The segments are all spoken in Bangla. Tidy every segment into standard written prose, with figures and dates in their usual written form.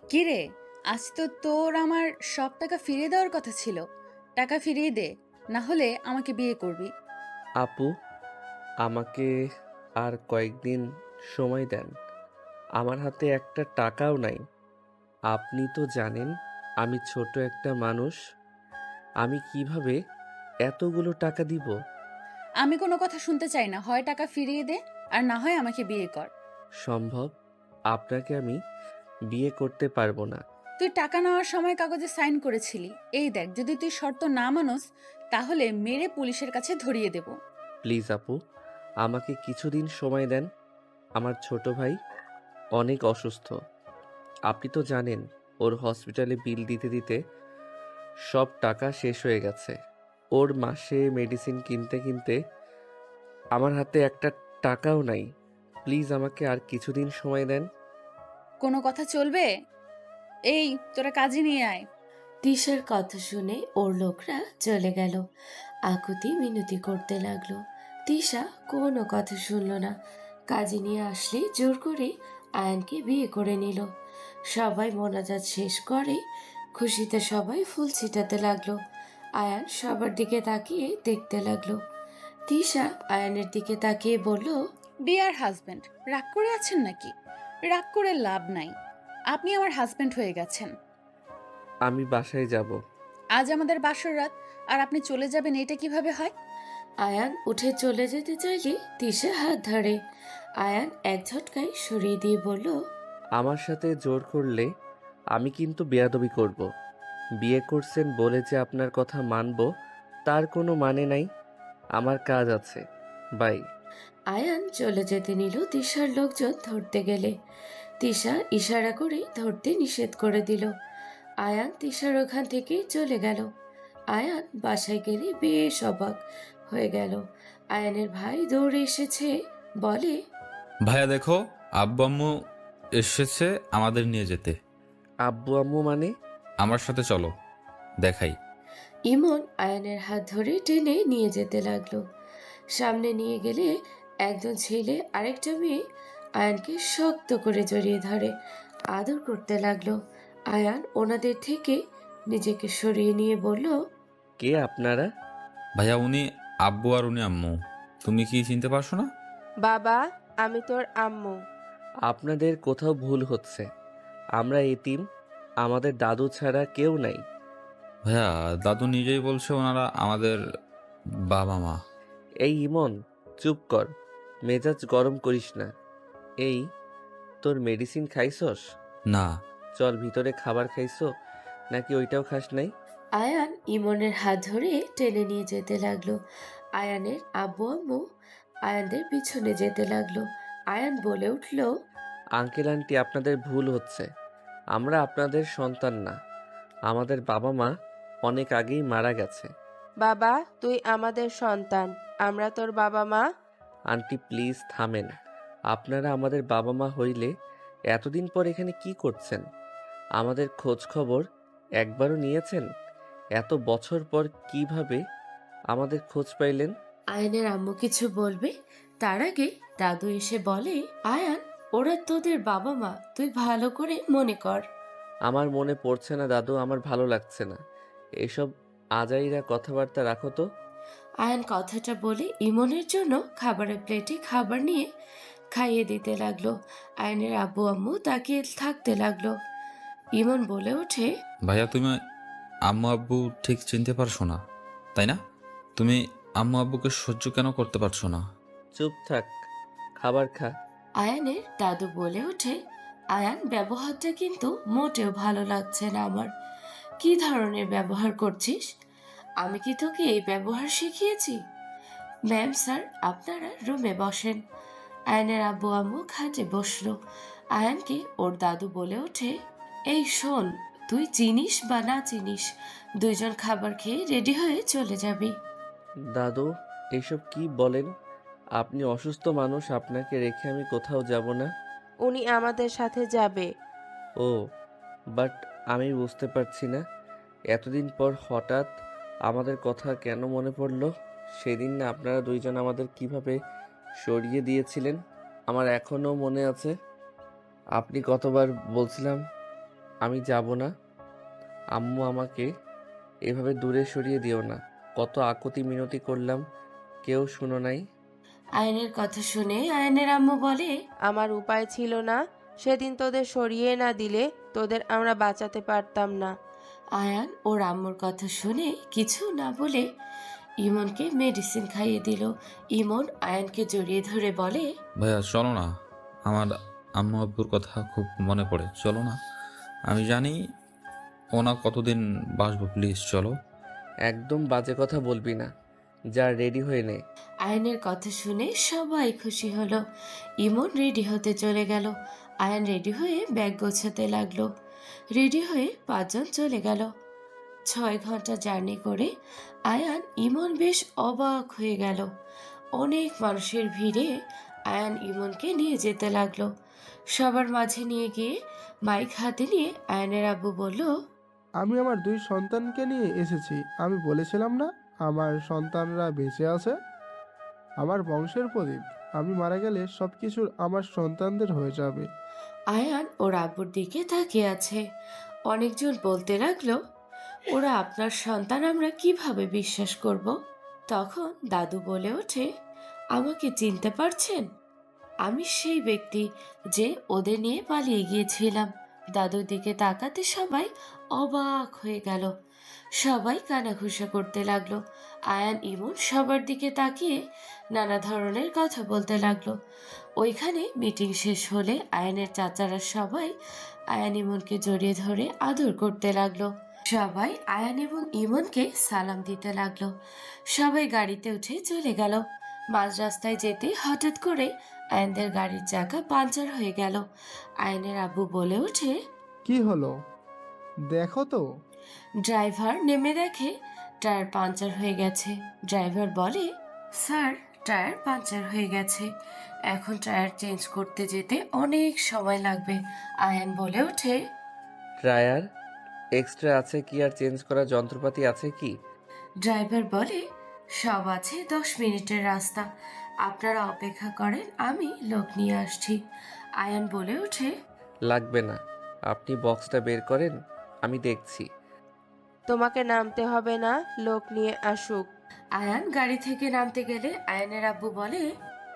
কিরে, আজ তো তোর আমার সব টাকা ফিরিয়ে দেওয়ার কথা ছিল। টাকা ফিরিয়ে দে, না হলে আমাকে বিয়ে করবি। আপু, আমাকে আর কয়েকদিন সময় দেন। আমার হাতে একটা টাকাও নাই। আপনি তো জানেন আমি ছোট একটা মানুষ। আমি কিভাবে এতগুলো টাকা দিব? আমি কোনো কথা শুনতে চাই না, হয় টাকা ফিরিয়ে দে আর না হয় আমাকে বিয়ে কর। সম্ভব, আপনাকে আমি বিয়ে করতে পারবো না। তুই টাকা নেওয়ার সময় কাগজে সাইন করেছিলি। এই দেখ, যদি তুই শর্ত না মানস তাহলে মেরে পুলিশের কাছে ধরিয়ে দেব। প্লিজ আপু, আমাকে কিছুদিন সময় দেন। আমার ছোট ভাই অনেক অসুস্থ। আপনি তো জানেন ওর হসপিটালে বিল দিতে দিতে সব টাকা শেষ হয়ে গেছে। ওর মাসে মেডিসিন কিনতে কিনতে আমার হাতে একটা টাকাও নাই। প্লিজ আমাকে আর কিছুদিন সময় দেন। কোনো কথা চলবে? এই, তোরা কাজে নিয়ে আয়। তিশার কথা শুনে ওর লোকরা চলে গেল। আকুতি মিনতি করতে লাগলো। তিশা কোনো কথা শুনল না। কাজে নিয়ে আসলে জোর করে আয়ানকে বিয়ে করে নিল। সবাই মোনাজাত শেষ করে খুশিতে সবাই ফুল ছিটাতে লাগলো। আয়ান সবার দিকে তাকিয়ে দেখতে লাগলো। তিশা আয়ানের দিকে তাকিয়ে বলল, ডিয়ার হাজবেন্ড, রাগ করে আছেন নাকি? রাগ করে লাভ নাই, আপনি আমার হাজবেন্ড হয়ে গেছেন। আমি বাসায় যাব। আজ আমাদের বাসর রাত, আর আপনি চলে যাবেন, এটা কিভাবে হয়? আয়ান উঠে চলে যেতে চাইলে তিশা হাত ধরে। আয়ান এক ঝটকায় সরিয়ে দিয়ে বলল, আমার সাথে জোর করলে আমি কিন্তু বেয়াদবি করব। বিয়ে করছেন বলে যে আপনার কথা মানব তার কোনো মানে নাই। আমার কাজ আছে। বাই। আয়ান চলে যেতে নিল তিশার লোকজন ধরতে গেলে। তিশা ইশারা করে ধরতে নিষেধ করে দিল। আয়ান তিশার ওখান থেকে চলে গেল। আয়ান বাসায় গেলে বেশ অবাক হয়ে গেল। আয়ানের ভাই দৌড়ে এসেছে, বলে, ভাইয়া দেখো, আব্বু আম্মু এসেছে আমাদের নিয়ে যেতে। আব্বু আম্মু মানে? আমার সাথে চলো, দেখাই। ইমন আয়ানের হাত ধরে টেনে নিয়ে যেতে লাগলো। সামনে নিয়ে গেলে একজন ছেলে আরেকটা মেয়ে আয়ানকে শক্ত করে জড়িয়ে ধরে আদর করতে লাগলো। আয়ান ওনাদের থেকে নিজেকে সরিয়ে নিয়ে বলল, কে আপনারা? ভাইয়া উনি আব্বু আর উনি আম্মু। তুমি কি চিনতে পারছো না? বাবা, আমি তোর আম্মু। আপনাদের কোথাও ভুল হচ্ছে। আমরা এতিম। আমাদের দাদু ছাড়া কেউ নাই। ভাইয়া দাদু নিজেই বলছে ওনারা আমাদের বাবা মা। এই ইমন, চুপ কর। মেজাজ গরম করিস না। এই, তোর মেডিসিন খাইছস? না। চল, ভিতরে খাবার খাইছো নাকি ওইটাও খাস নাই? আয়ান ইমনের হাত ধরে টেনে নিয়ে যেতে লাগলো। আয়ানের আব্বু আম্মু আয়ানদের পিছনে যেতে লাগলো। আয়ান বলে উঠল, আঙ্কেল আন্টি, আপনাদের ভুল হচ্ছে। আমরা আপনাদের সন্তান না। আমাদের বাবা মা অনেক আগেই মারা গেছে। বাবা, তুই আমাদের সন্তান, আমরা তোর বাবা মা। আন্টি প্লিজ থামেন। আপনারা আমাদের বাবা মা হইলে এতদিন পর এখানে কি করছেন? আমাদের খোঁজ খবর একবারও নিয়েছেন? এত বছর পর কিভাবে আমাদের খোঁজ পাইলেন? আয়ানের আম্মু কিছু বলবে তার আগে দাদু এসে বলে, আয়ান, ওরা তোদের বাবা মা, তুই ভালো করে মনে কর। আমার মনে পড়ছে না দাদু, আমার ভালো লাগছে না। এসব আজাইরা কথাবার্তা রাখো তো। আয়ান কথাটা বলে ইমনের জন্য খাবারের প্লেটে খাবার নিয়ে খাইয়ে দিতে লাগলো। আয়ানের আব্বু আম্মু তাকিয়ে থাকতে লাগলো। ইমন বলে ওঠে, ভাইয়া তুমি আম্মু আব্বু ঠিক চিনতে পারছো না, তাই না? তুমি আম্মু আব্বুকে সহ্য কেন করতে পারছো না? চুপ থাক, খাবার খা। আয়ানের দাদু বলে ওঠে, আয়ান, ব্যবহারটা কিন্তু মোটেও ভালো লাগছে না আমার। কি ধরনের ব্যবহার করছিস? আমি কি তোকে এই ব্যবহার শিখিয়েছি? ম্যাম স্যার, আপনারা রুমে বসেন। আয়ানের আব্বু আম্মু খাটে বসলো। আয়ানকে ওর দাদু বলে ওঠে, এই শোন, তুই চিনিস বা না চিনিস, দুইজন খাবার খেয়ে রেডি হয়ে চলে যাবি। দাদু, এইসব কি বলেন? আপনি অসুস্থ মানুষ, আপনাকে রেখে আমি কোথাও যাব না। উনি আমাদের সাথে যাবে। ও, বাট আমি বুঝতে পারছি না, এতদিন পর হঠাৎ আমাদের কথা কেন মনে পড়লো? সেদিন না আপনারা দুইজন আমাদের কিভাবে সরিয়ে দিয়েছিলেন, আমার এখনো মনে আছে। আপনি কতবার বলছিলাম আমি যাব না। আম্মু আমাকে এভাবে দূরে সরিয়ে দিও না। কত আকুতি মিনতি করলাম, কেউ শুনো নাই। আয়ানের কথা শুনে আয়ানের আম্মু বলে, আমার উপায় ছিল না, সেদিন তোদের সরিয়ে না দিলে তোদের আমরা বাঁচাতে পারতাম না। আয়ান ওর আম্মুর কথা শুনে কিছু না বলে ইমনকে মেডিসিন খাইয়ে দিল। ইমন আয়ানকে জড়িয়ে ধরে বলে, ভাইয়া চলো না, আমার আম্মু আব্বুর কথা খুব মনে পড়ে, চলো না। আমি জানি ওনা কতদিন বাসবো, প্লিজ চলো। একদম বাজে কথা বলবি না, যা রেডি হয়ে নে। আয়ানের কথা শুনে সবাই খুশি হলো। ইমন রেডি হতে চলে গেল। আয়ান রেডি হয়ে ব্যাগ গোছাতে লাগলো। রেডি হয়ে 5 জন চলে গেল। 6 ঘন্টা জার্নি করে আয়ান ইমন বেশ অবাক হয়ে গেল। অনেক মানুষের ভিড়ে আয়ান ইমনকে নিয়ে যেতে লাগলো। সবার মাঝে নিয়ে গিয়ে মাইক হাতে নিয়ে আয়ানের আব্বু বলল, আমি আমার 2 সন্তানকে নিয়ে এসেছি। আমি বলেছিলাম না আমার সন্তানরা বেঁচে আছে? আমার বংশের প্রদীপ। আমি মারা গেলে সব কিছু আমার সন্তানদের হয়ে যাবে। আয়ান ওর আব্বুর দিকে তাকিয়ে আছে। অনেকজন বলতে লাগলো, ওরা আপনার সন্তান, আমরা কিভাবে বিশ্বাস করব? তখন দাদু বলে ওঠে, আমাকে চিনতে পারছেন? আমি সেই ব্যক্তি যে ওদের নিয়ে পালিয়ে গিয়েছিলাম। দাদুর দিকে তাকাতে সবাই অবাক হয়ে গেল। সবাই কানাঘুষা করতে লাগলো। আয়ান ইমন সবার দিকে তাকিয়ে নানা ধরনের কথা বলতে লাগলো। ওইখানে মিটিং শেষ হলে আয়ানের চাচারা সবাই আয়ান ইমনকে জড়িয়ে ধরে আদর করতে লাগলো। সবাই আয়ান এবং ইমনকে সালাম দিতে লাগলো। সবাই গাড়িতে উঠে চলে গেল। মাঝ রাস্তায় যেতে হঠাৎ করে আয়ানদের গাড়ির চাকা পাঞ্চার হয়ে গেল। আয়ানের আব্বু বলে ওঠে, কি হলো দেখো তো। ড্রাইভার নেমে দেখে টায়ার পাঞ্চার হয়ে গেছে। ড্রাইভার বলে, স্যার টায়ার পাঞ্চার হয়ে গেছে, এখন টায়ার চেঞ্জ করতে যেতে অনেক সময় লাগবে। আয়ান বলে ওঠে, টায়ার এক্সট্রা আছে কি আর চেঞ্জ করার যন্ত্রপাতি আছে কি? ড্রাইভার বলে, সব আছে, 10 মিনিটের রাস্তা, আপনারা অপেক্ষা করেন, আমি লোক নিয়ে আসছি। আয়ান বলে ওঠে, লাগবে না, আপনি বক্সটা বের করেন, আমি দেখছি। তোমাকে নামতে হবে না, লোক নিয়ে আসুক। আয়ান গাড়ি থেকে নামতে গেলে আয়ানের আব্বু বলে,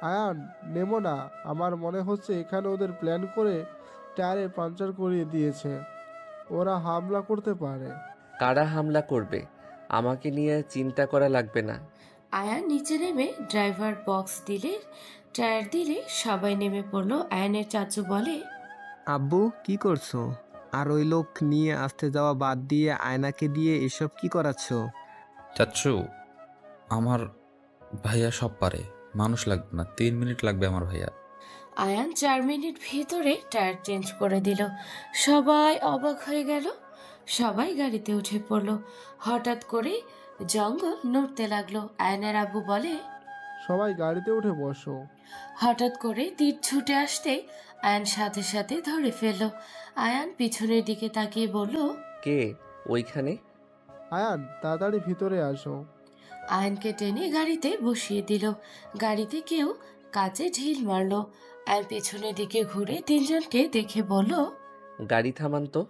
আয়ান নেমো না, আমার মনে হচ্ছে এখানে ওদের প্ল্যান করে টায়ারে পাঞ্চার করিয়ে দিয়েছে। ওরা হামলা করতে পারে। কারা হামলা করবে আমাকে নিয়ে চিন্তা করা লাগবে না। আয়ান নিচে নেমে ড্রাইভার বক্স দিলে, টায়ার দিলে সবাই নেমে পড়লো। আয়ানের চাচু বলে, আব্বু কি করছো? আর ওই লোক নিয়ে আসতে যাওয়া বাদ দিয়ে আয়নাকে দিয়ে এসব কি করাচ্ছ? চাচ্ছু, আমার ভাইয়া সব পারে, মানুষ লাগবে না, 3 মিনিট লাগবে আমার ভাইয়া। আয়ান 4 মিনিট ভিতরে টায়ার চেঞ্জ করে দিল। সবাই অবাক হয়ে গেল। সবাই গাড়িতে উঠে পড়লো। হঠাৎ করে জঙ্গল নড়তে লাগলো। আয়ানের আব্বু বলে, সবাই গাড়িতে উঠে বসো। হঠাৎ করে তীর ছুটে আসতে আয়ান সাথে সাথে ধরে ফেললো। আয়ান পিছনের দিকে তাকিয়ে বলল, কে ওইখানে? আয়ান তাড়াতাড়ি ভিতরে আসো। আয়ানকে টেনে গাড়িতে বসিয়ে দিল। গাড়িতে কেউ কাচে ঢিল মারলো। আয়ান পেছনের দিকে ঘুরে 3জনকে দেখে বলল, গাড়ি থামান তো।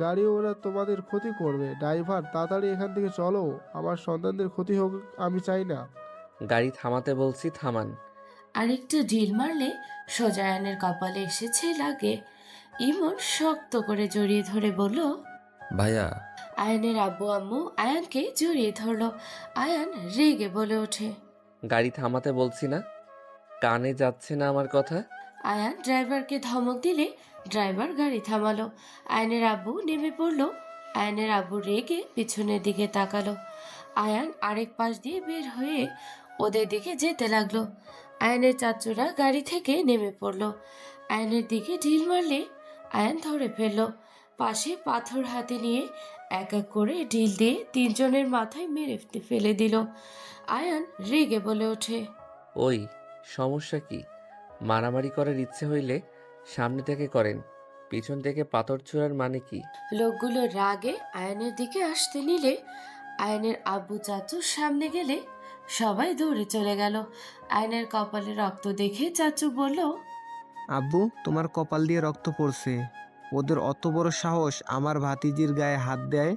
গাড়ি ওরা তোমাদের ক্ষতি করবে। ড্রাইভার তাড়াতাড়ি এখান থেকে চলো, আমার সন্তানদের ক্ষতি হোক আমি চাই না। গাড়ি থামাতে বলছি, থামান। আরেকটা ঢিল মারলে সোজা আয়ানের কপালে এসেছে লাগে। ইমন শক্ত করে জড়িয়ে ধরে বলল, ভাইয়া আয়ানের আব্বু আম্মু আয়ানকে জড়িয়ে ধরলো। আয়ান রেগে বলে ওঠে, গাড়ি থামাতে বলছি না, কানে যাচ্ছে না আমার কথা? আয়ান ড্রাইভারকে ধমক দিলে ড্রাইভার গাড়ি থামালো। আয়ানের আব্বু নেমে পড়লো। আয়ানের আব্বু রেগে পিছনের দিকে তাকালো। আয়ান আরেক পাশ দিয়ে বের হয়ে ওদের দিকে যেতে লাগলো। আয়ানের চাচুরা গাড়ি থেকে নেমে পড়লো। আয়ানের দিকে ঢিল মারলে আয়ান ধরে ফেললো। পাশে পাথর হাতে নিয়ে এক এক করে ঢিল দিয়ে 3জনের মাথায় মেরে ফেলে দিল। আয়ান রেগে বলে ওঠে, ওই সমস্যা কি? মারামারি করার ইচ্ছে হইলে সামনে থেকে করেন, পিছন থেকে পাথর ছোড়ার মানে কি? লোকগুলো রাগে আয়নের দিকে আসতে নিলে আয়নের আব্বু চাচুর সামনে গেলে সবাই দৌড়ে চলে গেল। আয়নের কপালে রক্ত দেখে চাচু বলল, আব্বু, তোমার কপাল দিয়ে রক্ত পড়ছে। ওদের অত বড় সাহস আমার ভাতিজির গায়ে হাত দেয়।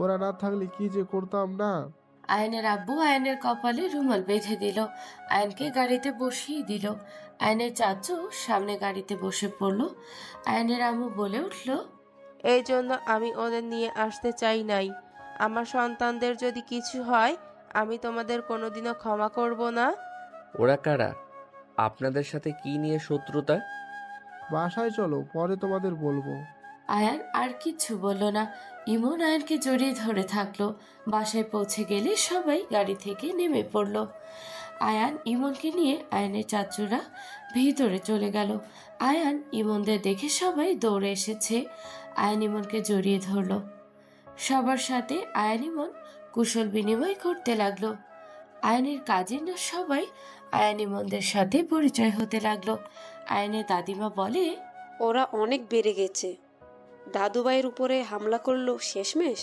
ওরা না থাকলে কি যে করতাম না। আয়নের আব্বু আয়নের কপালে রুমাল বেঁধে দিল, আয়নকে গাড়িতে বসিয়ে দিল। আয়নের চাচু সামনে গাড়িতে বসে পড়ল। আয়নের আম্মু বলে উঠল, এই জন্য আমি ওদের নিয়ে আসতে চাই নাই। আমার সন্তানদের যদি কিছু হয়, আমি তোমাদের কোনোদিনও ক্ষমা করব না। ওরা কারা? আপনাদের সাথে কি নিয়ে শত্রুতা? বাসায় চলো, পরে তোমাদের বলবো। আয়ান আর কিচ্ছু বলল না। ইমন আয়ানকে জড়িয়ে ধরে থাকলো। বাসায় পৌঁছে গেলে সবাই গাড়ি থেকে নেমে পড়ল। আয়ান ইমনকে নিয়ে আয়ানের চাচুরা ভিতরে চলে গেল। আয়ান ইমনদের দেখে সবাই দৌড়ে এসেছে। আয়ান ইমনকে জড়িয়ে ধরলো। সবার সাথে আয়ান ইমন কুশল বিনিময় করতে লাগলো। আয়ানের কাজিন সবাই আয়ান ইমনদের সাথে পরিচয় হতে লাগলো। আয়ানের দাদিমা বলে, ওরা অনেক বেড়ে গেছে। দাদুভাইয়ের উপরে হামলা করলো শেষমেশ।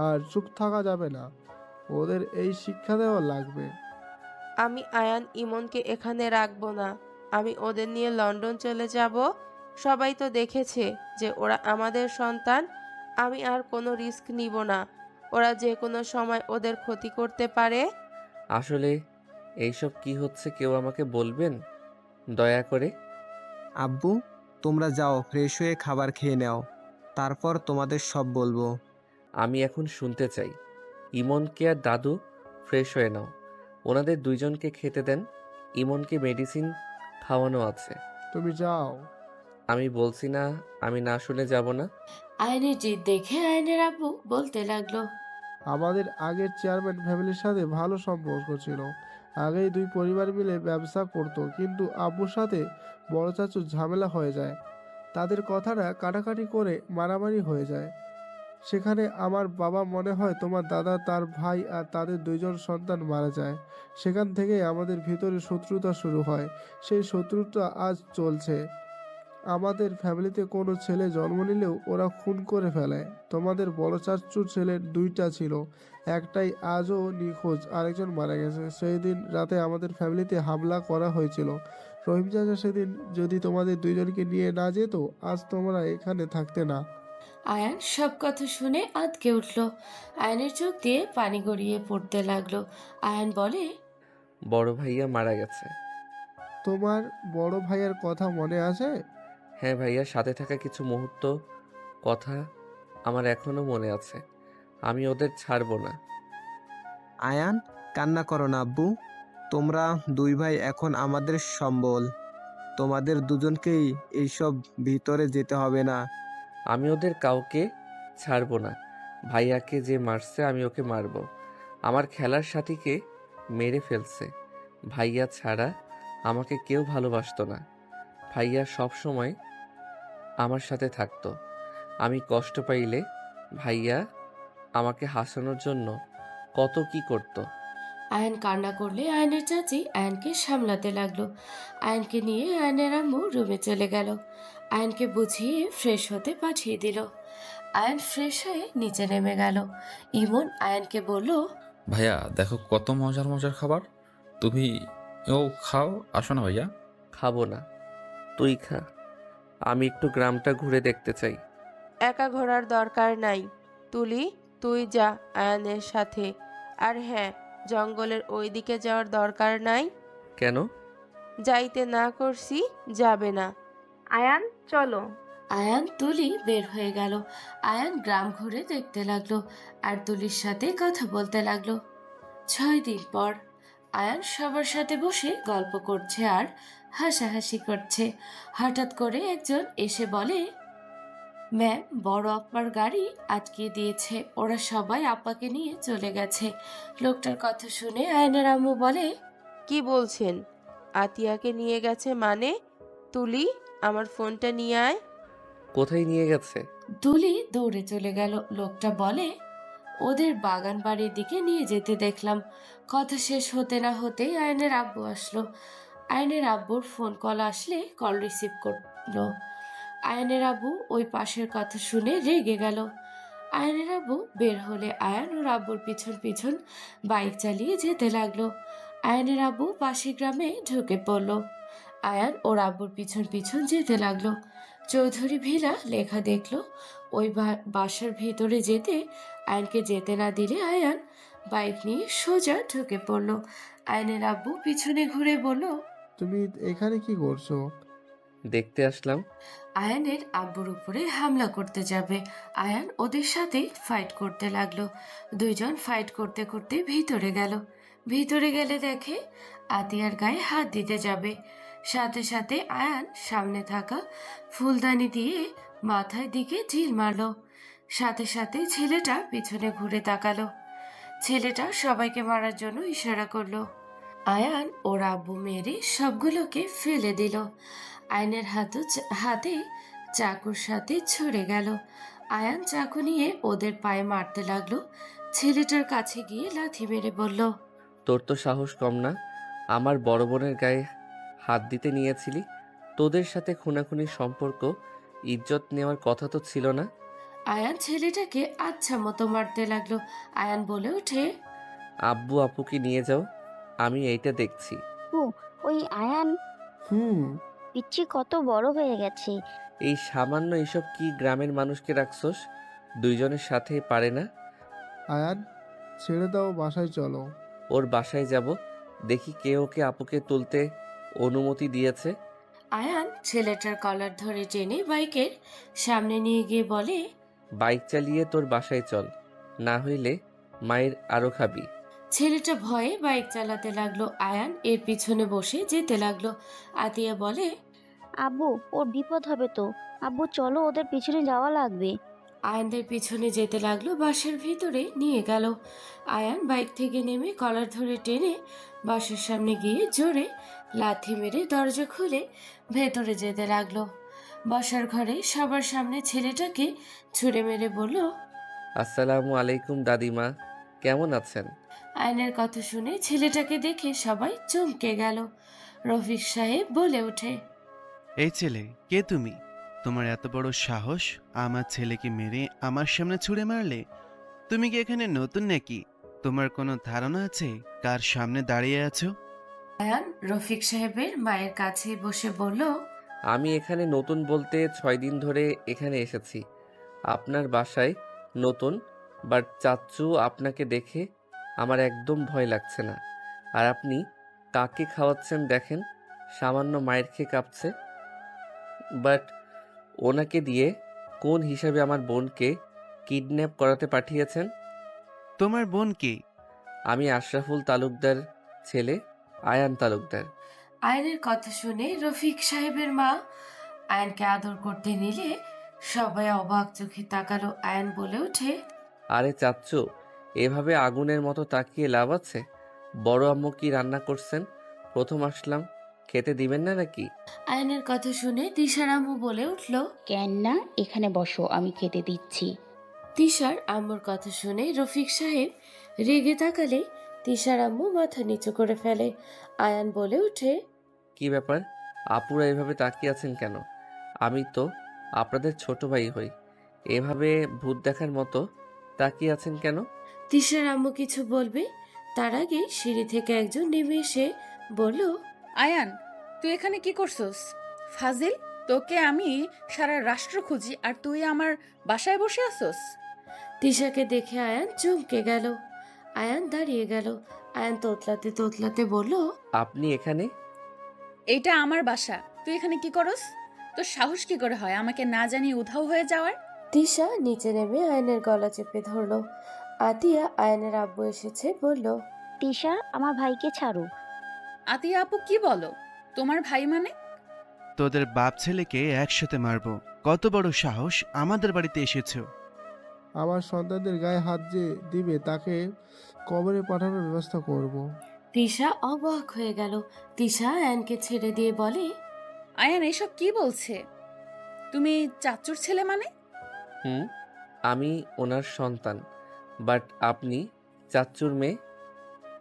আর চুপ থাকা যাবে না, ওদের এই শিক্ষা দেওয়া লাগবে। আমি আয়ান ইমনকে এখানে রাখবো না। আমি ওদের নিয়ে লন্ডন চলে যাব। সবাই তো দেখেছে যে ওরা আমাদের সন্তান। আমি আর কোনো রিস্ক নিব না। ওরা যে কোনো সময় ওদের ক্ষতি করতে পারে। আসলে এইসব কি হচ্ছে কেউ আমাকে বলবেন দয়া করে? আব্বু, তোমরা যাও, ফ্রেশ হয়ে খাবার খেয়ে নাও, তারপর তোমাদের সব বলবো। আমি এখন শুনতে চাই। ইমনকে আর দাদু ফ্রেশ হয়ে নাও, ওনাদের দুইজনকে খেতে দেন। ইমনকে মেডিসিন খাওয়ানো আছে। তুমি যাও। আমি বলছি না, আমি না শুনে যাব না। আয়নের জিদ দেখে আয়নের আব্বু বলতে লাগলো, আমাদের আগের চেয়ারম্যান ফ্যামিলির সাথে ভালো সম্পর্ক ছিল। আগেই দুই পরিবার মিলে ব্যবসা করতো, কিন্তু আব্বুর সাথে বড় চাচুর ঝামেলা হয়ে যায়। তাদের কথাটা কাটাকাটি করে মারামারি হয়ে যায়। সেখানে আমার বাবা মনে হয় তোমার দাদা, তার ভাই আর তাদের দুইজন সন্তান মারা যায়। সেখান থেকেই আমাদের ভিতরে শত্রুতা শুরু হয়। সেই শত্রুতা আজ চলছে। আমাদের ফ্যামিলিতে কোনো ছেলে জন্ম নিলেও ওরা খুন করে ফেলে। তোমাদের বড় চাচুর ছেলের দুইটা ছিল, একটাই আজও নিখোঁজ, আরেকজন মারা গেছে। সেই দিন রাতে আমাদের ফ্যামিলিতে হামলা করা হয়েছিল। রহিম চাচা সেদিন যদি তোমাদের দুইজনকে নিয়ে না যেত, আজ তোমরা এখানে থাকতে না। আয়ান সব কথা শুনে আঁতকে উঠল। আয়ানের চোখ দিয়ে পানি গড়িয়ে পড়তে লাগলো। আয়ান বলে, বড় ভাইয়া মারা গেছে। তোমার বড় ভাইয়ের কথা মনে আছে? হ্যাঁ ভাইয়া, সাথে থাকা কিছু মুহূর্ত কথা আমার এখনো মনে আছে। আমি ওদের ছাড়বো না। আয়ান, কান্না করো না আব্বু। তোমরা দুই ভাই এখন আমাদের সম্বল। তোমাদের দুজনকেই এইসব ভিতরে যেতে হবে না। আমি ওদের কাউকে ছাড়বো না। ভাইয়াকে যে মারছে আমি ওকে মারবো। আমার খেলার সাথীকে মেরে ফেলছে। ভাইয়া ছাড়া আমাকে কেউ ভালোবাসতো না। ভাইয়া সব সময় আমার সাথে থাকতো। আমি কষ্ট পাইলে ভাইয়া আমাকে হাসানোর জন্য কত কি করতো। আয়ান কান্না করলে আয়নের চাচি আয়নকে সামলাতে লাগলো। আয়নকে নিয়ে আয়নের আম্মু রুমে চলে গেল। আয়নকে বুঝিয়ে ফ্রেশ হতে পাঠিয়ে দিল। আয়ন ফ্রেশ হয়ে নিচে নেমে গেল। ইমন আয়নকে বলল, ভাইয়া দেখো কত মজার মজার খাবার। তুমি ও খাও, আসো না ভাইয়া। খাবো না, তুই খা। আমি একটু গ্রামটা ঘুরে দেখতে চাই। একা ঘোরার দরকার নাই। তুলি, তুই যা আয়ানের সাথে। আর হ্যাঁ, জঙ্গলের ওই দিকে যাওয়ার দরকার নাই। কেন? যাইতে না করছি, যাবে না। আয়ান চলো। আয়ান তুলি বের হয়ে গেল। আয়ান গ্রাম ঘুরে দেখতে লাগলো আর তুলির সাথে কথা বলতে লাগলো। 6 দিন পর আয়ান সবার সাথে বসে গল্প করছে আর হাসাহাসি করছে। হঠাৎ করে একজন এসে বলে, ম্যাম, বড় আপ্পার গাড়ি আটকে দিয়েছে, ওরা সবাই আপ্পাকে নিয়ে চলে গেছে। লোকটার কথা শুনে আয়নের আম্মু বলে, কি বলছেন? আতিয়াকে নিয়ে গেছে মানে? তুলি, আমার ফোনটা নিয়ে আয়। কোথায় নিয়ে গেছে? তুলি দৌড়ে চলে গেল। লোকটা বলে, ওদের বাগান বাড়ির দিকে নিয়ে যেতে দেখলাম। কথা শেষ হতে না হতেই আয়নের আব্বু আসলো। আয়নের আব্বুর ফোন কল আসলে কল রিসিভ করলো। আয়নের আব্বু ওই পাশের কথা শুনে রেগে গেল। আয়নের আব্বু বের হলে আয়ান ওর আব্বুর পিছন পিছন বাইক চালিয়ে যেতে লাগলো। আয়নের আব্বু পাশের গ্রামে ঢুকে পড়লো। আয়ান ওর আব্বুর পিছন পিছন যেতে লাগলো। চৌধুরী ভিলা লেখা দেখলো। ওই বাসার ভিতরে যেতে আয়ানকে যেতে না দিলে আয়ান বাইক নিয়ে সোজা ঢুকে পড়লো। আয়ানের আব্বু পিছনে ঘুরে বলল, তুমি এখানে কি করছো? দেখতে আসলাম। আয়ানের আব্বুর উপরে হামলা করতে যাবে। আয়ান ওদের সাথে ফাইট করতে লাগলো। দুইজন ফাইট করতে করতে ভিতরে গেল। ভিতরে গেলে দেখে আতিয়ার গায়ে হাত দিতে যাবে। সাথে সাথে আয়ান সামনে থাকা ফুলদানি দিয়ে মাথায় দিকে ঢিল মারলো। সাথে সাথে ছেলেটা পিছনে ঘুরে তাকালো। ছেলেটা সবাইকে মারার জন্য ইশারা করলো। আয়ান ওর আব্বু মেরে সবগুলোকে ফেলে দিল। আয়নের হাতে চাকুর সাথে ছড়ে গেল। আয়ান চাকু নিয়ে ওদের পায়ে মারতে লাগলো। ছেলেটার কাছে গিয়ে লাথি মেরে বলল, তোর তো সাহস কম না, আমার বড় বোনের গায়ে হাত দিতে নিয়েছিলি। তোদের সাথে খুনাখুনির সম্পর্ক, ইজ্জত নেওয়ার কথা তো ছিল না। আয়ান ছেলেটাকে আচ্ছা মতো মারতে লাগলো। আয়ান বলে ওঠে, আব্বু আপুকে নিয়ে যাও, আমি এইটা দেখছি। ওই আয়ান হুম। পিচ্ছি কত বড় হয়ে গেছে। এই সামান্য এসব কি গ্রামের মানুষকে রাখছস? দুইজনের সাথে পারে না? আয়ান, ছেড়ে দাও, বাসায় চলো। ওর বাসায় যাব, দেখি কে ওকে আপুকে তুলতে অনুমতি দিয়েছে। আয়ান ছেলেটার কলার ধরে টেনে বাইকের সামনে নিয়ে গিয়ে বলে, বাইক চালিয়ে তোর বাসায় চল, না হইলে মায়ের আরো খাবি। ছেলেটা ভয়ে বাইক চালাতে লাগলো। আয়ান এর পিছনে বসে যেতে লাগলো। আতিয়া বলে, আব্বু, ওর বিপদ হবে তো। আব্বু চলো, ওদের পিছনে যাওয়া লাগবে। আয়ানদের পিছনে যেতে লাগলো। বাসার ভিতরে নিয়ে গেল। আয়ান বাইক থেকে নেমে কলার ধরে টেনে বাসার সামনে গিয়ে জোরে লাথি মেরে দরজা খুলে ভেতরে যেতে লাগলো। বসার ঘরে সবার সামনে ছেলেটাকে ছুঁড়ে মেরে বলল, আসসালামু আলাইকুম দাদিমা, কেমন আছেন? আয়নের কথা শুনে ছেলেটাকে দেখে সবাই চমকে গেল। রফিক সাহেব বলে ওঠে, এই ছেলে, কে তুমি? তোমার এত বড় সাহস আমার ছেলেকে মেরে আমার সামনে ছুঁড়ে মারলে? তুমি কি এখানে নতুন নাকি? তোমার কোনো ধারণা আছে কার সামনে দাঁড়িয়ে আছো? আয়ান রফিক সাহেবের মায়ের কাছে বসে বলল, আমি এখানে নতুন বলতে 6 দিন ধরে এখানে এসেছি। আপনার বাসায় নতুন, বাট চাচ্চু আপনাকে দেখে আমার একদম ভয় লাগছে না। আর আপনি কাকে খাওয়াচ্ছেন দেখেন, সামান্য মায়ের খেয়ে কাঁপছে। বাট ওনাকে দিয়ে কোন হিসাবে আমার বোনকে কিডন্যাপ করাতে পাঠিয়েছেন? তোমার বোন কে? আমি আশরাফুল তালুকদার ছেলে, আয়ান তালুকদার। আয়নের কথা শুনে রফিক সাহেবের মা আয়নকে আদর করতে নিলে সবাই অবাক চোখে তাকালো। আয়ন বলে ওঠে, আরে চাচ্চু, এভাবে আগুনের মতো তাকিয়ে লাভ আছে? বড় আম্মু কি রান্না করছেন? প্রথম আসলাম, খেতে দিবেন না নাকি? আয়নের কথা শুনে তিশার আম্মু বলে উঠল, কেন না, এখানে বসো, আমি খেতে দিচ্ছি। তিশার আম্মুর কথা শুনে রফিক সাহেব রেগে তাকালে তিশার আম্মু মাথা নিচু করে ফেলে। আয়ান বলে ওঠে, কি ব্যাপার, আপুরা এভাবে তাকিয়ে আছেন কেন? আমি তো আপনাদের ছোট ভাই হই, এভাবে ভূত দেখার মতো তাকিয়ে আছেন কেন? তিশার আম্মু কিছু বলবে তার আগে সিঁড়ি থেকে একজন নেমে এসে বলল, আয়ান, তুই এখানে কি করছস? ফাজিল, তোকে আমি সারা রাষ্ট্র খুঁজি আর তুই আমার বাসায় বসে আসছস? তিশাকে দেখে আয়ান চমকে গেল। আয়ান দাঁড়িয়ে গেল। আয়ান তোতলাতে তোতলাতে বলল, আপনি এখানে? এইটা আমার বাসা, তুই এখানে কি করস? তোর সাহস কি করে হয় আমাকে না জানিয়ে উধাও হয়ে যাওয়ার? তিশা নিচে নেমে আয়নের গলা চেপে ধরলো। আতিয়া আয়নের আব্বু এসেছে বলল, তিশা, আমার ভাইকে ছাড়ো। আতিয়া আপু, কি বলো? তোমার ভাই মানে? তোদের বাপ ছেলেকে একসাথে মারবো। কত বড় সাহস আমাদের বাড়িতে এসেছো? আমার সন্তানদের গায়ে হাত যে দিবে তাকে কবরে পাঠানোর ব্যবস্থা করব। তিশা অবাক হয়ে গেল। তিশা আয়ানকে ছেড়ে দিয়ে বলে, আয়ান এসব কি বলছে? তুমি চাচ্চুর ছেলে মানে? হুম, আমি ওনার সন্তান, বাট আপনি চাচ্চুর মেয়ে।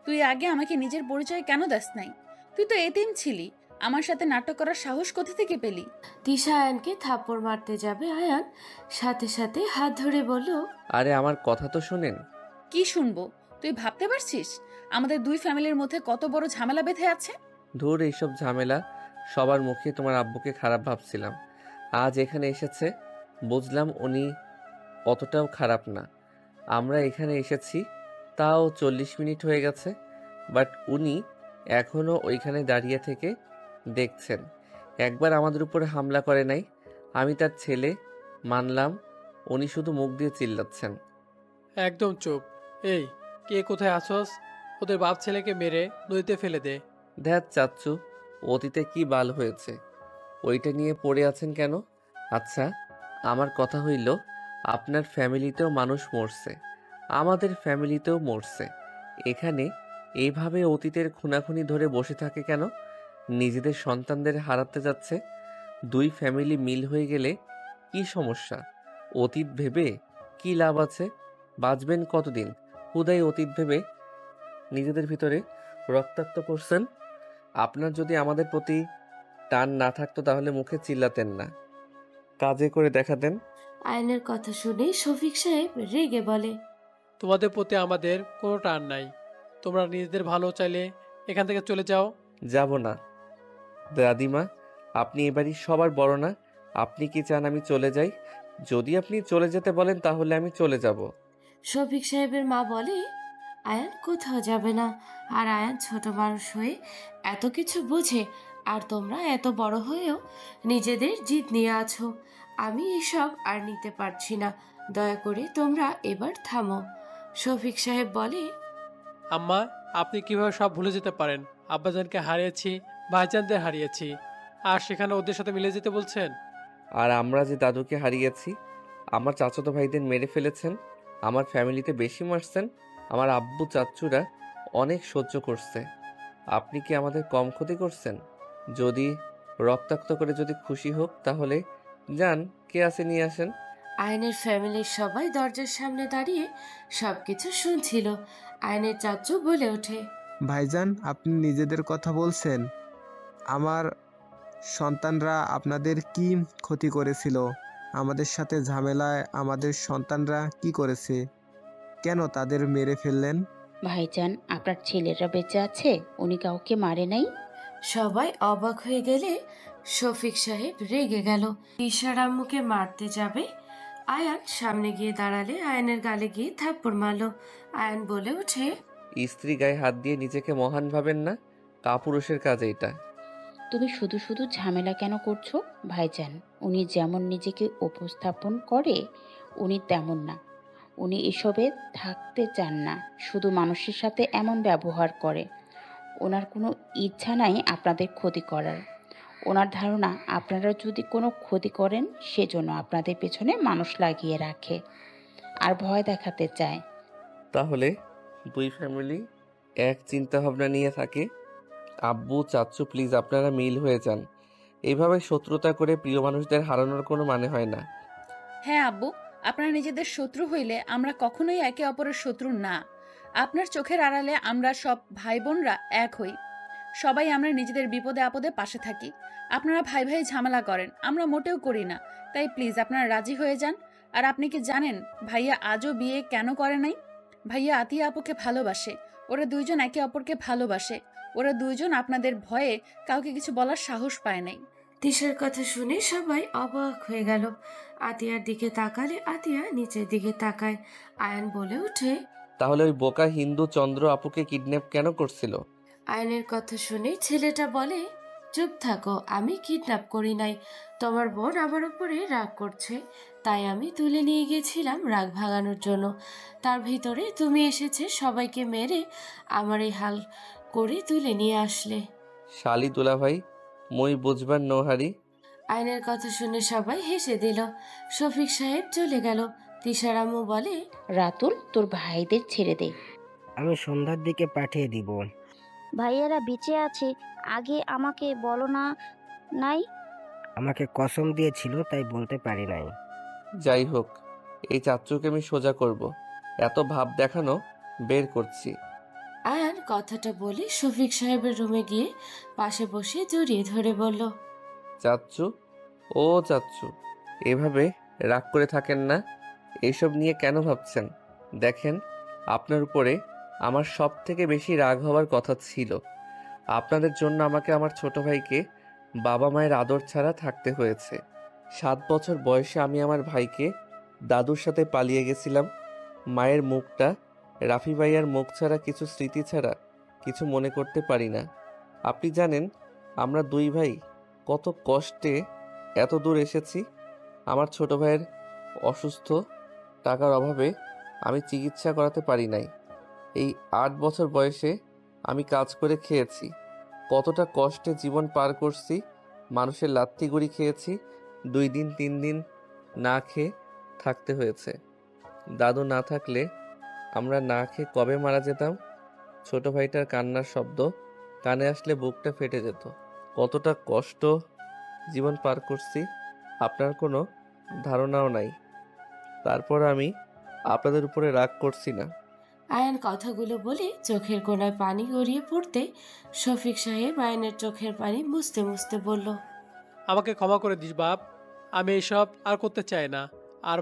তুই আগে আমাকে নিজের পরিচয় কেন দাস নাই? তুই তো এতিম ছিলি, আমার সাথে নাটক করার সাহস কোথা থেকে পেলি? তিশা আয়ানকে থাপ্পড় মারতে যাবে। আয়ান সাথে সাথে হাত ধরে বলল, আরে আমার কথা তো শোনেন। কি শুনবো? তুই ভাবতে পারছিস আমাদের দুই ফ্যামিলির মধ্যে কত বড় ঝামেলা বেঁধে আছে? ধুর, এইসব ঝামেলা সবার মুখে তোমার আব্বুকে খারাপ ভাবছিলাম। আজ এখানে এসেছে, বুঝলাম উনি অতটাও খারাপ না। আমরা এখানে এসেছি তাও 40 মিনিট হয়ে গেছে, বাট উনি এখনও ওইখানে দাঁড়িয়ে থেকে দেখছেন। একবার আমাদের উপরে হামলা করে নাই। আমি তার ছেলে, মানলাম। উনি শুধু মুখ দিয়ে চিল্লাচ্ছেন। একদম চুপ। এই, কে কোথায় আছস? ওদের বাপ ছেলেকে মেরে নদীতে ফেলে দে। ধ্যাত চাচ্চু, অতীতে কি বাল হয়েছে ওইটা নিয়ে পড়ে আছেন কেন? আচ্ছা, আমার কথা হইল, আপনার ফ্যামিলিতেও মানুষ মরছে, আমাদের ফ্যামিলিতেও মরছে। এখানে এইভাবে অতীতের খুনাখুনি ধরে বসে থাকে কেন? নিজেদের সন্তানদের হারাতে যাচ্ছে। দুই ফ্যামিলি মিল হয়ে গেলে কি সমস্যা? অতীত ভেবে কি লাভ আছে? বাঁচবেন কতদিন? হুদাই অতীত ভেবে নিজেদের ভিতরে রক্তাক্ত করছেন। আপনার যদি আমাদের প্রতি টান না থাকতো তাহলে মুখে চিল্লাতেন না, কাজে করে দেখাতেন। আয়নের কথা শুনে শফিক সাহেব রেগে বলে, তোমাদের প্রতি আমাদের কোনো টান নাই। তোমরা নিজেদের ভালো চাইলে এখান থেকে চলে যাও। যাব না দাদিমা, আপনি এবারই সবার বড় না? আপনি কি চান আমি চলে যাই? যদি আপনি চলে যেতে বলেন তাহলে আমি চলে যাব। শফিক সাহেবের মা বলে, আয়ান কোথাও যাবে না। আর আয়ান ছোট মানুষ হয়ে এত কিছু বোঝে, আর তোমরা এত বড় হয়েও নিজেদের জিদ নিয়ে আছো। আমি এসব আর নিতে পারছি না, দয়া করে তোমরা এবার থামো। শফিক সাহেব বলে, আম্মা, আপনি কিভাবে সব ভুলে যেতে পারেন? আব্বাজানকে হারিয়েছি, ভাইজানদের হারিয়েছি, আর সেখানে ওদের সাথে মিলে যেতে বলছেন? আর আমরা যে দাদুকে হারিয়েছি, আমার চাচাতো ভাইদের মেরে ফেলেছেন, আমার ফ্যামিলিতে বেশি মারছেন, আমার আব্বু চাচ্চুরা অনেক সহ্য করছে। আপনি কি আমাদের কম ক্ষতি করছেন? যদি রক্তাক্ত করে যদি খুশি হোক তাহলে যান, কে আছে নিয়ে আসেন। আয়নের ফ্যামিলির সবাই দরজার সামনে দাঁড়িয়ে সবকিছু শুনছিল। আয়নের চাচু বলে ওঠে, ভাইজান, আপনি নিজেদের কথা বলছেন? আমার সন্তানরা আপনাদের কি ক্ষতি করেছিল? আমাদের সাথে ঝামেলায় আমাদের সন্তানরা কি করেছে? কেন তাদের মেরে ফেললেন? ভাইজান, আপনার ছেলেরা বেঁচে আছে, উনি কাউকে মারে নাই। সবাই অবাক হয়ে গেলে শফিক সাহেব রেগে গেল। ঈশার আম্মুকে মারতে যাবে। আয়ান সামনে গিয়ে দাঁড়ালে আয়নের গালে গিয়ে থাপ্পড় মারল। আয়ান বলে ওঠে, স্ত্রী গায়ে হাত দিয়ে নিজেকে মহান ভাবেন না? কাপুরুষের কাজ এটা। তুমি শুধু শুধু ঝামেলা কেন করছো? ভাইজান, উনি যেমন নিজেকে উপস্থাপন করে উনি তেমন না। উনি এসবে থাকতে চান না, শুধু মানুষের সাথে এমন ব্যবহার করে। ওনার কোনো ইচ্ছা নাই আপনাদের ক্ষতি করার। ওনার ধারণা আপনারা যদি কোনো ক্ষতি করেন সেজন্য আপনাদের পেছনে মানুষ লাগিয়ে রাখে আর ভয় দেখাতে চায়। তাহলে দুই ফ্যামিলি এক চিন্তা ভাবনা নিয়ে থাকে। আব্বু চাচ্চু, প্লিজ আপনারা মিল হয়ে যান। এইভাবে শত্রুতা করে প্রিয় মানুষদের হারানোর কোনো মানে হয় না। হ্যাঁ আব্বু, আপনারা নিজেদের শত্রু হইলে আমরা কখনোই একে অপরের শত্রু না। আপনার চোখের আড়ালে আমরা সব ভাই বোনরা এক হই। সবাই আমরা নিজেদের বিপদে আপদে পাশে থাকি। আপনারা ভাই ভাই ঝামেলা করেন, আমরা মোটেও করি না। তাই প্লিজ আপনারা রাজি হয়ে যান। আর আপনি কি জানেন ভাইয়া আজও বিয়ে কেন করে নাই? ভাইয়া আতিয়া আপুকে ভালোবাসে। ওরা দুইজন একে অপরকে ভালোবাসে। ওরা দুইজন আপনাদের ভয়ে কাউকে কিছু বলার সাহস পায় নাই। তিশার কথা শুনে সবাই অবাক হয়ে গেল। আতিয়ার দিকে তাকালে আতিয়া নিচের দিকে তাকায়। আয়ান বলে ওঠে, তাহলে ওই বোকা হিন্দু চন্দ্র আপুকে কিডন্যাপ কেন করছিল? আয়নের কথা শুনে ছেলেটা বলে, চুপ থাকো, আমি কিডন্যাপ করি নাই। তোমার বোন আমার উপরে রাগ করছে, তাই আমি তুলে নিয়ে গেছিলাম রাগ ভাগানোর জন্য। তার ভিতরে তুমি এসেছে সবাইকে মেরে আমার এই হাল করে তুলে নিয়ে আসলে। শালি দুলা ভাই, মই বুঝবার নোহারি। আয়নের কথা শুনে সবাই হেসে দিল। শফিক সাহেব চলে গেল। তিশার আম্মু বলে, রাতুল, তোর ভাইদের ছেড়ে দে। আমি সন্ধ্যার দিকে পাঠিয়ে দিব। ভাইয়েরা বেঁচে আছে, আগে আমাকে বলো না। নাই, আমাকে কসম দিয়েছিল তাই বলতে পারি নাই। যাই হোক, এই চাচ্চুকে আমি সোজা করব। এত ভাব দেখানো বের করছি। আয়ান কথাটা বলে শফিক সাহেবের রুমে গিয়ে পাশে বসে জড়িয়ে ধরে বলল, চাচ্চু, ও চাচ্চু, এভাবে রাগ করে থাকেন না। এইসব নিয়ে কেন ভাবছেন? দেখেন, আপনার উপরে আমার সব থেকে বেশি রাগ হওয়ার কথা ছিল। আপনাদের জন্য আমাকে আমার ছোট ভাইকে বাবা মায়ের আদর ছাড়া থাকতে হয়েছে। 7 বছর বয়সে আমি আমার ভাইকে দাদুর সাথে পালিয়ে গেছিলাম। মায়ের মুখটা, রাফি ভাইয়ার মুখ ছাড়া, কিছু স্মৃতি ছাড়া কিছু মনে করতে পারি না। আপনি জানেন আমরা দুই ভাই কত কষ্টে এত দূর এসেছি। আমার ছোট ভাইয়ের অসুস্থ, টাকার অভাবে আমি চিকিৎসা করাতে পারি নাই। এই 8 বছর বয়সে আমি কাজ করে খেয়েছি। কতটা কষ্টে জীবন পার করছি। মানুষের লাত্থিগুড়ি খেয়েছি। 2 দিন 3 দিন না খেয়ে থাকতে হয়েছে। দাদু না থাকলে আমরা না খেয়ে কবে মারা যেতাম। ছোট ভাইটার কান্নার শব্দ কানে আসলে বুকটা ফেটে যেত। কতটা কষ্ট জীবন পার করছি আপনার কোনো ধারণাও নাই। তারপর আমি আপনাদের উপরে রাগ করছি না। আয়ান কথাগুলো বলে চোখের কোণায় পানি গড়িয়ে পড়তে শফিক সাহেব আয়ানের চোখের পানি মুছতে মুছতে বলল, আমাকে ক্ষমা করে দিস বাপ, আমি এইসব আর করতে চাই না। আর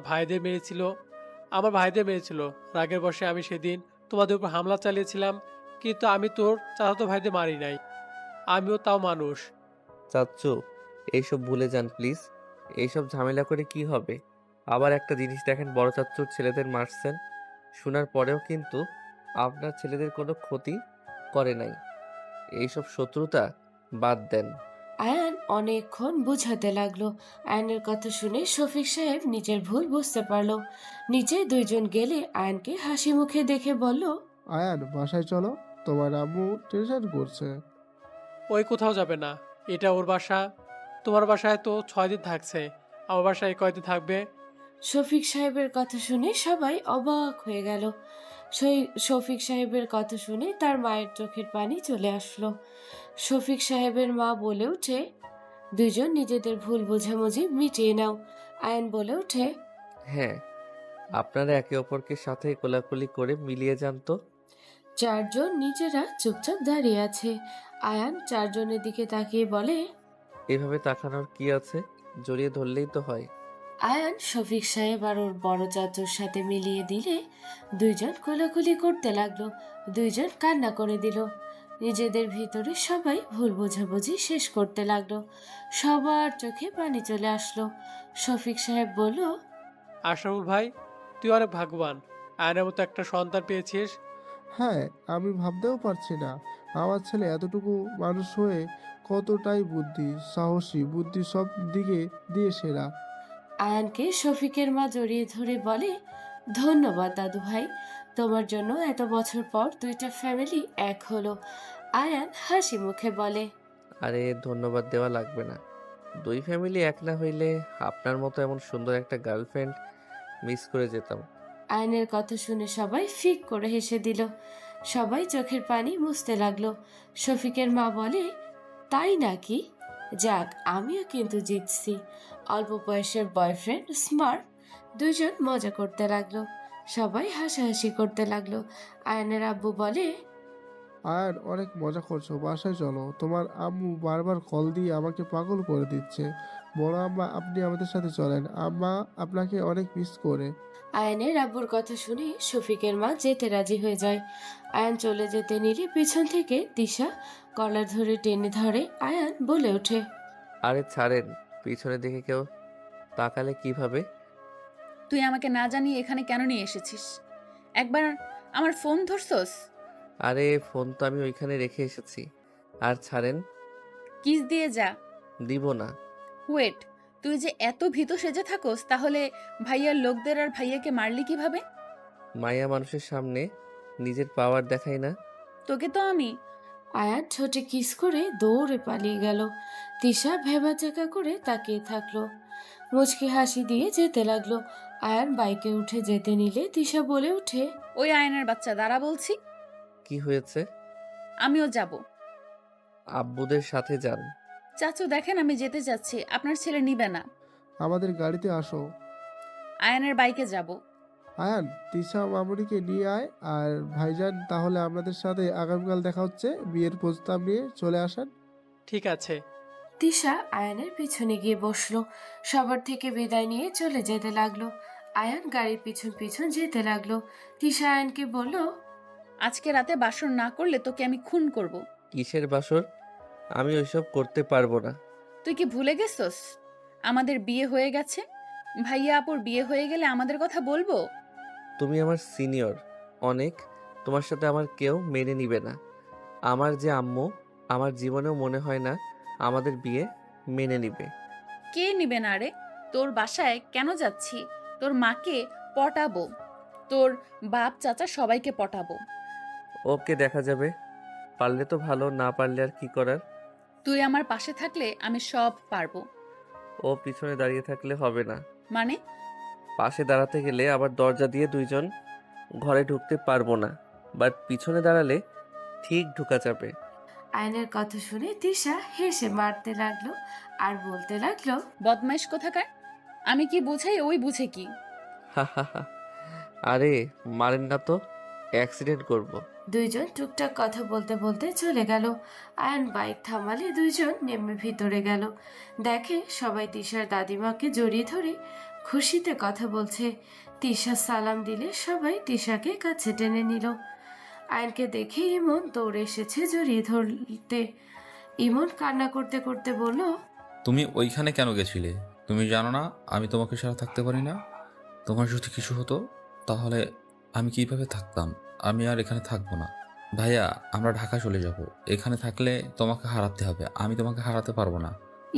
আমার ভাইদের মেরেছিল। রাগের বশে আমি সেদিন তোমাদের উপর হামলা চালিয়েছিলাম, কিন্তু আমি তোর চাচাতো ভাইদের মারি নাই। আমিও তাও মানুষ। চাচ্চু, এইসব ভুলে যান প্লিজ। এইসব ঝামেলা করে কি হবে? আবার একটা জিনিস দেখেন, বড় চাচ্চুর ছেলেদের মারছেন। শোনার পরেও কিন্তু আপনার ছেলেদের কোনো ক্ষতি করে নাই। এইসব শত্রুতা বাদ দেন। আয়ান অনেকক্ষণ বুঝাতে লাগলো। আয়ানের কথা শুনে শফিক সাহেব নিজের ভুল বুঝতে পারলো। নিচে দুইজন গেলে আয়ানকে হাসি মুখে দেখে বলল, আয়ান, বাসায় চলো, তোমার আম্মু টেনশন করছে। ওই কোথাও যাবে না, এটা ওর বাসা। তোমার বাসায় তো 6 দিন থাকছে, আমার বাসায় কয়দিন থাকবে? শফিক সাহেবের কথা শুনে সবাই অবাক হয়ে গেল। শফিক সাহেবের কথা শুনে তার মায়ের চোখের পানি চলে আসলো। শফিক সাহেবের মা বলে ওঠে, দুজন নিজেদের ভুল বোঝাবুঝি মিটিয়ে নাও। আয়ান বলে ওঠে, হ্যাঁ, আপনারা একে অপরকে সাথে কোলাকুলি করে মিলিয়ে যান তো। চারজন নিজেরা চুপচাপ দাঁড়িয়ে আছে। আয়ান চারজনের দিকে তাকিয়ে বলে, এভাবে তাকানোর কি আছে? জড়িয়ে ধরলেই তো হয়। আয়ান শফিক সাহেব আর ওর বড় চাচুর সাথে মিলিয়ে দিলে দুইজন কোলাকুলি করতে লাগলো। দুইজন কান্না করে দিল। নিজেদের ভিতরে সবাই ভুল বোঝাবুঝি শেষ করতে লাগলো। সবার চোখে পানি চলে আসলো। শফিক সাহেব বলল, আশরাফুল ভাই, তুই অনেক ভাগ্যবান, আয়নের মতো একটা সন্তান পেয়েছিস। হ্যাঁ, আমি ভাবতেও পারছি না আমার ছেলে এতটুকু মানুষ হয়ে কতটাই বুদ্ধি, সাহসী, বুদ্ধি সব দিকে দিয়ে সেরা। আয়ানকে শফিকের মা জড়িয়ে ধরে বলে, ধন্যবাদ দাদু ভাই, তোমার জন্য এত বছর পর দুইটা ফ্যামিলি এক হলো। আয়ান হাসি মুখে বলে, আরে ধন্যবাদ দেওয়া লাগবে না। 2 ফ্যামিলি এক না হইলে আপনার মতো এমন সুন্দর একটা গার্লফ্রেন্ড মিস করে যেতাম। আয়নের কথা শুনে সবাই ফিক করে হেসে দিল। সবাই চোখের পানি মুছতে লাগলো। শফিকের মা বলে, তাই নাকি? যাক, আমিও কিন্তু জিতছি। অল্প বয়সের বয়ফ্রেন্ড স্মার্ট। দুজন মজা করতে লাগলো। সবাই হাসাহাসি করতে লাগলো। আয়নের আব্বু বলে, আয়ান, অনেক মজা করছো, বাসায় চলো। তোমার আম্মু বারবার কল দিয়ে আমাকে পাগল করে দিচ্ছে। বড় আম্মা, আপনি আমাদের সাথে চলেন, আম্মা আপনাকে অনেক মিস করে। আয়নের আব্বুর কথা শুনে শফিকের মা যেতে রাজি হয়ে যায়। আয়ান চলে যেতে নিলে পিছন থেকে তিশা কলার ধরে টেনে ধরে। আয়ান বলে ওঠে, আরে ছাড়েন, পিছনে দিকে কেউ তাকালে কিভাবে? তুই আমাকে না জানিয়ে এখানে কেন নিয়ে এসেছিস? একবার আমার ফোন ধরছস? আরে ফোন তো আমি ওইখানে রেখে এসেছি। আর ছাড়েন। কিস দিয়ে যা। দিব না। ওয়েট, তুই যে এত ভীত সেজে থাকোস, তাহলে ভাইয়ার লোকদের আর ভাইয়াকে মারলি কিভাবে? মায়া মানুষের সামনে নিজের পাওয়ার দেখাই না। তোকে তো আমি। আয়ান ঠোঁটে কিস করে দৌড়ে পালিয়ে গেল। তিশা ভেবাচাকা করে তাকিয়ে থাকলো। মুচকি হাসি দিয়ে যেতে লাগলো। আয়ান বাইকে উঠে যেতে নিলে তিশা বলে উঠে, ওই আয়নের বাচ্চা, দাঁড়া বলছি। কি হয়েছে? আমিও যাব। আব্বুদের সাথে যান। চাচু দেখেন, আমি যেতে যাচ্ছি, আপনার ছেলে নিবে না। আমাদের গাড়িতে আসো। আয়নের বাইকে যাব। আয়ান, তিশা মামুনিকে নিয়ে আয়। আর ভাইজান, তাহলে আপনাদের সাথে আগামীকাল দেখা হচ্ছে। বিয়ের প্রস্তাব নিয়ে চলে আসেন। ঠিক আছে। তিশা আয়ানের পিছনে গিয়ে বসলো। সবার থেকে বিদায় নিয়ে চলে যেতে লাগলো। আয়ান গাড়ির পিছন পিছন যেতে লাগলো। তিশা আয়ানকে বলল, আজকে রাতে বাসর না করলে তোকে আমি খুন করব। কিসের বাসর? আমি ওইসব করতে পারবো না। তুই কি ভুলে গেছস আমাদের বিয়ে হয়ে গেছে? ভাইয়া আপুর বিয়ে হয়ে গেলে আমাদের কথা বলবো? তুমি আমার সিনিয়র অনেক, তোমার সাথে আমার কেউ মেনে নিবে না। আমার যে আম্মু, আমার জীবনেও মনে হয় না আমাদের বিয়ে মেনে নিবে। কে নিবে না রে? তোর বাসায় কেন যাচ্ছি? তোর মাকে পটাবো, তোর বাপ চাচা সবাইকে পটাবো। ওকে, দেখা যাবে। পারলে তো ভালো, না পারলে আর কি করার। তুই আমার পাশে থাকলে আমি সব পারবো। ও পিছনে দাঁড়িয়ে থাকলে হবে না। মানে? পাশে দাঁড়াতে গেলে আবার দরজা দিয়ে দুইজন ঘরে ঢুকতে পারবো না, বাট পিছনে দাঁড়ালে ঠিক ঢুকা যাবে। আয়নের কথা শুনে তিশা হেসে মারতে লাগলো আর বলতে লাগলো, বদমাইশ কোথাকার! আমি কি বুঝাই ওই বুঝে কি? হা হা হা। আরে মারেন না তো, অ্যাক্সিডেন্ট করব। দুইজন টুকটাক কথা বলতে বলতে চলে গেল। আয়ন বাইক থামালে দুইজন নেমে ভিতরে গেল। দেখে সবাই তিশার দাদিমাকে জড়িয়ে ধরে খুশিতে কথা বলছে। তিশা সালাম দিলে সবাই তিশাকে কাছে টেনে নিল। আয়নকে দেখে ইমন দৌড়ে এসেছে জড়িয়ে ধরতে। ইমন কান্না করতে করতে বলল, তুমি ওইখানে কেন গেছিলে? তুমি জানো না আমি তোমাকে ছাড়া থাকতে পারি না? তোমার যদি কিছু হতো তাহলে আমি কিভাবে থাকতাম? আমি আর এখানে থাকবো না। ভাইয়া, আমরা ঢাকা চলে যাব। এখানে থাকলে তোমাকে হারাতে হবে, আমি তোমাকে হারাতে পারবো না।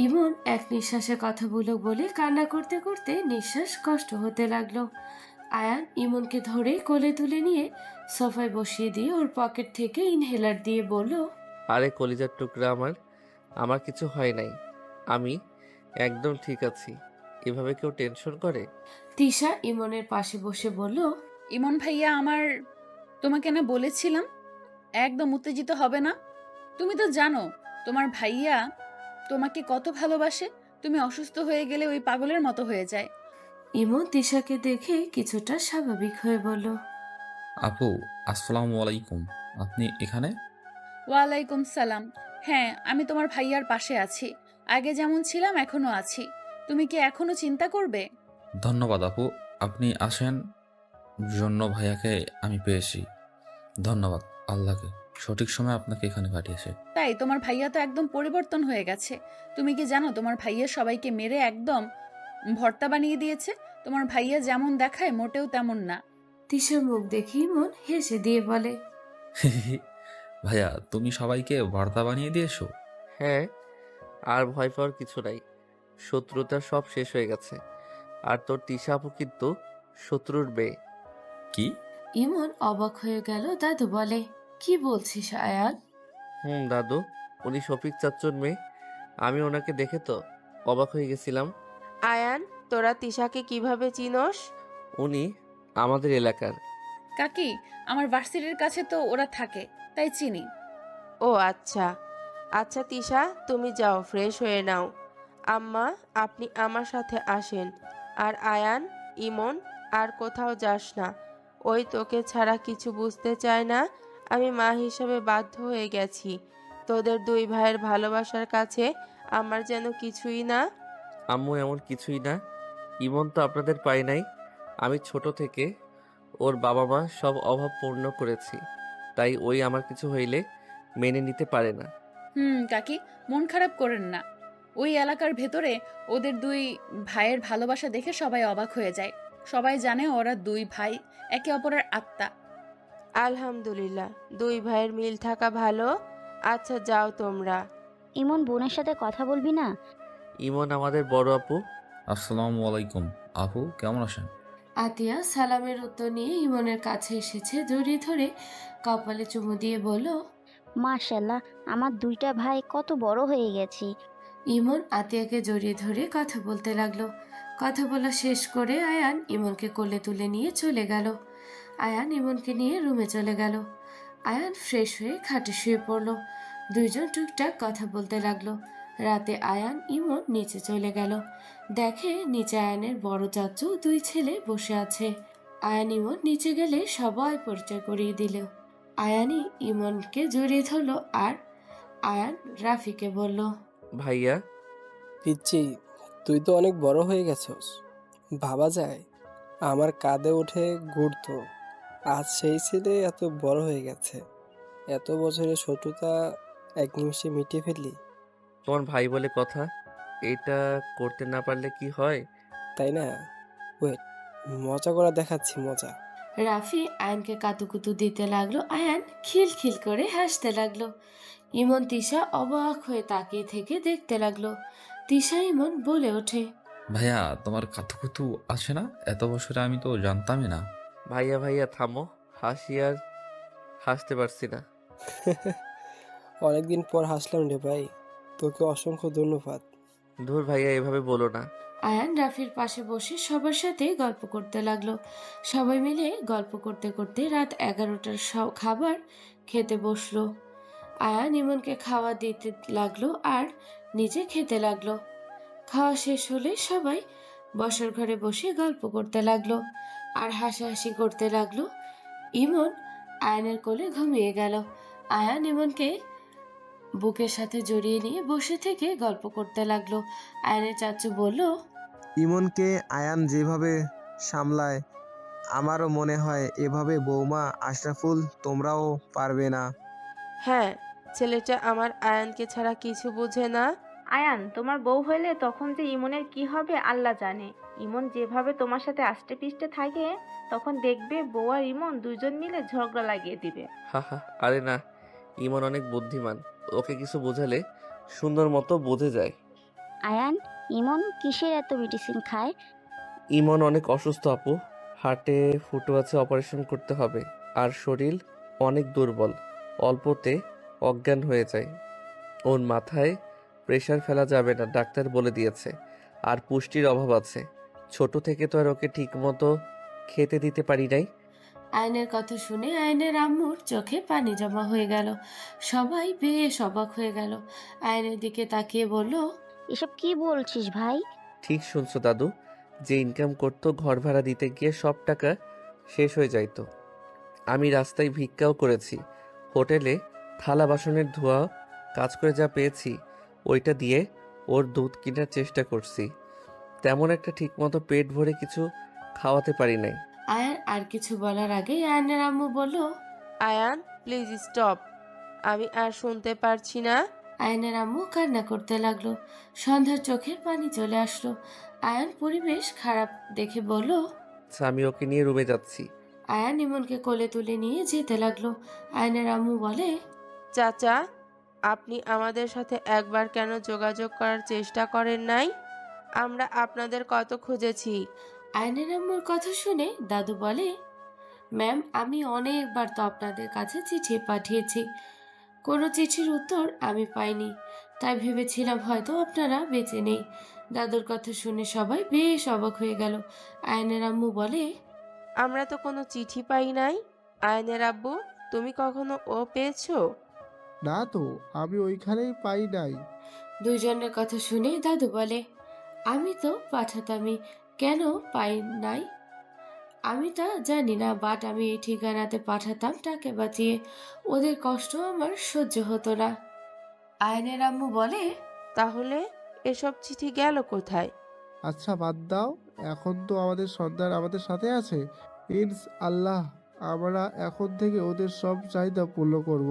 ইমন এক নিঃশ্বাসে কথাগুলো বলে কান্না করতে করতে নিঃশ্বাস কষ্ট হতে লাগলো। আয়ান ইমনকে ধরে কোলে তুলে নিয়ে সোফায় বসিয়ে দিয়ে ওর পকেট থেকে ইনহেলার দিয়ে বলল, আরে কলিজার টুকরা আমার, আমার কিছু হয় নাই, আমি একদম ঠিক আছি। এভাবে কেউ টেনশন করে? তিশা ইমনের পাশে বসে বলল, ইমন ভাইয়া তোমাকে না বলেছিলাম একদম উত্তেজিত হবে না? তুমি তো জানো তোমার ভাইয়া তোমাকে কত ভালোবাসে। তুমি অসুস্থ হয়ে গেলে ওই পাগলের মতো হয়ে যায়। ইমন তিশাকে দেখে কিছুটা স্বাভাবিক হয়ে বলল, আপু, আসসালামু আলাইকুম। আপনি এখানে? ওয়ালাইকুম সালাম। হ্যাঁ, আমি তোমার ভাইয়ার পাশে আছি। আগে যেমন ছিলাম এখনো আছি। তুমি কি এখনো চিন্তা করবে? ধন্যবাদ আপু, আপনি আসেন জন্য ভাইয়াকে আমি পেয়েছি। ধন্যবাদ আল্লাহকে, সঠিক সময় আপনাকে এখানে পাঠিয়েছে। তাই তোমার ভাইয়া তো একদম পরিবর্তন হয়ে গেছে। তুমি কি জানো তোমার ভাইয়া সবাইকে মেরে একদম ভর্তা বানিয়ে দিয়েছে। তোমার ভাইয়া যেমন দেখায় মোটেও তেমন না। তিশার মুখ দেখে ইমন হেসে দিয়ে বলে, ভাইয়া, তুমি সবাইকে ভর্তা বানিয়ে দিয়েছো? হ্যাঁ, আর ভয় পাওয়ার কিছু নাই। শত্রুতা সব শেষ হয়ে গেছে। আর তোর তিশা আপু কিন্তু শত্রুর মেয়ে। কি? ইমন অবাক হয়ে গেল। দাদু বলে, কি বলছিস আয়ান? দাদু, উনি শফিক চাচ্চুর মেয়ে। আমি ওনাকে দেখে তো অবাক হয়ে গেছিলাম। আয়ান, তোরা তিশাকে কিভাবে চিনোস? উনি আমাদের এলাকার। কাকি, আমার ভার্সিটির কাছে তো ওরা থাকে, তাই চিনি। ও আচ্ছা। আচ্ছা তিশা, তুমি যাও ফ্রেশ হয়ে নাও। আম্মা, আপনি আমার সাথে আসেন। আর আয়ান, ইমন, আর কোথাও যাস না। ওই তোকে ছাড়া কিছু বুঝতে চায় না। আমি মা হিসেবে বাধ্য হয়ে গেছি। তোদের দুই ভাইয়ের ভালোবাসার কাছে আমার যেন কিছুই না। আম্মু, এমন কিছুই না। ইমন তো আপনাদের পাই নাই। আমি ছোট থেকে ওর বাবা মা সব অভাব পূর্ণ করেছি, তাই ওই আমার কিছু হইলে মেনে নিতে পারে না। কাকি, মন খারাপ করেন না। ওই এলাকার ভেতরে ওদের দুই ভাইয়ের ভালোবাসা দেখে সবাই অবাক হয়ে যায়। সবাই জানে ওরা দুই ভাই একে অপরের আত্মা। আলহামদুলিল্লাহ, দুই ভাইয়ের মিল থাকা ভালো। আচ্ছা যাও তোমরা। ইমন বোনের সাথে কথা বলবি না? ইমন আমাদের বড় আপু। আসসালামু আলাইকুম। আপু, কেমন আছেন? আতিয়া সালামের উত্তর নিয়ে ইমনের কাছে এসেছে, জড়িয়ে ধরে কপালে চুমু দিয়ে বলল, মাশাল্লাহ, আমার দুইটা ভাই কত বড় হয়ে গেছি। ইমন আতিয়াকে জড়িয়ে ধরে কথা বলতে লাগলো। কথা বলা শেষ করে আয়ান ইমনকে কোলে তুলে নিয়ে চলে গেল। আয়ান ইমনকে নিয়ে রুমে চলে গেল। আয়ান ফ্রেশ হয়ে খাটে শুয়ে পড়ল। দুইজন টুকটাক কথা বলতে লাগলো। রাতে আয়ান ইমন নিচে চলে গেল। দেখে নিচে আয়ানের বড় চাচু দুই ছেলে বসে আছে। আয়ান ইমন নিচে গেলে সবাই পরিচয় করিয়ে দিল। আয়ানই ইমনকে জড়িয়ে ধরলো আর আয়ান রাফিকে বলল, ভাইয়া। পিচ্ছি, তুই তো অনেক বড় হয়ে গেছস। ভাবা যায় আমার কাঁধে উঠে ঘুরতো, আজ সেই ছেলে এত বড় হয়ে গেছে। এত বছরের শত্রুতা এক নিমিষে মিটিয়ে ফেললি। তোমার ভাই বলে কথা, এটা করতে না পারলে কি হয়? তাই না? ওয়েট, মজা করা দেখাচ্ছি মজা। রাফি আয়ানকে কাতুকুতু দিতে লাগলো। আয়ান খিলখিল করে হাসতে লাগলো। ইমন তিশা অবাক হয়ে তাকিয়ে থেকে দেখতে লাগলো। তিশা ইমন বলে ওঠে, ভাইয়া তোমার কাতুকুতু আছে না? এত বছরে আমি তো জানতামই না। ভাইয়া ভাইয়া থামো, হাসি আর হাসতে পারছি না। অনেকদিন পর হাসলাম রে ভাই, তোকে অসংখ্য ধন্যবাদ। ধুর ভাইয়া, এভাবে বলো না। আয়ান রাফির পাশে বসে সবার সাথে গল্প করতে লাগলো। সবাই মিলে গল্প করতে করতে রাত 11টার খাবার খেতে বসলো। আয়ান ইমনকে খাওয়া দিতে লাগলো আর নিজে খেতে লাগলো। খাওয়া শেষ হলে সবাই বসার ঘরে বসে গল্প করতে লাগলো আর হাসাহাসি করতে লাগলো। ইমন আয়ানের কোলে ঘুমিয়ে গেল। আয়ান ইমনকে বুকের সাথে জড়িয়ে নিয়ে বসে থেকে গল্প করতে লাগলো। আয়ানের চাচু বলল, ইমনকে আয়ান যেভাবে সামলায় আমারও মনে হয় এভাবে বৌমা আশরাফুল তোমরাও পারবে না। হ্যাঁ, ছেলেটা আমার আয়ানকে ছাড়া কিছু বোঝে না। আয়ান, তোমার বউ হইলে তখন যে ইমনের কি হবে আল্লাহ জানে। ইমন যেভাবে তোমার সাথে আষ্টে পিষ্টে থাকে, তখন দেখবে বউ আর ইমন দুজন মিলে ঝগড়া লাগিয়ে দিবে। হা হা, আরে না, ইমন অনেক বুদ্ধিমান, ওকে কিছু বোঝালে সুন্দর মতো বোঝে যায়। আয়ান, ইমন কিসের এত মেডিসিন খায়? ইমন অনেক অসুস্থ আপু, হার্টে ফুটো আছে, অপারেশন করতে হবে। আর শরীর অনেক দুর্বল, অল্পতে অজ্ঞান হয়ে যায়। ওর মাথায় প্রেশার ফেলা যাবে না, ডাক্তার বলে দিয়েছে। আর পুষ্টির অভাব আছে, ছোট থেকে তো আর ওকে ঠিক মতো খেতে দিতে পারি নাই। আয়নের কথা শুনে আয়নের আম্মুর চোখে পানি জমা হয়ে গেল। সবাই বেশ অবাক হয়ে গেল। আয়নের দিকে তাকিয়ে বলল, এসব কি বলছিস ভাই? ঠিক শুনছো দাদু, যে ইনকাম করতো ঘর ভাড়া দিতে গিয়ে সব টাকা শেষ হয়ে যাইতো। আমি রাস্তায় ভিক্ষাও করেছি, হোটেলে থালা বাসনের ধোয়া কাজ করে যা পেয়েছি ওইটা দিয়ে ওর দুধ কেনার চেষ্টা করছি। তেমন একটা ঠিকমতো পেট ভরে কিছু খাওয়াতে পারি নাই। আয়ান আর কিছু বলার আগে আয়নের আম্মু বলল, আয়ান প্লিজ স্টপ, আমি আর শুনতে পারছি না। আয়নের আম্মু কান্না করতে লাগলো। সন্ধ্যার চোখের পানি চলে আসলো। আয়ান পরিবেশ খারাপ দেখে বলল, আচ্ছা, আমি ওকে নিয়ে রুমে যাচ্ছি। আয়ান ইমনকে কোলে তুলে নিয়ে যেতে লাগলো। আয়নের আম্মু বলে, চাচা, আপনি আমাদের সাথে একবার কেন যোগাযোগ করার চেষ্টা করেন নাই? আমরা আপনাদের কত খুঁজেছি। আয়নের আম্মুর কথা শুনে দাদু বলে, ম্যাম, আমি অনেকবার তো আপনাদের কাছে চিঠি পাঠিয়েছি, কোনো চিঠির উত্তর আমি পাইনি, তাই ভেবেছিলাম হয়তো আপনারা বেঁচে নেই। দাদুর কথা শুনে সবাই বেশ অবাক হয়ে গেল। আয়নের আম্মু বলে, আমরা তো কোনো চিঠি পাই নাই। আয়নের আব্বু, তুমি কখনো ও পেয়েছো? না তো, আমি ওইখানেই পাই নাই। দুইজনের কথা শুনে দাদু বলে, আমি তো পাঠাতামই, কেন পাই নাই আমি তা জানি না, বাট আমি এই ঠিকানাতে পাঠাতাম টাকে বাঁচিয়ে। ওদের কষ্ট আমার সহ্য হতো না। আয়নের আম্মু বলে, তাহলে এসব চিঠি গেল কোথায়? আচ্ছা বাদ দাও, এখন তো আমাদের সন্তান আমাদের সাথে আছে। আল্লাহ, আমরা এখন থেকে ওদের সব চাহিদা পূর্ণ করব।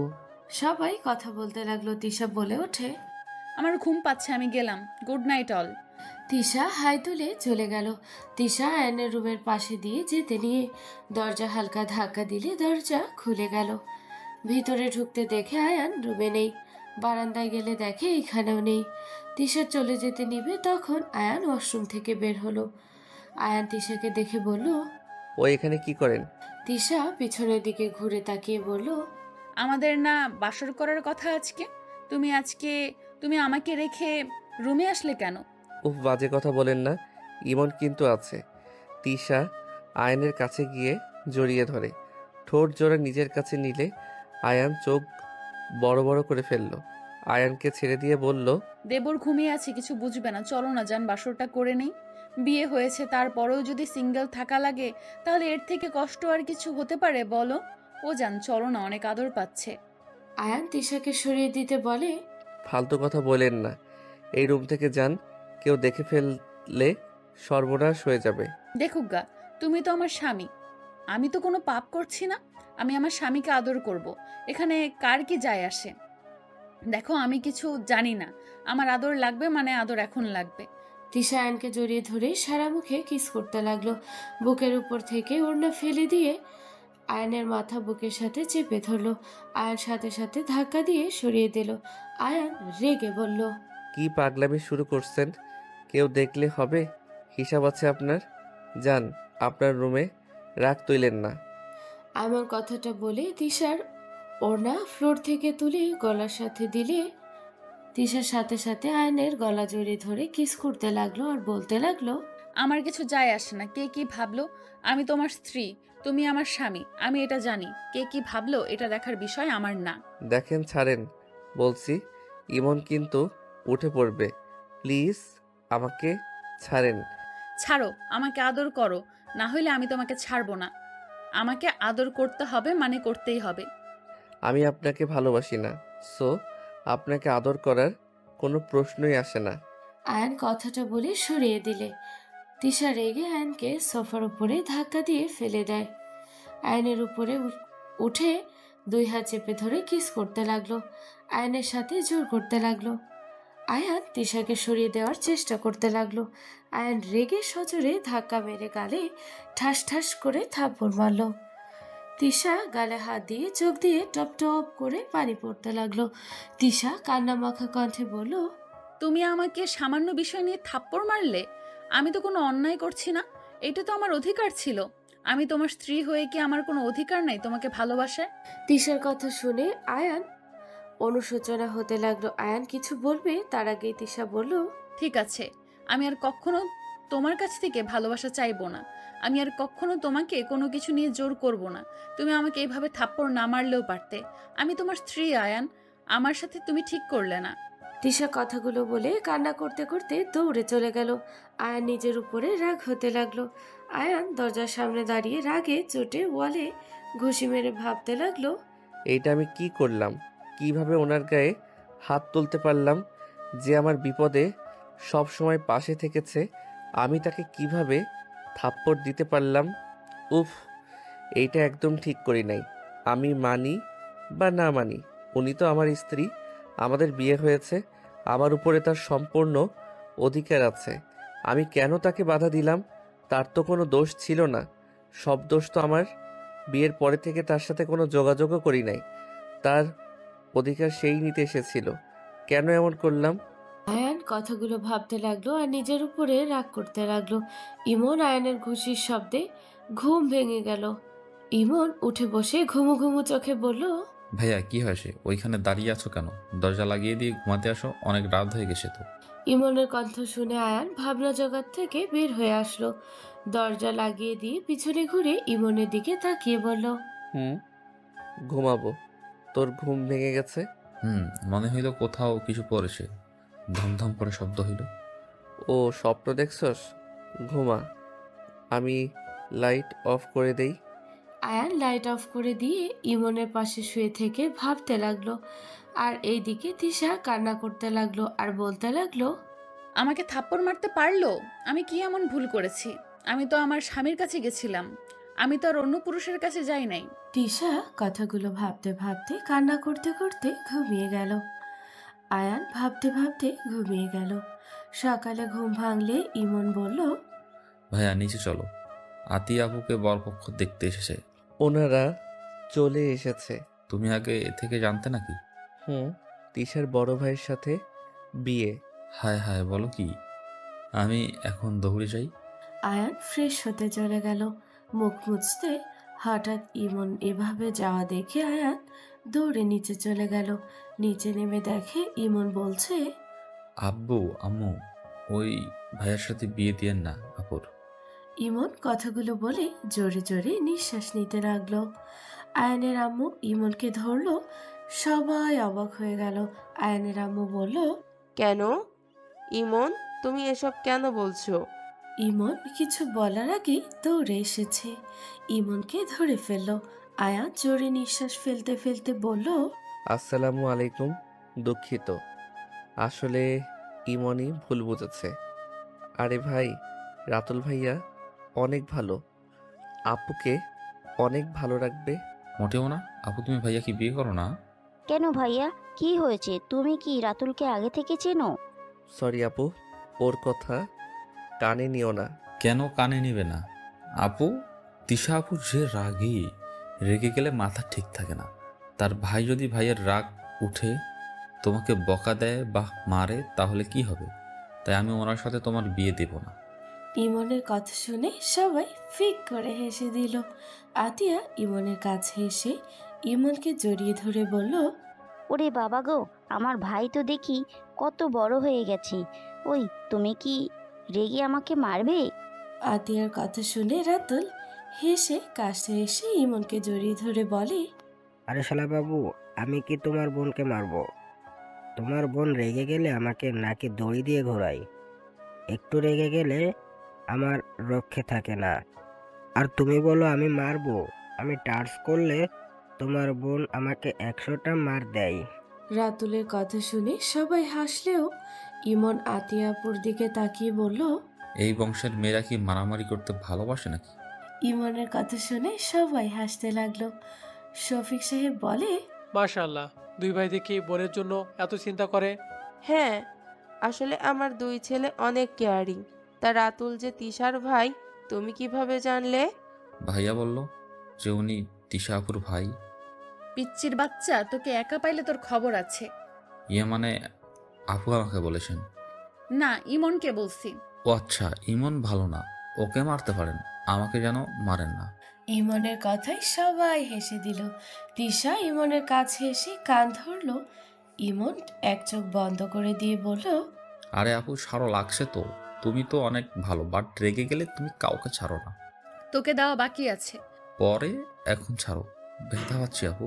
সবাই কথা বলতে লাগলো। তিশা বলে ওঠে, আমার ঘুম পাচ্ছে, আমি গেলাম, গুড নাইট অল। তিশা হাই তুলে চলে গেল। তিশা আয়নের রুমের পাশে দিয়ে যেতে নিয়ে দরজা হালকা ধাক্কা দিলে দরজা খুলে গেল। ভিতরে ঢুকতে দেখে আয়ান রুমে নেই। বারান্দায় গেলে দেখে এখানেও নেই। তিশা চলে যেতে নিবে তখন আয়ান ওয়াশরুম থেকে বের হলো। আয়ান তিশাকে দেখে বলল, ও এখানে কি করেন? তিশা পিছনের দিকে ঘুরে তাকিয়ে বলল, আমাদের না বাসর করার কথা আজকে, তুমি আমাকে রেখে রুমে আসলে কেন? উফ, বাজে কথা বলেন না, ইমন কিন্তু আছে। তিশা আয়নের কাছে গিয়ে জড়িয়ে ধরে, ঠোঁট জোড়া নিজের কাছে নিলে আয়ান চোখ বড় বড় করে ফেলল। আয়ানকে ছেড়ে দিয়ে বলল, দেবর ঘুমিয়ে আছে, কিছু বুঝবে না, চলো না যান বাসরটা করে নেই। বিয়ে হয়েছে, তারপরেও যদি সিঙ্গেল থাকা লাগে তাহলে এর থেকে কষ্ট আর কিছু হতে পারে বলো? ও যান, চলো না, অনেক আদর পাচ্ছে। আয়ান তিশাকে সরিয়ে দিতে বলে, ফালতু কথা বলেন না, এই রুম থেকে যান, কেউ দেখে ফেললে সর্বনাশ হয়ে যাবে। দেখুক গা, তুমি তো আমার স্বামী, আমি তো কোনো পাপ করছি না, আমি আমার স্বামীকে আদর করব, এখানে কার কি যায় আসে? দেখো আমি কিছু জানি না, আমার আদর লাগবে মানে আদর এখন লাগবে। তিশা আয়ানকে জড়িয়ে ধরে সারা মুখে কিস করতে লাগলো। বুকের উপর থেকে ওড়না ফেলে দিয়ে আয়ানের মাথা বুকের সাথে চেপে ধরলো। আয়ান সাথে সাথে ধাক্কা দিয়ে সরিয়ে দিল। আয়ান রেগে বলল, কি পাগলামি শুরু করছেন? কেউ দেখলে হবে? হিসাব আছে আপনার। যান আপনার রুমে, রাগ তুইলেন না। আমার কথাটা বলে তিশার ওড়না ফ্লোর থেকে তুলে গলার সাথে দিলে তিশার সাথে সাথে আয়নের গলা জড়িয়ে ধরে কিস করতে লাগলো আর বলতে লাগলো, আমার কিছু যায় আসে না কে কি ভাবলো, আমি তোমার স্ত্রী, তুমি আমার স্বামী, আমি এটা জানি। কে কি ভাবলো এটা দেখার বিষয় আমার না। দেখেন ছাড়েন বলছি, ইমন কিন্তু উঠে পড়বে। প্লিজ আমাকে ছাড়েন। ছাড়ো, আমাকে আদর করো, না হইলে আমি তোমাকে ছাড়বো না। আমাকে আদর করতে হবে মানে করতেই হবে। আমি আপনাকে ভালোবাসি না, সো আপনাকে আদর করার কোনো প্রশ্নই আসে না। আয়ন কথাটা বলে সরিয়ে দিলে তিশা রেগে আয়নকে সোফার উপরে ধাক্কা দিয়ে ফেলে দেয়। আয়নের উপরে উঠে দুই হাত চেপে ধরে কিস করতে লাগলো। আয়নের সাথে জোর করতে লাগলো। আয়ান তিশাকে সরিয়ে দেওয়ার চেষ্টা করতে লাগলো। আয়ান রেগে সজোরে ধাক্কা মেরে গালে ঠাস ঠাস করে থাপ্পড় মারল। তিশা গালে হাত দিয়ে চোখ দিয়ে টপ টপ করে পানি পড়তে লাগলো। তিশা কান্না মাখা কণ্ঠে বলল, তুমি আমাকে সামান্য বিষয় নিয়ে থাপ্পড় মারলে? আমি তো কোনো অন্যায় করছি না, এটা তো আমার অধিকার ছিল। আমি তোমার স্ত্রী হয়ে কি আমার কোনো অধিকার নাই তোমাকে ভালোবাসায়? তিশার কথা শুনে আয়ান অনুশোচনা হতে লাগলো। আয়ান কিছু বলবে তার আগেই তিশা বলল, ঠিক আছে, আমি আর কখনো তোমার কাছ থেকে ভালোবাসা চাইবো না। আমি আর কখনো তোমাকে কোনো কিছু নিয়ে জোর করব না। তুমি আমাকে এইভাবে থাপ্পড় না মারলেও পারতে। আমি তোমার স্ত্রী আয়ান, আমার সাথে তুমি ঠিক করলে না। তিশা কথাগুলো বলে কান্না করতে করতে দৌড়ে চলে গেল। আয়ান নিজের উপরে রাগ হতে লাগলো। আয়ান দরজার সামনে দাঁড়িয়ে রাগে চোটে ওয়ালে ঘুষি মেরে ভাবতে লাগলো, এইটা আমি কি করলাম? কিভাবে ওনার গায়ে হাত তুলতে পারলাম? যে আমার বিপদে সব সময় পাশে থেকেছে, আমি তাকে কিভাবে থাপ্পড় দিতে পারলাম? উফ, এইটা একদম ঠিক করি নাই। আমি মানি বা না মানি, উনি তো আমার স্ত্রী, আমাদের বিয়ে হয়েছে, আমার উপরে তার সম্পূর্ণ অধিকার আছে। আমি কেন তাকে বাধা দিলাম? তার তো কোনো দোষ ছিল না, সব দোষ তো আমার। বিয়ের পরে থেকে তার সাথে কোনো যোগাযোগও করি নাই, তার অধিকার সেই নিতে এসেছিল। কেন এমন করলাম? আয়ান কথাগুলো ভাবতে লাগলো আর নিজের উপরে রাগ করতে লাগলো। ইমন আয়ানের ঘুষির শব্দে ঘুম ভেঙে গেল। ইমন উঠে বসে ঘুমু ঘুমু চোখে বলল, ভাইয়া কি হয়েছে? ওইখানে দাঁড়িয়ে আছো কেন? দরজা লাগিয়ে দিয়ে ঘুমাতে আসো, অনেক রাত হয়ে গেছে তো। ইমনের কণ্ঠ শুনে আয়ান ভাবনা জগৎ থেকে বের হয়ে আসলো। দরজা লাগিয়ে দিয়ে পিছনে ঘুরে ইমনের দিকে তাকিয়ে বলল, ঘুমাবো। তোর ঘুম ভেঙে গেছে? মনে হইলো কোথাও কিছু পড়েছে, ধমধম করে শব্দ হইল। ও স্বপ্ন দেখছস? ঘুমা, আমি লাইট অফ করে দেই। আয়ান লাইট অফ করে দিয়ে ইমনের পাশে শুয়ে থেকে ভাবতে লাগলো। আর এইদিকে তিশা কান্না করতে লাগলো আর বলতে লাগলো, আমাকে থাপ্পড় মারতে পারলো? আমি কি এমন ভুল করেছি? আমি তো আমার স্বামীর কাছে গেছিলাম, আমি তো আর অন্য পুরুষের কাছে যাই নাই। তিশা কথাগুলো ভাবতে ভাবতে কান্না করতে করতে ঘুমিয়ে গেল। আয়ান ভাবতে ভাবতে ঘুমিয়ে গেল। সকালে ঘুম ভাঙলে ইমন বলল, ভাইয়া নিচে চলো, আতি আপুকে বরপক্ষ দেখতে এসেছে। ওনারা চলে এসেছে? তুমি আগে থেকে জানতে নাকি? তিশার বড় ভাইয়ের সাথে বিয়ে। হায় হায়, বলো কি? আমি এখন দৌড়ে যাই। আয়ান ফ্রেশ হতে চলে গেল। মুখ মুছতে হঠাৎ ইমন এভাবে যাওয়া দেখে আয়ান দৌড়ে নিচে চলে গেল। নিচে নেমে দেখে ইমন বলছে, আব্বু আম্মু, ওই ভাইয়ার সাথে বিয়ে দিয়েন না আপুর। ইমন কথাগুলো বলে জোরে জোরে নিঃশ্বাস নিতে লাগলো। আয়ানের আম্মু ইমনকে ধরলো। সবাই অবাক হয়ে গেল। আয়ানের আম্মু বলল, কেন ইমন, তুমি এসব কেন বলছো? ইমন কিছু বলার আগে দৌড়ে এসেছে, ইমনকে ধরে ফেলল। আয়ান জোরে নিঃশ্বাস ফেলতে ফেলতে বলল, আসসালামু আলাইকুম, দুঃখিত, আসলে ইমনই ভুল বুঝেছে। আরে ভাই, রাতুল ভাইয়া অনেক ভালো, আপুকে অনেক ভালো রাখবে। মোটেও না আপু, তুমি ভাইয়া কি বিয়ে করো না? কেন ভাইয়া, কি হয়েছে? তুমি কি রাতুলকে আগে থেকে চেনো? সরি আপু, ওর কথা কানে নিও না। কেন কানে নিবে না? আপু, তিশা আপু যে রাগী, রেগে গেলে মাথা ঠিক থাকে না। তার ভাই যদি ভাইয়ের রাগ উঠে তোমাকে বকা দেয় বা মারে তাহলে কি হবে? তাই আমি ওনার সাথে তোমার বিয়ে দেব না। ইমনের কথা শুনে সবাই ফিক করে হেসে দিল। আতিয়া ইমনের কাছে এসে ইমনকে জড়িয়ে ধরে বলল, ওরে বাবা গো, আমার ভাই তো দেখি কত বড় হয়ে গেছে। ওই, তুমি কি রেগে আমাকে মারবে? আতিয়ার কথা শুনে রাতুল হেসে কাছে এসে ইমনকে জড়িয়ে ধরে বলে, আরে শালা বাবু, আমি কি তোমার বোনকে মারবো? তোমার বোন রেগে গেলে আমাকে নাকি দড়ি দিয়ে ঘোরায়। একটু রেগে গেলে আমার রক্ষে থাকে না। আর তুমি বলো আমি মারবো? আমি টাচ করলে তোমার বোন আমাকে 100টা মার দেয়। রাতুলের কথা শুনে সবাই হাসলেও ইমন আতিয়াপুর দিকে তাকিয়ে বলল, এই বংশের মেয়েরা কি মারামারি করতে ভালোবাসে নাকি? ইমনের কথা শুনে সবাই হাসতে লাগলো। শফিক সাহেব বলে, মাশাআল্লাহ, দুই ভাই দেখি বোনের জন্য এত চিন্তা করে। হ্যাঁ, আসলে আমার দুই ছেলে অনেক কেয়ারিং। তা রাতুল যে তিশার ভাই, তুমি কিভাবে জানলে? ভাইয়া বলল যে উনি তিশা আপুর ভাই। পিচ্চির বাচ্চা, তোকে একা পাইলে তোর খবর আছে। ইয়ে মানে আপু আমাকে বলেছেন। না, ইমনকে বলছি। ও আচ্ছা, ইমন ভালো না, ওকে মারতে পারেন, আমাকে যেন মারেন না। ইমনের কথায় সবাই হেসে দিল। তিশা ইমনের কাছে এসে কান ধরলো। ইমন এক চোখ বন্ধ করে দিয়ে বলল, আরে আপু, ছাড়ো, লাগছে তো। তুমি তো অনেক ভালো, বাট রেগে গেলে তুমি কাউকে ছাড়ো না। তোকে দেওয়া বাকি আছে। পরে, এখন ছাড়ো, ব্যথা পাচ্ছি আপু।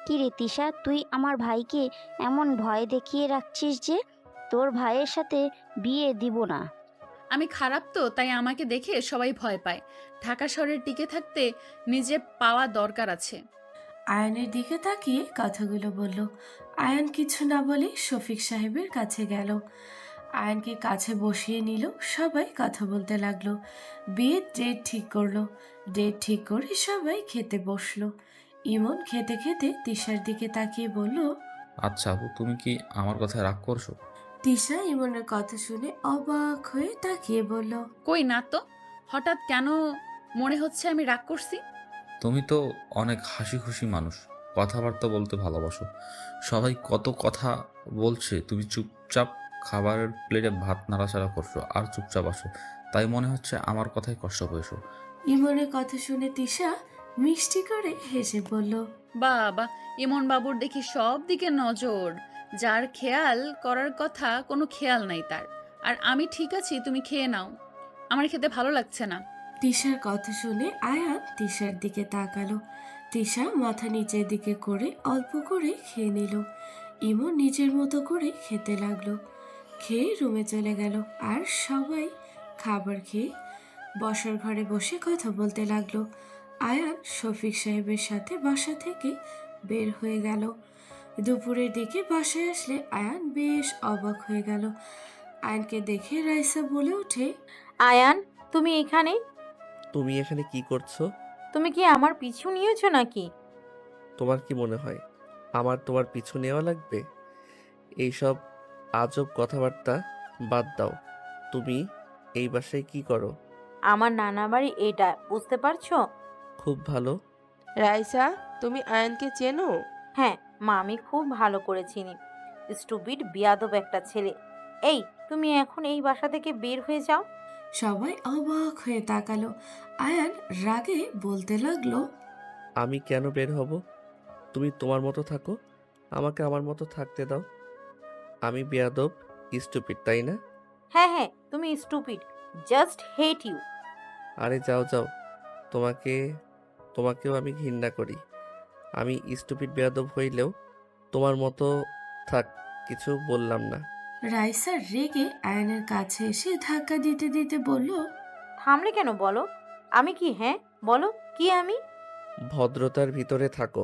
কি রে তিশা, তুই আমার ভাইকে এমন ভয় দেখিয়ে রাখছিস যে তোর ভাইয়ের সাথে বিয়ে দিব না। আমি খারাপ তো, তাই আমাকে দেখে সবাই ভয় পায়। ঢাকা শহরে টিকে থাকতে নিজে পাওয়া দরকার আছে। আয়ানের দিকে তাকিয়ে কথাগুলো বলল। আয়ান কিছু না বলে শফিক সাহেবের কাছে গেল। আয়ানকে কাছে বসিয়ে নিল। সবাই কথা বলতে লাগলো। বিয়ের ডেট ঠিক করলো। ডেট ঠিক করে সবাই খেতে বসলো। ইমন খেতে খেতে তিশার দিকে তাকিয়ে বলল, আচ্ছা আপু, তুমি কি আমার কথায় রাগ করছো? তিশা ইমনের কথা শুনে অবাক হয়ে তাকিয়ে বলল, কই না তো, হঠাৎ কেন মনে হচ্ছে আমি রাগ করছি? তুমি তো অনেক হাসি খুশি মানুষ, কথাবার্তা বলতে ভালোবাসো। সবাই কত কথা বলছে, তুমি চুপচাপ খাবারের প্লেটে ভাত নাড়াচাড়া করছো আর চুপচাপ আসো। তাই মনে হচ্ছে আমার কথায় কষ্ট পেয়েছো। ইমনের কথা শুনে তিশা মিষ্টি করে হেসে বলল, বাবা, ইমন বাবুর দেখি সব দিকে নজর। যার খেয়াল করার কথা কোনো খেয়াল নাই তার। আর আমি ঠিক আছি, তুমি খেয়ে নাও, আমার খেতে ভালো লাগছে না। তিশার কথা শুনে আয়ান তিশার দিকে তাকালো। তিশা মাথা নিচের দিকে করে অল্প করে খেয়ে নিল। ইমন নিজের মতো করে খেতে লাগলো। খেয়ে রুমে চলে গেল। আর সবাই খাবার খেয়ে বসার ঘরে বসে কথা বলতে লাগলো। আয়ান শফিক সাহেবের সাথে বাসা থেকে বের হয়ে গেল। দুপুরের দিকে বাসায় আসলে আয়ান বেশ অবাক হয়ে গেল। আয়ানকে দেখে রাইসা বলে ওঠে, আয়ান, তুমি এখানে? তুমি এখানে কি করছো? তুমি কি আমার পিছু নিয়েছো নাকি? তোমার কি মনে হয় আমার তোমার পিছু নেওয়া লাগবে? এইসব আজব কথাবার্তা বাদ দাও। তুমি এই বাসায় কি করো? আমার নানা বাড়ি এটা, বুঝতে পারছো? খুব ভালো। রাইসা, তুমি আয়ানকে চেনো? হ্যাঁ মা, আমি খুব ভালো করে চিনি। স্টুপিড বিয়াদব একটা ছেলে। এই, তুমি এখন এই বাসা থেকে বের হয়ে যাও। সবাই অবাক হয়ে তাকালো। আয়ান রাগে বলতে লাগলো, আমি কেন বের হব? তুমি তোমার মতো থাকো, আমাকে আমার মতো থাকতে দাও। আমি বেয়াদব, স্টুপিড, তাই না? হ্যাঁ হ্যাঁ, তুমি স্টুপিড, জাস্ট হেট ইউ। আরে যাও যাও, তোমাকেও আমি ঘৃণা করি। আমি স্টুপিড বেয়াদব হইলেও তোমার মতো থাক, কিছু বললাম না। রাইসা রেগে আয়ানের কাছে এসে ধাক্কা দিতে দিতে বলল, থামলে কেন বলো? আমি কি? হ্যাঁ বলো, কি আমি? ভদ্রতার ভিতরে থাকো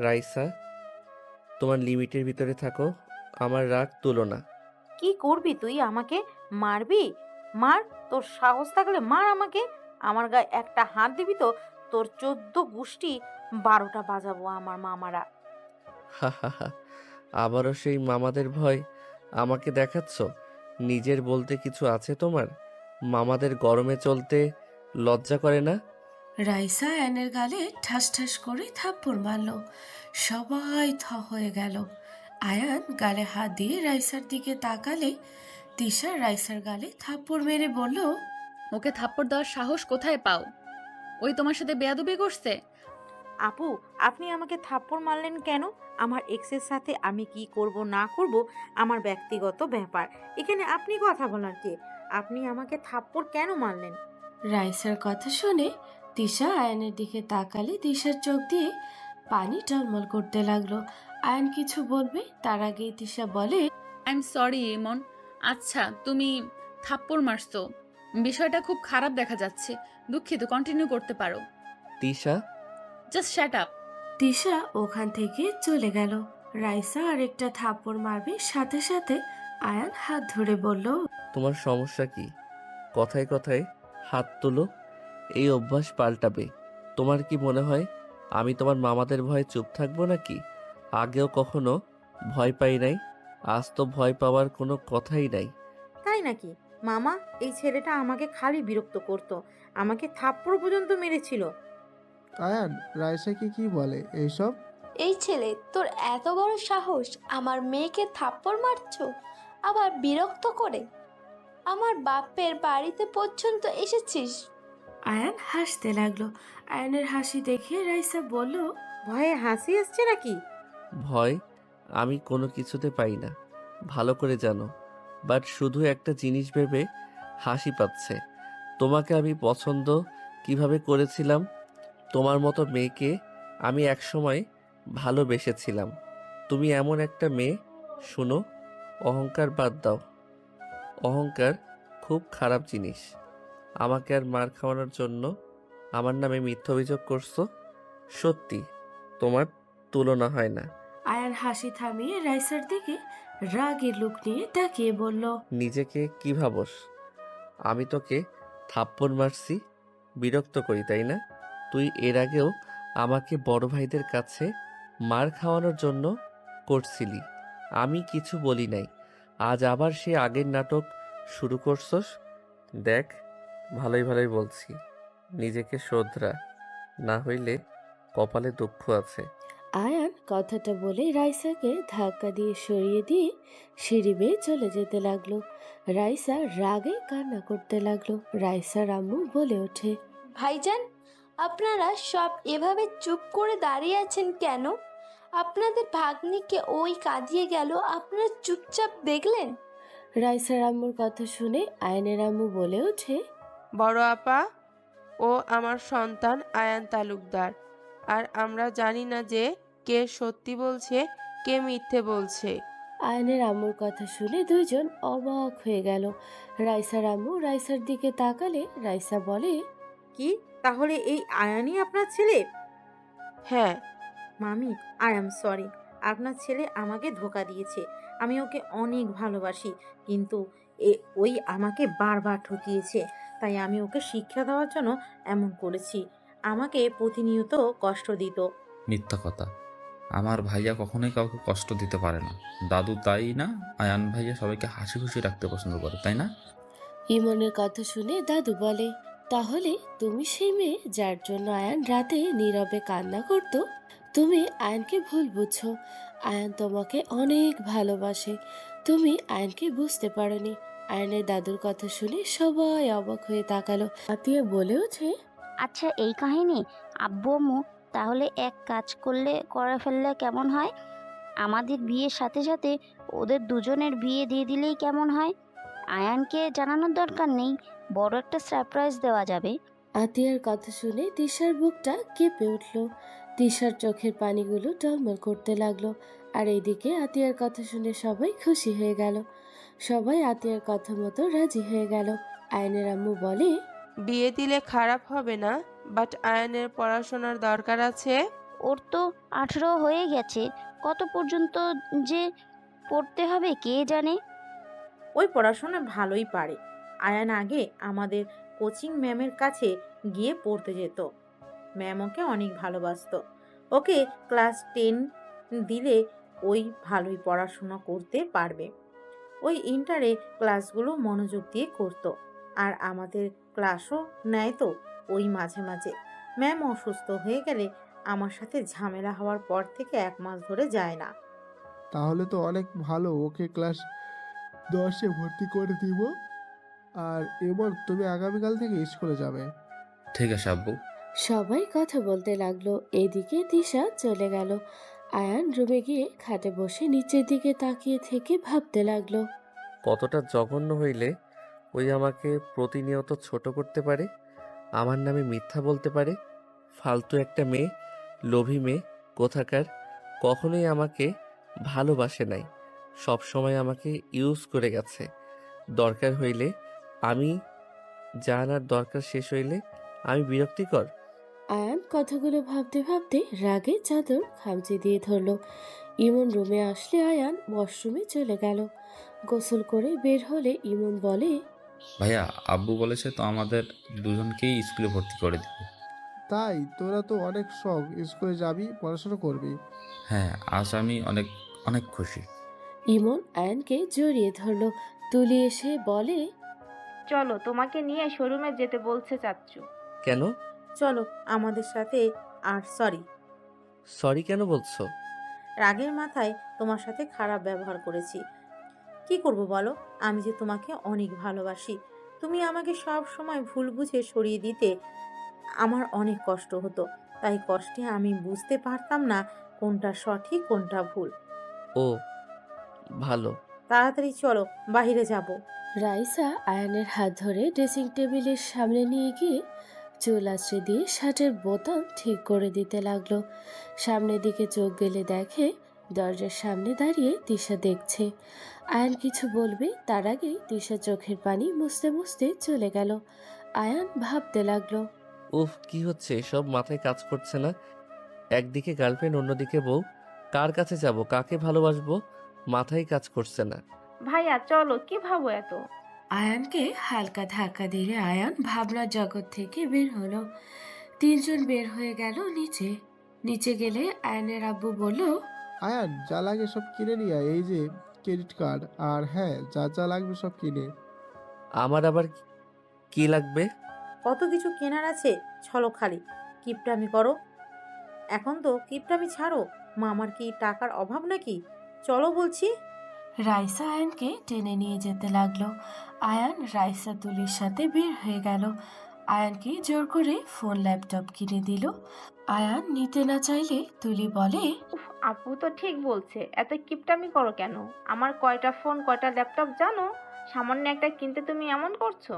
রাইসা, তোমার লিমিটের ভিতরে থাকো। আমার রাগ তুলো না। কি করবি তুই? আমাকে মারবি? মার, তোর সাহস থাকলে মার আমাকে। আমার গায়ে একটা হাত দিবি তো তোর 14 গোষ্ঠী 12টা বাজাবো আমার মামারা। হা হা হা, আবারও সেই মামাদের ভয় আমাকে দেখাচ্ছ? নিজের বলতে কিছু আছে তোমার? মামাদের গরমে চলতে লজ্জা করে না? রাইসা আয়ানের গালে ঠাস ঠাস করে থাপ্পড় মারল। সবাই থ হয়ে গেল। আয়ান গালে হাত দিয়ে রাইসার দিকে তাকালে তিশা রাইসার গালে থাপ্পড় মেরে বলল, ওকে থাপ্পড় দেওয়ার সাহস কোথায় পাও? ওই তোমার সাথে বেয়াদবি করছে? আপু, আপনি আমাকে থাপ্পড় মারলেন কেন? আমার এক্সের সাথে আমি কি করব না করব আমার ব্যক্তিগত ব্যাপার। এখানে আপনি কথা বলার কে? আপনি আমাকে থাপ্পড় কেন মারলেন? রাইসার কথা শুনে তিশা আয়ানের দিকে তাকালে তিশার চোখ দিয়ে পানি টলমল করতে লাগলো। আয়ান কিছু বলবে তার আগেই তিশা বলে, আই এম সরি ইমন। আচ্ছা, তুমি থাপ্পড় মারছো, বিষয়টা খুব খারাপ দেখা যাচ্ছে। দুঃখিত, কন্টিনিউ করতে পারো। Tisha, just shut up. Tisha ওখান থেকে চলে গেল। রাইসা আরেকটা থাপ্পড় মারবে সাথে সাথে আয়ান হাত ধরে বলল, তোমার সমস্যা কি? কথায় কথায় হাত তোলো, এই অভ্যাস পাল্টাবে। তোমার কি মনে হয় আমি তোমার মামাদের ভয়ে চুপ থাকবো নাকি? আগেও কখনো ভয় পাই নাই, আজ তো ভয় পাওয়ার কোনো কথাই নাই। তাই নাকি? মামা, এই ছেলেটা আমাকে খালি বিরক্ত করতো, আমাকে থাপ্পড় পর্যন্ত মেরেছিল। আয়ান, রাইসাকে কি বলে এইসব? এই ছেলে, তোর এত বড় সাহস আমার মেয়েকে থাপ্পড় মারছো, আবার বিরক্ত করে? আমার বাপের বাড়িতে পর্যন্ত এসেছিস? আয়ান হাসতে লাগলো। আয়ানের হাসি দেখে রাইসা বলল, ভয়ে হাসি আসছে নাকি? ভয় আমি কোনো কিছুতে পাই না, ভালো করে জানো। বাট শুধু একটা জিনিস ভেবে হাসি পাচ্ছে। তোমাকে আমি পছন্দ কিভাবে করেছিলাম? তোমার মতো মেয়েকে আমি একসময় ভালোবেসেছিলাম। তুমি এমন একটা মেয়ে। শুনো, অহংকার বাদ দাও। অহংকার খুব খারাপ জিনিস। আমাকে আর মার খাওয়ানোর জন্য আমার নামে মিথ্যা অভিযোগ করছো। সত্যি তোমার তুলনা হয় না। আয়ান হাসি থামিয়ে রাইসার দিকে রাগের লুক নিয়ে তাকিয়ে বলল, নিজেকে কি ভাবস? আমি তোকে থাপ্পড় মারছি, বিরক্ত করি তাই না? তুই এর আগেও আমাকে বড় ভাইদের কাছে মার খাওয়ানোর জন্য করছিলি, আমি কিছু বলি নাই। আজ আবার সে আগের নাটক শুরু করছস। দেখ, ভালোই ভালোই বলছি, নিজেকে শোধরা, না হইলে কপালে দুঃখ আছে। আয়ান কথাটা বলে রাইসাকে ধাক্কা দিয়ে সরিয়ে দিয়ে সিঁড়ি বেয়ে চলে যেতে লাগলো। রাইসা রাগে কান্না করতে লাগলো। রাইসার আম্মু বলে ওঠে, ভাইজান, আপনারা সব এভাবে চুপ করে দাঁড়িয়ে আছেন কেন? আপনাদের ভাগ্নিকে ওই কাঁদিয়ে গেল, আপনারা চুপচাপ দেখলেন? রাইসার আম্মুর কথা শুনে আয়ানের আম্মু বলে ওঠে, বড় আপা, ও আমার সন্তান আয়ান তালুকদার, আর আমরা জানি না যে কে সত্যি বলছে কে মিথ্যে বলছে। আয়নের আম্মুর কথা শুনে দুইজন অবাক হয়ে গেল। রাইসার আম্মু রাইসার দিকে তাকালে রাইসা বলে, কি, তাহলে এই আয়ানই আপনার ছেলে? হ্যাঁ মামি, আই এম সরি। আপনার ছেলে আমাকে ধোকা দিয়েছে। আমি ওকে অনেক ভালোবাসি, কিন্তু ওই আমাকে বারবার ঠকিয়েছে। তাই আমি ওকে শিক্ষা দেওয়ার জন্য এমন করেছি। আমাকে প্রতিনিয়ত কষ্ট দিত। মিথ্যা কথা। আমার ভাইয়া কখনোই কাউকে কষ্ট দিতে পারে না। দাদু তাই না? আয়ান ভাইয়া সবাইকে হাসি খুশি রাখতে পছন্দ করে, তাই না? ইমনের কথা শুনে দাদু বলে, তাহলে তুমি সেই মেয়ে যার জন্য আয়ান রাতে নীরবে কান্না করত? তুমি আয়ানকে ভুল বুঝছো। আয়ান তোমাকে অনেক ভালোবাসে, তুমি আয়ানকে বুঝতে পারোনি। আয়ানের দাদুর কথা শুনে সবাই অবাক হয়ে তাকালো। আতিয়া বলে ওঠে, আচ্ছা, এই কাহিনী আব্বু আম্মু তাহলে এক কাজ করে ফেললে কেমন হয়? আমাদের বিয়ের সাথে সাথে ওদের দুজনের বিয়ে দিয়ে দিলেই কেমন হয়? আয়ানকে জানানোর দরকার নেই, বড় একটা সারপ্রাইজ দেওয়া যাবে। আতিয়ার কথা শুনে তিশার বুকটা কেঁপে উঠল। তিশার চোখের পানিগুলো টলমল করতে লাগলো। আর এইদিকে আতিয়ার কথা শুনে সবাই খুশি হয়ে গেল। সবাই আতিয়ার কথা মতো রাজি হয়ে গেল। আয়নের আম্মু বলে, বিয়ে দিলে খারাপ হবে না, বাট আয়ানের পড়াশোনার দরকার আছে। ওর তো 18 হয়ে গেছে, কত পর্যন্ত যে পড়তে হবে কে জানে। ওই পড়াশোনা ভালোই পারে। আয়ান আগে আমাদের কোচিং ম্যামের কাছে গিয়ে পড়তে যেত। ম্যাম ওকে অনেক ভালোবাসতো। ওকে ক্লাস 10 দিলে ওই ভালোই পড়াশোনা করতে পারবে। ওই ইন্টারে ক্লাসগুলো মনোযোগ দিয়ে করতো, আর আমাদের ক্লাসও নেয় তো ওই মাঝে মাঝে। ম্যাম অসুস্থ হয়ে গেলে আমার সাথে ঝামেলা হওয়ার পর থেকে 1 মাস ধরে যায় না। তাহলে তো অনেক ভালো, ওকে ক্লাস 10-এ ভর্তি করে দিব। আর এবার তুমি আগামীকাল থেকে স্কুলে যাবে। ঠিক আছে আব্বু। সবাই কথা বলতে লাগলো। এদিকে দিশা চলে গেল। আয়ান রুমে গিয়ে খাটে বসে নিচের দিকে তাকিয়ে থেকে ভাবতে লাগলো। কতটা জঘন্য হইলে ওই আমাকে প্রতিনিয়ত ছোট করতে পারে, আমার নামে মিথ্যা বলতে পারে। ফালতু একটা মেয়ে, লোভী মেয়ে কোথাকার। কখনোই আমাকে ভালোবাসে নাই, সব সময় আমাকে ইউজ করে গেছে। দরকার হইলে আমি, জানার দরকার শেষ হইলে আমি বিরক্তিকর। আয়ান কথাগুলো ভাবতে ভাবতে রাগে চাদর খামচে দিয়ে ধরলো। ইমন রুমে আসলে আয়ান ওয়াশরুমে চলে গেল। গোসল করে বের হলে ইমন বলে, ভাইয়া, আব্বু বলেছে তো আমাদের দুজনকেই স্কুলে ভর্তি করে দিবে। তাই তোরা তো অনেক শখ, স্কুলে যাবি, পড়াশোনা করবি। হ্যাঁ, আজ আমি অনেক অনেক খুশি। ইমন আয়ানকে জড়িয়ে ধরলো। তুলি এসে বলে, চলো, তোমাকে নিয়ে শোরুমে যেতে বলছে চাচ্চু। কেন? চলো আমাদের সাথে। আর সরি, সরি কেন বলছো? রাগের মাথায় তোমার সাথে খারাপ ব্যবহার করেছি। কি করব বলো, আমি যে তোমাকে অনেক ভালোবাসি। তুমি আমাকে সব সময় ভুল বুঝে সরিয়ে দিতে আমার অনেক কষ্ট হতো। তাই কষ্টে আমি বুঝতে পারতাম না কোনটা সঠিক কোনটা ভুল। ও ভালো। তাড়াতাড়ি চলো, বাইরে যাব। রাইসা আয়ানের হাত ধরে ড্রেসিং টেবিলের সামনে নিয়ে গিয়ে চুল আঁচড়ে দিয়ে শার্টের বোতাম ঠিক করে দিতে লাগলো। সামনের দিকে চোখ গেলে দেখে দরজার সামনে দাঁড়িয়ে তিশা দেখছে। আয়ান কিছু বলবে তার আগেই তিশা চোখের পানি মুছতে মুছতে চলে গেল। আয়ান ভাবতে লাগলো, উফ, কি হচ্ছে এসব? মাথায় কাজ করছে না। একদিকে গার্লফ্রেন্ড, অন্যদিকে বউ। কার কাছে যাব, কাকে ভালোবাসবো? মাথায় কাজ করছে না। ভাইয়া চলো, কি ভাবো এত? আয়ানকে হালকা ধাক্কা দিলে আয়ান ভাবনার জগৎ থেকে বের হলো। তিনজন বের হয়ে গেল নিচে। নিচে গেলে আয়ানের আব্বু বলল, আয়ান, যা লাগে সব কিনে নিয়ে আয়, এই যে ক্রেডিট কার্ড, আর হ্যাঁ, যা যা লাগবে সব কিনে। আমার আবার কি লাগবে? কত কিছু কেনার আছে, ছলো খালি কিপটামি করো। এখন তো কিপটামি ছাড়ো। মামার কি টাকার অভাব নাকি? চলো বলছি। রাইসা আয়ানকে টেনে নিয়ে যেতে লাগলো। আয়ান রাইসা তুলির সাথে বের হয়ে গেল। আয়ানকে জোর করে ফোন ল্যাপটপ কিনে দিল। আয়ান নিতে না চাইলে তুলি বলে, উফ, আপু তো ঠিক বলছে, এত কিপটামি করো কেন? আমার কয়টা ফোন কয়টা ল্যাপটপ জানো? সামান্য একটা কিনতে তুমি এমন করছো?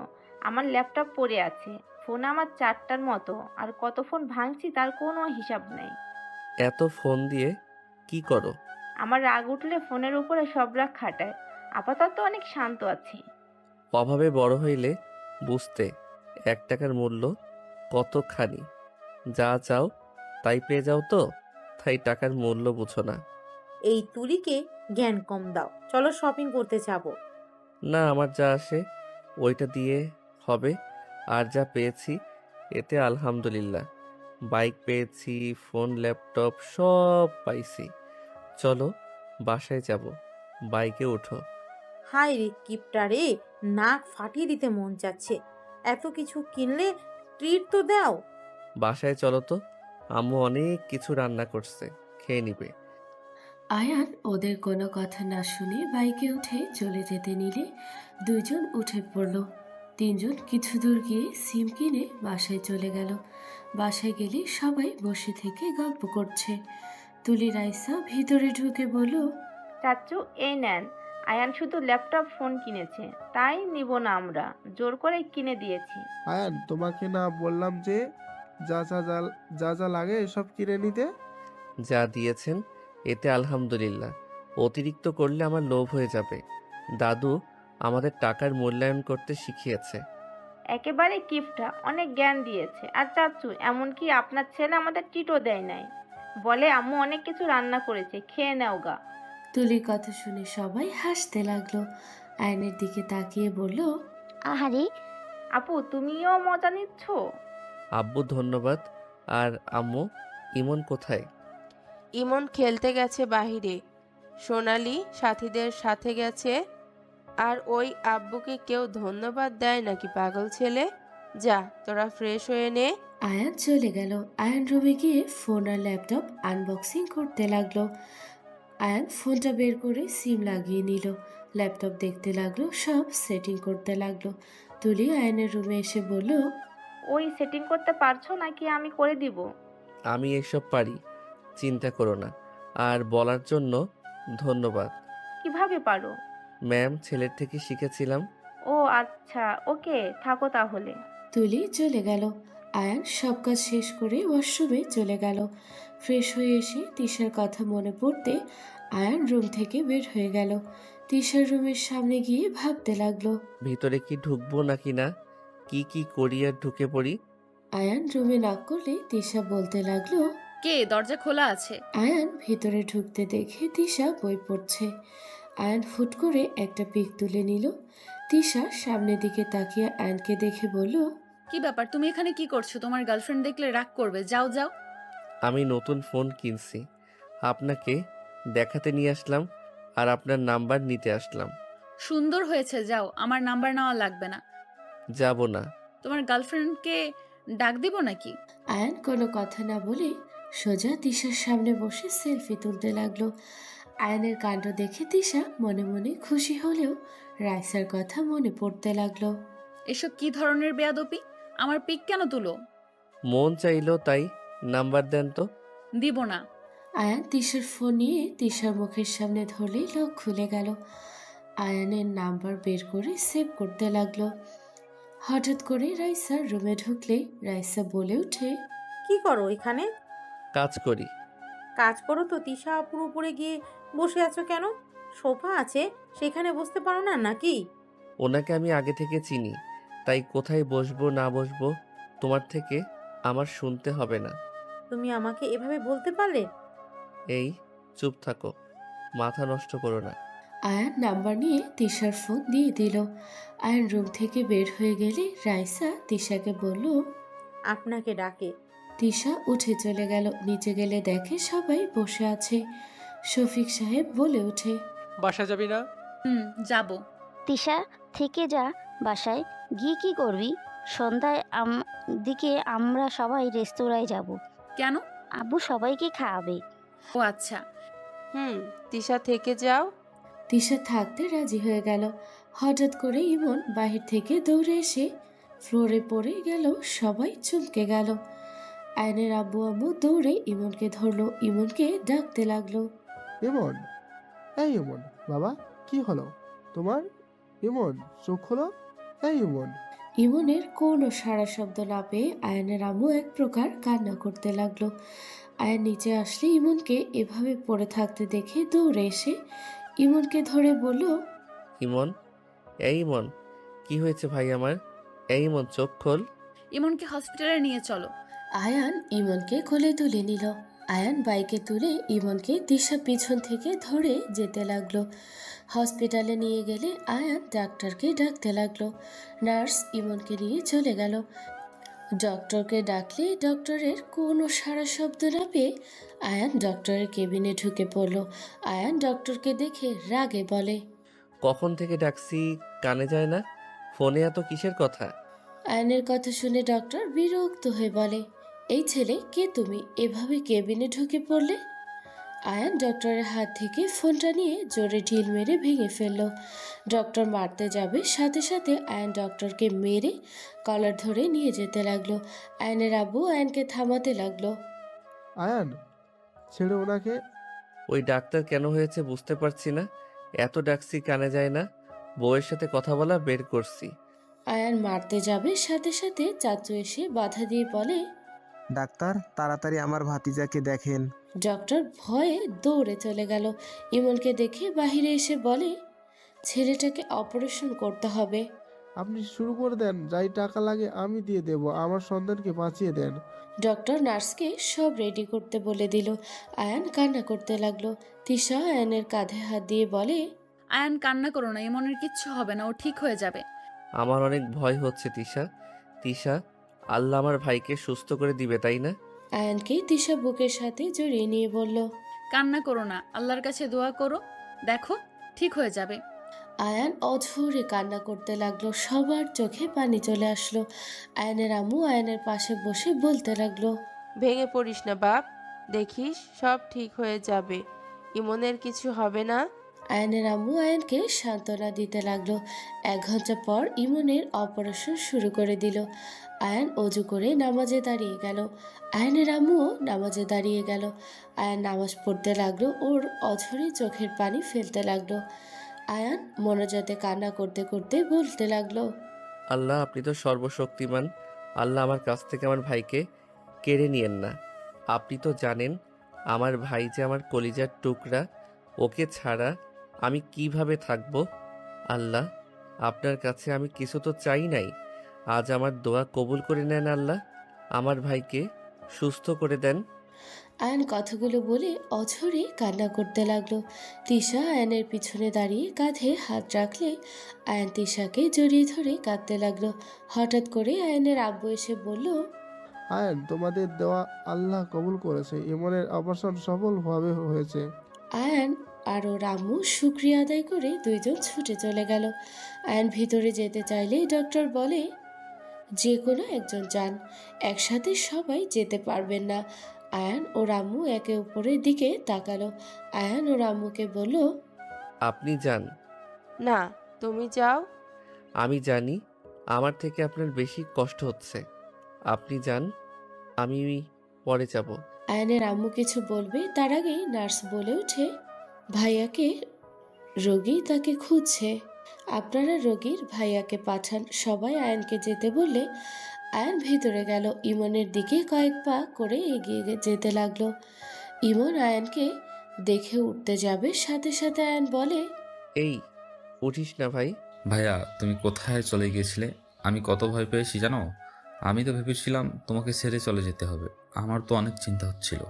আমার ল্যাপটপ পড়ে আছে, ফোন আমার 4টার মতো, আর কত ফোন ভাঙছি তার কোনো হিসাব নেই। এত ফোন দিয়ে কি করো? আমার রাগ উঠলে ফোনের উপরে সব রাগ খাটায়। আপাতত অনেক শান্ত আছি। অভাবে বড় হইলে বুঝতে 1 টাকার মূল্য কতখানি। যা চাও তাই পেয়ে যাও তো, তাই টাকার মূল্য বুঝো না। এই তুলিকে জ্ঞান কম দাও। চলো শপিং করতে যাব। না, আমার যা আসে ওইটা দিয়ে হবে। আর যা পেয়েছি এতে আলহামদুলিল্লাহ। বাইক পেয়েছি, ফোন, ল্যাপটপ সব পাইছি। চলো বাসায় যাব, বাইকে ওঠো। হায় রে কিপটা রে, নাক ফাটিয়ে দিতে মন চাচ্ছে। এত কিছু কিনলে ট্রিট তো দাও। বাসায় চলো তো, আম্মু অনেক কিছু রান্না করছে, খেয়ে নিবে। আয়ান ওদের কোনো কথা না শুনে বাইকে উঠে চলে যেতে নিলে দুজন উঠে পড়ল। তিনজন কিছু দূর গিয়ে সিম কিনে বাসায় চলে গেল। বাসায় গেলে সবাই বসে থেকে গল্প করছে। তুলি রাইসা ভিতরে ঢুকে বলল, চাচ্চু এই নেন, আয়ান শুধু ল্যাপটপ ফোন কিনেছে, তাই নিব না, আমরা জোর করে কিনে দিয়েছি। আয়ান, তোমাকে না বললাম যে যা যা যা যা যা লাগে সব কিনে নিতে? যা দিয়েছেন এতে আলহামদুলিল্লাহ। অতিরিক্ত করলে আমার লোভ হয়ে যাবে। দাদু আমাদের টাকার মূল্যায়ন করতে শিখিয়েছে। একেবারে কিপটা, অনেক জ্ঞান দিয়েছে। আর চাচ্চু, এমনকি আপনার ছেলে আমাদের টিটও দেয় নাই, বলে আম্মু অনেক কিছু রান্না করেছে, খেয়ে নাও গা। তুলির কথা শুনে সবাই হাসতে লাগলো। আয়নের দিকে তাকিয়ে বলল, আহারে, আপু তুমিও মজা নিচ্ছ? আব্বু ধন্যবাদ। আর আম্মু, ইমন কোথায়? ইমন খেলতে গেছে বাহিরে, সোনালি সাথীদের সাথে গেছে। আর ওই আব্বুকে কেউ ধন্যবাদ দেয় নাকি পাগল ছেলে? যা তোরা ফ্রেশ হয়ে নে। আয়ান চলে গেল। আয়ান রুমে গিয়ে ফোন আর ল্যাপটপ আনবক্সিং করতে লাগলো। আয়ান ফোনটা বের করে সিম লাগিয়ে নিল, ল্যাপটপ দেখতে লাগলো, সব সেটিং করতে লাগলো। তুলি আয়ানের রুমে এসে বলল, ওই সেটিং করতে পারছো নাকি আমি করে দিব? আমি এসব পারি, চিন্তা করো না। আর বলার জন্য ধন্যবাদ। কিভাবে পারো? ম্যাম, ছেলের থেকে শিখেছিলাম। ও আচ্ছা, ওকে থাকো তাহলে। তুলি চলে গেল। আয়ান সব কাজ শেষ করে ওয়াশরুমে চলে গেল। ফ্রেশ হয়ে এসে তিশার কথা মনে পড়তে আয়ান রুম থেকে বের হয়ে গেল। তিশার রুমের সামনে গিয়ে ভাবতে লাগলো। ভিতরে কি ঢুকবো নাকি না, কি কি করি আর ঢুকে পড়ি। আয়ান রুমে নক করলে তিশা বলতে লাগলো, কে? দরজা খোলা আছে। আয়ান ভিতরে ঢুকতে দেখে তিশা বই পড়ছে। আয়ান হুট করে একটা পিক তুলে নিল। তিশা সামনের দিকে তাকিয়ে আয়ানকে দেখে বলল, কি ব্যাপার, তুমি এখানে কি করছো? তোমার গার্লফ্রেন্ড দেখলে রাগ করবে, যাও যাও। আমি নতুন ফোন কিনছি, আপনাকে দেখাতে নিয়ে আসলাম আর আপনার নাম্বার নিতে আসলাম। সুন্দর হয়েছে, যাও, আমার নাম্বার নেওয়া লাগবে না। যাব না। তোমার গার্লফ্রেন্ডকে ডাক দিব নাকি? আয়ান কোনো কথা না বলে সোজা তিশার সামনে বসে সেলফি তুলতে লাগলো। আয়ানের কাণ্ড দেখে তিশা মনে মনে খুশি হলেও রাইসার কথা মনে পড়তে লাগলো। এসব কি ধরনের বেয়াদবি? আমার পিক কেন তুলো? মন চাইলো তাই। নাম্বার দেন তো। দিব না। আয়ান তিশার ফোন নিয়ে তিশার মুখের সামনে ধরলেই লক খুলে গেল। আয়ানের নাম্বার বের করে সেভ করতে লাগলো। হঠাৎ করে রাইসার রুমে ঢুকলে রাইসা বলে ওঠে, কি করো এখানে? কাজ করি। কাজ করো তো তিশা আপুর উপরে গিয়ে বসে আছো কেন? সোফা আছে, সেখানে বসতে পারো না নাকি? ওনাকে আমি আগে থেকে চিনি, তাই কোথায় বসবো না বসবো তোমার থেকে আমার শুনতে হবে না। তুমি আমাকে এভাবে বলতে পারলে? এই, চুপ থাকো, মাথা নষ্ট করো না। আয়ান নাম্বার নিয়ে তিশার ফোন দিয়ে দিল। আয়ান রুম থেকে বের হয়ে গেলে রাইসা তিশাকে বলল, আপনাকে ডাকে। তিশা উঠে চলে গেল। নিচে গেলে দেখে সবাই বসে আছে। শফিক সাহেব বলে ওঠে, বাসা যাবি না? যাব। তিশা থেকে যা বাসায় গিয়ে কি করবি? সন্ধ্যায় দিকে আমরা সবাই রেস্তোরাঁয় যাব। কেন? আব্বু সবাইকে খাওয়াবে। ও আচ্ছা। তিশা থেকে যাও। তিশা থাকতে রাজি হয়ে গেল। হঠাৎ করে ইমন বাহির থেকে দৌড়ে এসে ফ্লোরে পড়ে গেল। সবাই চমকে গেল। আয়নের আব্বু আম্মু দৌড়ে ইমনকে ধরলো, ইমনকে ডাকতে লাগলো। ইমন, এই ইমন, বাবা কি হলো তোমার? ইমন, চোখ হলো। এই ইমন। ইমনের কোনো সাড়া শব্দ না পেয়ে আয়নের আম্মু এক প্রকার কান্না করতে লাগলো। আয়ন নিচে আসলে ইমনকে এভাবে পড়ে থাকতে দেখে দৌড়ে এসে ইমনকে ধরে বলল, ইমন, এই ইমন, কি হয়েছে ভাই আমার? এই ইমন, চোখ খোল। ইমনকে হসপিটালে নিয়ে চলো। আয়ান ইমনকে কোলে তুলে নিল। আয়ান বাইকে তুলে ইমনকে দিশা পিছন থেকে ধরে যেতে লাগলো। হসপিটালে নিয়ে গেলে আয়ান ডাক্তারকে ডাকতে লাগলো। নার্স ইমনকে নিয়ে চলে গেল। ডক্টরকে ডাকলে ডক্টরের কোনো সাড়া শব্দ না পেয়ে আয়ান ডক্টরের কেবিনে ঢুকে পড়ল। আয়ান ডক্টরকে দেখে রাগে বলে, কখন থেকে ডাকছি, কানে যায় না? ফোনে এত কিসের কথা? আয়নের কথা শুনে ডক্টর বিরক্ত হয়ে বলে, এই ছেলে কে তুমি? এভাবে কেবিনে ঢুকে পড়লে? আয়ান ডক্টরের হাত থেকে ফোনটা নিয়ে জোরে ঢিল মেরে ভেঙে ফেলল। ডক্টর মারতে যাবে, সাথে সাথে আয়ান ডক্টরকে মেরে কলার ধরে নিয়ে যেতে লাগলো। আয়ানের আব্বু আয়ানকে থামাতে লাগলো। আয়ান, ছেড়ে ওনাকে। ওই ডাক্তার কেন হয়েছে বুঝতে পারছি না। এত ডাকছি কানে যায় না। বউয়ের সাথে কথা বলা বের করছি। আয়ান মারতে যাবে, সাথে সাথে চাচু এসে বাধা দিয়ে বলে, ডাক্তার, তাড়াতাড়ি আমার ভাতিজাকে দেখেন। ডক্টর ভয়ে দৌড়ে চলে গেল। ইমনকে দেখে বাহিরে এসে বলে, ছেলেটাকে অপারেশন করতে হবে। আপনি শুরু করে দেন, যাই টাকা লাগে আমি দিয়ে দেব, আমার সন্তানকে বাঁচিয়ে দেন। ডক্টর নার্সকে সব রেডি করতে বলে দিল। আয়ান কান্না করতে লাগলো। তিশা আয়ানের কাঁধে হাত দিয়ে বলে, আয়ান কান্না করো না, ইমনের কিচ্ছু হবে না, ও ঠিক হয়ে যাবে। আমার অনেক ভয় হচ্ছে তিশা। তিশা, আল্লাহ আমার ভাইকে সুস্থ করে দিবে, তাই না? আয়ানকে তিশা বুকের সাথে জড়িয়ে নিয়ে বলল, কান্না করো না, আল্লাহর কাছে দোয়া করো, দেখো ঠিক হয়ে যাবে। আয়ান অঝরে কান্না করতে লাগলো, সবার চোখে পানি চলে আসলো। আয়ানের আম্মু আয়ানের পাশে বসে বলতে লাগলো, ভেঙে পড়িস না বাপ, দেখিস সব ঠিক হয়ে যাবে, ইমনের কিছু হবে না। আয়ানের আম্মু আয়ানকে সান্ত্বনা দিতে লাগলো। 1 ঘন্টা পর ইমনের অপারেশন শুরু করে দিল। আয়ান অজু করে নামাজে দাঁড়িয়ে গেল। আয়ানের আম্মুও নামাজে দাঁড়িয়ে গেল। আয়ান নামাজ পড়তে লাগলো, ওর অঝরে চোখের পানি ফেলতে লাগলো। আয়ান মনোজাতে কান্না করতে করতে বলতে লাগলো, আল্লাহ, আপনি তো সর্বশক্তিমান। আল্লাহ, আমার কাছ থেকে আমার ভাইকে কেড়ে নিয়েন না। আপনি তো জানেন আমার ভাই যে আমার কলিজার টুকরা, ওকে ছাড়া আমি কিভাবে থাকবো। আল্লাহ, আপনার কাছে আমি কিছু তো চাই নাই, আজ আমার দোয়া কবুল করে নেন আল্লাহ, আমার ভাইকে সুস্থ করে দেন। আয়ান কথাগুলো বলে অঝরে কান্না করতে লাগলো। তিশা আয়ানের পিছনে দাঁড়িয়ে কাঁধে হাত রাখলে আয়ান তিশাকে জড়িয়ে ধরে কাঁদতে লাগলো। হঠাৎ করে আয়ানের আব্বু এসে বলল, আয়ান, তোমাদের দেওয়া আল্লাহ কবুল করেছে, ইমনের অপারেশন সফলভাবে হয়েছে। আয়ান আর ওর আম্মু শুক্রিয়া আদায় করে দুইজন ছুটে চলে গেল। আয়ান ভিতরে যেতে চাইলে ডক্টর বলে, যে কোনো একজন যান, একসাথে সবাই যেতে পারবেন না। আয়ান ওর আম্মু একে অপরের দিকে তাকালো। আয়ান ওর আম্মুকে বলল, আপনি যান। না, তুমি যাও। আমি জানি আমার থেকে আপনার বেশি কষ্ট হচ্ছে, আপনি যান, আমি পরে যাব। আয়ানের আম্মু কিছু বলবে তার আগেই নার্স বলে ওঠে, ভাইয়াকে, রোগী তাকে খুঁজছে, আপনারা রোগীর ভাইয়াকে পাঠান। সবাই আয়ানকে যেতে বললে আয়ান ভিতরে গেল। ইমনের দিকে কয়েক পা করে এগিয়ে যেতে লাগলো। ইমন আয়ানকে দেখে উঠতে যাবে, সাথে সাথে আয়ান বলে, এই, উঠিস না ভাই। ভাইয়া, তুমি কোথায় চলে গিয়েছিলে? আমি কত ভয় পেয়েছি জানো? আমি তো ভেবেছিলাম তোমাকে ছেড়ে চলে যেতে হবে। আমার তো অনেক চিন্তা হচ্ছিল।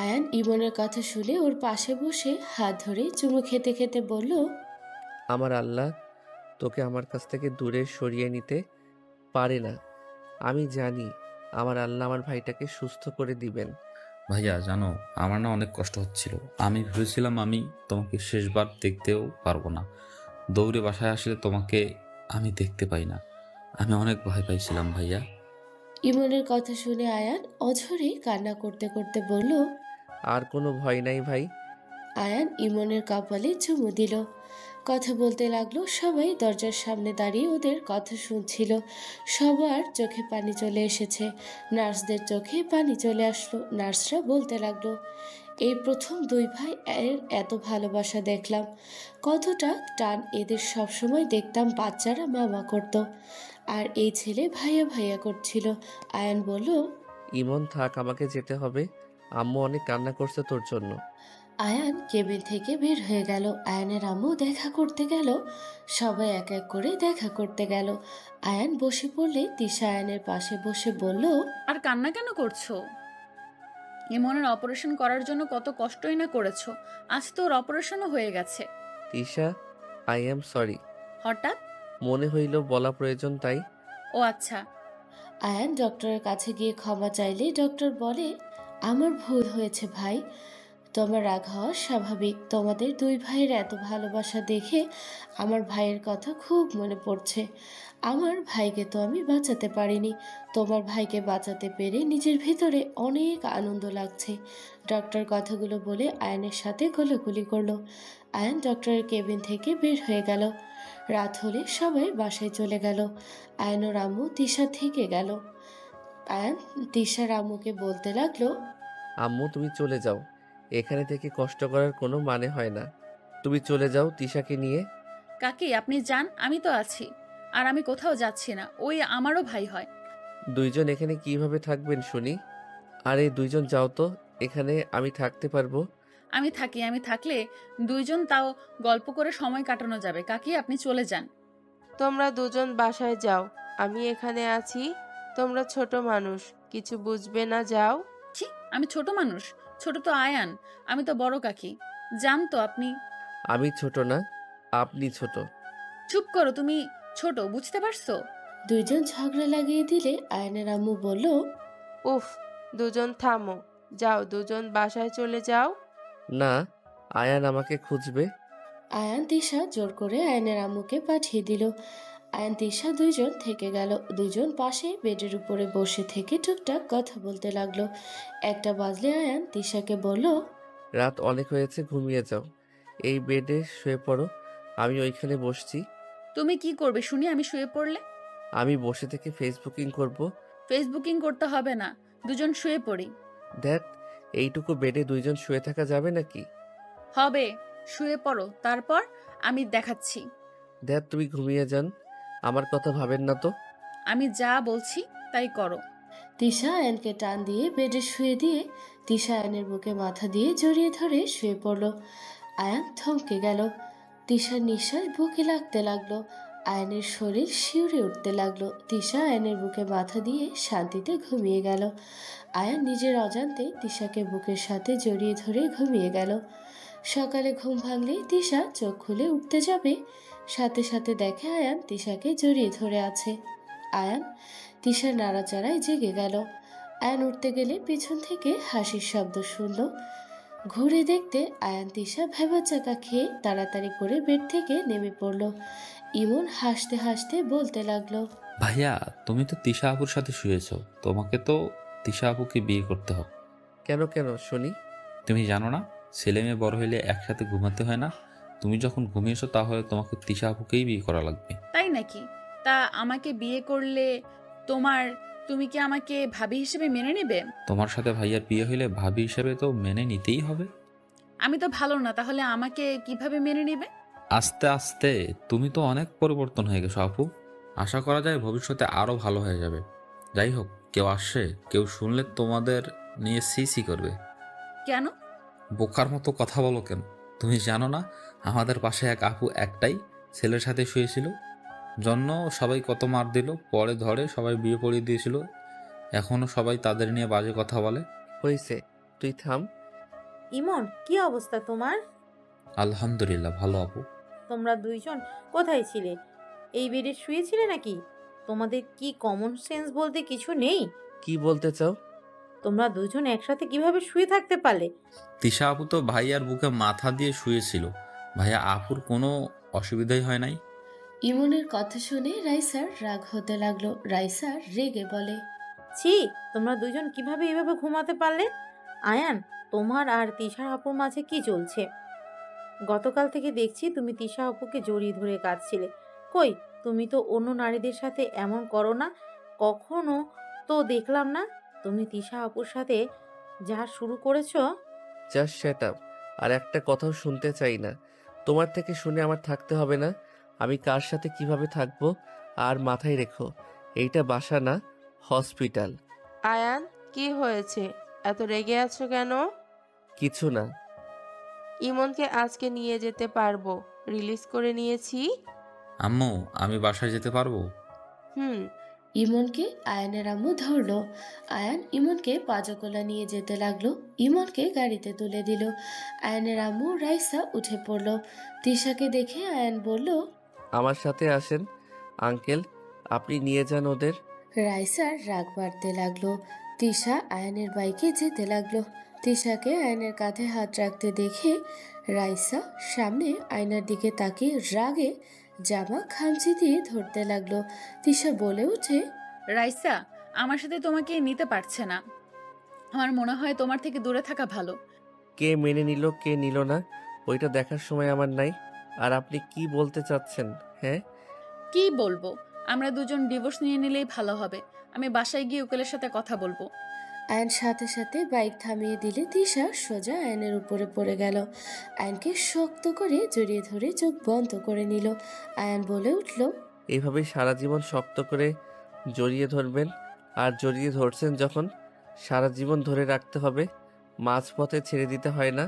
আয়ান ইমনের কথা শুনে ওর পাশে বসে হাত ধরে চুমু খেতে খেতে বলল, আমার আল্লাহ তোকে আমার কাছ থেকে দূরে সরিয়ে নিতে পারে না। আমি জানি আমার আল্লাহ আমার ভাইটাকে সুস্থ করে দিবেন। ভাইয়া জানো, আমার না অনেক কষ্ট হচ্ছিল। আমি ভেবেছিলাম আমি তোমাকে শেষবার দেখতেও পারবো না। দৌড়ে বাসায় আসলে তোমাকে আমি দেখতে পাই না। আমি অনেক ভয় পাইছিলাম ভাইয়া। ইমনের কথা শুনে আয়ান অঝরে কান্না করতে করতে বলল, আর কোনো ভয় নাই ভাই। আয়ান ইমনের কপালে চুমু দিল। কথা বলতে লাগলো। সবাই দরজার সামনে দাঁড়িয়ে ওদের কথা শুনছিল। সবার চোখে পানি চলে এসেছে, নার্সদের চোখে পানি চলে আসলো। নার্সরা বলতে লাগলো, এই প্রথম দুই ভাই এর এত ভালোবাসা দেখলাম। কতটা টান এদের, সবসময় দেখতাম বাচ্চারা মামা করত, আর এই ছেলে ভাইয়া ভাইয়া করছিল। আয়ান বলল, ইমন থাক, আমাকে যেতে হবে। আম্মু অনেক কান্না করছে তোর জন্য। আয়ান কেবিন থেকে বের হয়ে গেল। আয়ানের আম্মু দেখা করতে গেল। সবাই এক এক করে দেখা করতে গেল। আয়ান বসে পড়লে তিশা আয়ানের পাশে বসে বলল, আর কান্না কেন করছো? ইমনের অপারেশন করার জন্য কত কষ্টই না করেছো, আজ তো ওর অপারেশনও হয়ে গেছে। Tisha, I am sorry. হঠাৎ? মনে হইল বলা প্রয়োজন, তাই। ও আচ্ছা। আয়ান ডক্টরের কাছে গিয়ে ক্ষমা চাইলে ডক্টর বলে, আমার ভুল হয়েছে ভাই, তোমার রাগ হওয়া স্বাভাবিক। তোমাদের দুই ভাইয়ের এত ভালোবাসা দেখে আমার ভাইয়ের কথা খুব মনে পড়ছে। আমার ভাইকে তো আমি বাঁচাতে পারিনি, তোমার ভাইকে বাঁচাতে পেরে নিজের ভিতরে অনেক আনন্দ লাগছে। ডক্টর কথাগুলো বলে আয়ানের সাথে গোলাগুলি করলো। আয়ান ডক্টরের কেবিন থেকে বের হয়ে গেল। রাত হলে সবাই বাসায় চলে গেল। আয়ান ও রামু তিশা থেকে গেল। আয়ান তিশার আম্মুকে বলতে লাগলো, আম্মু, তুমি চলে যাও, এখানে থেকে কষ্ট করার কোনো মানে হয় না। তুমি চলে যাও তিশাকে নিয়ে। কাকি আপনি যান, আমি তো আছি। আর আমি কোথাও যাচ্ছি না, ওই আমারও ভাই হয়। দুইজন এখানে কিভাবে থাকবেন শুনি? আর এই দুইজন যাও তো, এখানে আমি থাকতে পারবো। আমি থাকি, আমি থাকলে দুইজন তাও গল্প করে সময় কাটানো যাবে। কাকি আপনি চলে যান। তোমরা দুজন বাসায় যাও, আমি এখানে আছি। তোমরা ছোট মানুষ, কিছু বুঝবে না, যাও। ছি, আমি ছোট মানুষ? ছোট তো আয়ান, আমি তো বড় কাকি। যান তো আপনি। আমি ছোট না, আপনি ছোট। চুপ করো, তুমি ছোট, বুঝতে পারছো? দুইজন ঝগড়া লাগিয়ে দিলে আয়নের আম্মু বলল, উফ, দুজন থামো, যাও দুজন বাসায় চলে যাও। না, আয়ান আমাকে খুঁজবে। আয়ান তিশা জোর করে আয়নের আম্মুকে পাঠিয়ে দিল। আয়ান তিশা দুইজন থেকে গেল। দুজন পাশে বেডের উপরে বসে থেকে টুকটাক কথা বলতে লাগলো। 1টা বাজলে আয়ান তিশাকে বলল, রাত অনেক হয়েছে, ঘুমিয়ে যাও। এই বেডে শুয়ে পড়ো, আমি ওইখানে বসছি। তুমি কি করবে শুনি আমি শুয়ে পড়লে? আমি বসে থেকে ফেসবুকিং করব। ফেসবুকিং করতে হবে না, দুজন শুয়ে পড়ি। দেখ, এইটুকু বেডে দুইজন শুয়ে থাকা যাবে নাকি? হবে, শুয়ে পড়ো, তারপর আমি দেখাচ্ছি। দেখ, তুমি ঘুমিয়ে যান, আমার কথা ভাবেন না তো। আমি যা বলছি তাই করো। তিশা আয়নকে টান দিয়ে বেডে শুয়ে দিয়ে তিশা আয়নের বুকে মাথা দিয়ে জড়িয়ে ধরে শুয়ে পড়ল। আয়ান থমকে গেল। তিশার নিঃশ্বাস বুকে লাগতে লাগলো। আয়নের শরীর শিউরে উঠতে লাগলো। তিশা আয়নের বুকে মাথা দিয়ে শান্তিতে ঘুমিয়ে গেল। আয়ান নিজের অজান্তে তিশাকে বুকের সাথে জড়িয়ে ধরে ঘুমিয়ে গেল। সকালে ঘুম ভাঙলেই তিশা চোখ খুলে উঠতে যাবে, সাথে সাথে দেখে আয়ান তিশাকে জড়িয়ে ধরে আছে। আয়ান তিশার নাড়াচাড়ায় জেগে গেল। আয়ান উঠতে গেলে পিছন থেকে হাসির শব্দ শুনল। ঘুরে দেখতে আয়ান তিশা ভেবাচাকা খেয়ে তাড়াতাড়ি করে বেড থেকে নেমে পড়ল। ইমন হাসতে হাসতে বলতে লাগলো, ভাইয়া, তুমি তো তিশা আপুর সাথে শুয়েছো, তোমাকে তো তিশা আপুকে বিয়ে করতে হবে। কেন কেন শুনি? তুমি জানো না, ছেলে মেয়ে বড় হলে একসাথে ঘুমাতে হয় না? তুমি যখন ঘুমিয়েছো তাহলে তোমাকে তিশা আপুকেই বিয়ে করা লাগবে। তাই নাকি? তা আমাকে বিয়ে করলে তুমি কি আমাকে ভাবি হিসেবে মেনে নেবে? তোমার সাথে ভাইয়ার বিয়ে হলে ভাবি হিসেবে তো মেনে নিতেই হবে। আমি তো ভালো না, তাহলে আমাকে কিভাবে মেনে নেবে? আস্তে আস্তে তুমি তো অনেক পরিবর্তন হয়ে গেছো আপু। আশা করা যায় ভবিষ্যতে আরো ভালো হয়ে যাবে। যাই হোক, কেউ আসছে, কেউ শুনলে তোমাদের নিয়ে সিসি করবে। কেন? বোকার মতো কথা বলো কেন? তুমি জানো না আমাদের পাশে এক আপু একটাই ছেলের সাথে শুয়েছিল, জন্য সবাই কত মার দিল, পরে ধরে সবাই বিয়ে পড়িয়ে দিয়েছিল। এখনো সবাই তাদের নিয়ে বাজে কথা বলে। হয়েছে, তুই থাম। ইমন, কি অবস্থা তোমার? আলহামদুলিল্লাহ ভালো আপু। তোমরা দুইজন কোথায় ছিলে? এই বেডে শুয়েছিলে নাকি? তোমাদের কি কমন সেন্স বলতে কিছু নেই? কি বলতে চাও? তোমরা দুজন একসাথে কিভাবে শুয়ে থাকতে পারলে? তিশা আপু তো ভাইয়ার বুকে মাথা দিয়ে শুয়েছিল, ভাইয়া আপুর কোনো অসুবিধাই হয় নাই। ইমনের কথা শুনে রাইসার রাগ হতে লাগলো। রাইসা রেগে বলে, ছি, তোমরা দুজন কিভাবে এভাবে ঘুমাতে পারলে? আয়ান, তোমার আর তিশা আপুর মাঝে কি চলছে? গতকাল থেকে দেখছি তুমি তিশা আপুকে জড়িয়ে ধরে কাঁদছিলে। কই, তুমি তো অন্য নারীদের সাথে এমন করো না, কখনো তো দেখলাম না। তুমি তিশা আপুর সাথে যা শুরু করেছো। জাস্ট শ্যাট আপ, আর একটা কথাও শুনতে চাই না। তোমার থেকে শুনে আমার থাকতে হবে না। আমি কার সাথে কিভাবে থাকবো, আর মাথায় রেখো, এইটা বাসা না, হসপিটাল। আয়ান, কি হয়েছে? এত রেগে আছো কেন? কিছু না। ইমনকে আজকে নিয়ে যেতে পারবো, রিলিজ করে নিয়েছি। আম্মু, আমি বাসায় যেতে পারবো? হুম। ইমনকে আয়ানের আম্মু ধরলো। আয়ান ইমনকে পাজকোলা নিয়ে যেতে লাগলো। ইমনকে গাড়িতে তুলে দিল। আয়ানের আম্মু রাইসা উঠে পড়লো। তিশাকে দেখে আয়ান বলল, আমার সাথে আসেন আঙ্কেল, আপনি নিয়ে যান ওদের। রাইসার রাগ বাড়তে লাগলো। তিশা আয়ানের বাইকে যেতে লাগলো। তিশাকে আয়নের কাঁধে হাত রাখতে দেখে রাইসা সামনে আয়নার দিকে তাকিয়ে রাগে জামা খামচি দিয়ে ধরতে লাগলো। তিশা বলে ওঠে, রাইসা, আমার সাথে তোমাকে নিতে পারছে না। আমার মনে হয় তোমার থেকে দূরে থাকা ভালো। কে মেনে নিল কে নিল না, ওইটা দেখার সময় আমার নাই। আর আপনি কি বলতে চাচ্ছেন? হ্যাঁ, কি বলবো? আমরা দুজন ডিভোর্স নিয়ে নিলেই ভালো হবে। আমি বাসায় গিয়ে উকিলের সাথে কথা বলবো। আয়ন সাথে সাথে বাইক থামিয়ে দিলে তিশা সোজা আয়নের উপরে পড়ে গেল। আয়নকে শক্ত করে জড়িয়ে ধরে চোখ বন্ধ করে নিল। আয়ন বলে উঠল, এইভাবে সারা জীবন শক্ত করে জড়িয়ে ধরবেন? আর জড়িয়ে ধরছেন যখন, সারা জীবন ধরে রাখতে হবে, মাঝপথে ছেড়ে দিতে হয় না।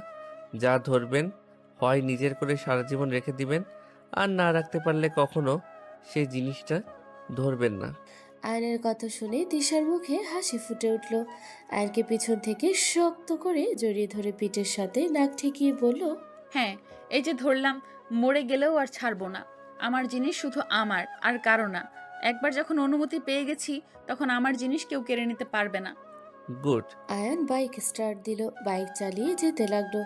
যা ধরবেন হয় নিজের করে সারা জীবন রেখে দিবেন, আর না রাখতে পারলে কখনো সেই জিনিসটা ধরবেন না। আয়নের কথা শুনে তিশার মুখে হাসি ফুটে উঠল। আয়নকে পিছন থেকে শক্ত করে জড়িয়ে ধরে পিঠের সাথে নাক ঠেকিয়ে বলল, হ্যাঁ, এই যে ধরলাম, মরে গেলেও আর ছাড়বো না। আমার জিনিস শুধু আমার, আর কারো না। একবার যখন অনুমতি পেয়ে গেছি, তখন আমার জিনিস কেউ কেড়ে নিতে পারবে না। গুড। আয়ান বাইক স্টার্ট দিল, বাইক চালিয়ে যেতে লাগলো।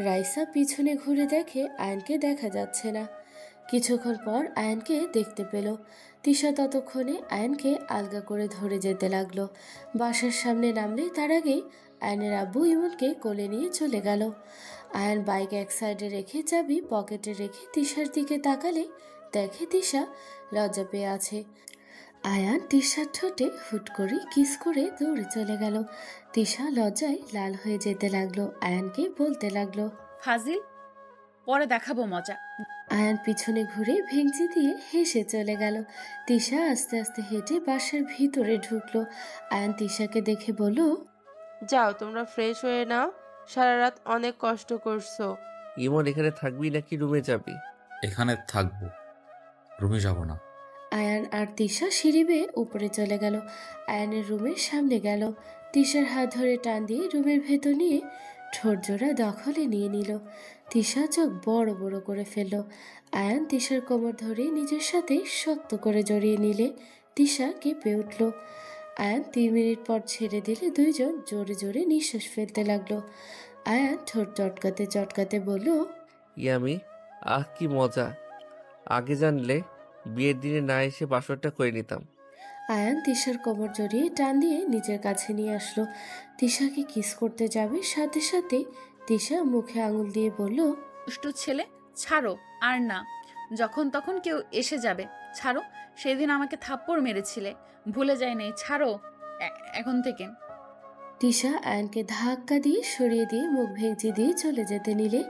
রাইসা পিছনে ঘুরে দেখে আয়ানকে দেখা যাচ্ছে না। কিছুক্ষণ পর আয়ানকে দেখতে পেল। তিশা ততক্ষণে আয়ানকে আলগা করে ধরে যেতে লাগলো। বাসার সামনে নামলে তার আগেই আয়ানের আব্বু ইমনকে কোলে নিয়ে চলে গেল। আয়ান বাইক এক সাইডে রেখে চাবি পকেটে রেখে তিশার দিকে তাকালে দেখে তিশা লজ্জা পেয়ে আছে। আয়ান তিশার ঠোঁটে হুট করে কিস করে দৌড়ে চলে গেল। তিশা লজ্জায় লাল হয়ে যেতে লাগলো। আয়ানকে বলতে লাগলো, ফাজিল, পরে দেখাবো মজা। আয়ান পিছনে ঘুরে ভেঙচি দিয়ে হেসে চলে গেল। তিশা আস্তে আস্তে হেঁটে বাসার ভিতরে ঢুকলো। আয়ান তিশাকে দেখে বলল, যাও তোমরা ফ্রেশ হয়ে নাও, সারা রাত অনেক কষ্ট করছো। ইমন এখানে থাকবি নাকি রুমে যাবি? এখানে থাকবো, রুমে যাব না। আয়ান আর তিশা সিঁড়ি বেয়ে উপরে চলে গেল। আয়ানের রুমের সামনে গেল। তিশার হাত ধরে টান দিয়ে রুমের ভেতর নিয়ে ঠোঁট জোড়া দখলে নিয়ে নিল। তিশা চোখ বড় বড় করে ফেলল। আয়ান তিশার কোমর ধরে নিজের সাথে শক্ত করে জড়িয়ে নিলে তিশা কেঁপে উঠল। আয়ান 3 মিনিট পর ছেড়ে দিলে দুইজন জোরে জোরে নিঃশ্বাস ফেলতে লাগলো। আয়ান ঠোঁট চটকাতে চটকাতে বলল, ইয়ামি, আহ কি মজা! আগে জানলে বিয়ের দিনে না এসে বাসরটা করে নিতাম। আয়ান তিশার কোমর জড়িয়ে টান দিয়ে নিজের কাছে নিয়ে আসলো। তিশাকে কিস করতে যাবে সাথে সাথে তিশা মুখে আঙুল দিয়ে বলল, দুষ্টু ছেলে, ছাড়ো। আর না, যখন তখন কেউ এসে যাবে, ছাড়ো। সেদিন আমাকে থাপ্পড় মেরেছিলে, ভুলে যাই নাই, ছাড়ো এখন থেকে। তিশা আয়ানকে ধাক্কা দিয়ে সরিয়ে দিয়ে মুখ ভেঙচি দিয়ে চলে যেতে নিলে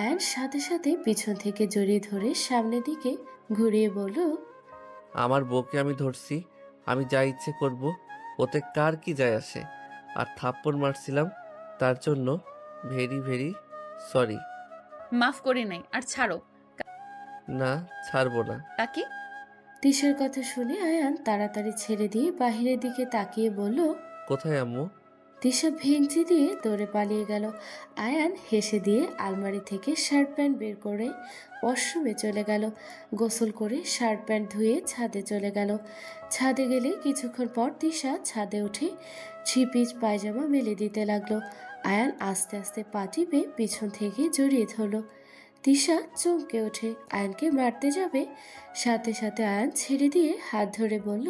আয়ান সাথে সাথে পিছন থেকে জড়িয়ে ধরে সামনের দিকে ঘুরিয়ে বলল, আমার বউকে আমি ধরছি, আমি যা ইচ্ছে করব, ওতে কার কি যায় আসে? আর থাপ্পড় মারছিলাম তার জন্য ভেরি ভেরি সরি। মাফ করি নাই, আর ছাড়ো। না, ছাড়বো না। কাকি, তিশার কথা শুনে আয়ান তাড়াতাড়ি ছেড়ে দিয়ে বাহিরের দিকে তাকিয়ে বলল, কোথায় আম্মু? তিশা ভেঙচি দিয়ে দৌড়ে পালিয়ে গেল। আয়ান হেসে দিয়ে আলমারি থেকে শার্ট প্যান্ট বের করে ওয়াশরুমে চলে গেল। গোসল করে শার্ট প্যান্ট ধুয়ে ছাদে চলে গেল। ছাদে গেলে কিছুক্ষণ পর তিশা ছাদে উঠে 3 পিস পায়জামা মেলে দিতে লাগলো। আয়ান আস্তে আস্তে পা টিপে পিছন থেকে জড়িয়ে ধরলো। তিশা চমকে ওঠে, আয়ানকে মারতে যাবে, সাথে সাথে আয়ান ছেড়ে দিয়ে হাত ধরে বলল,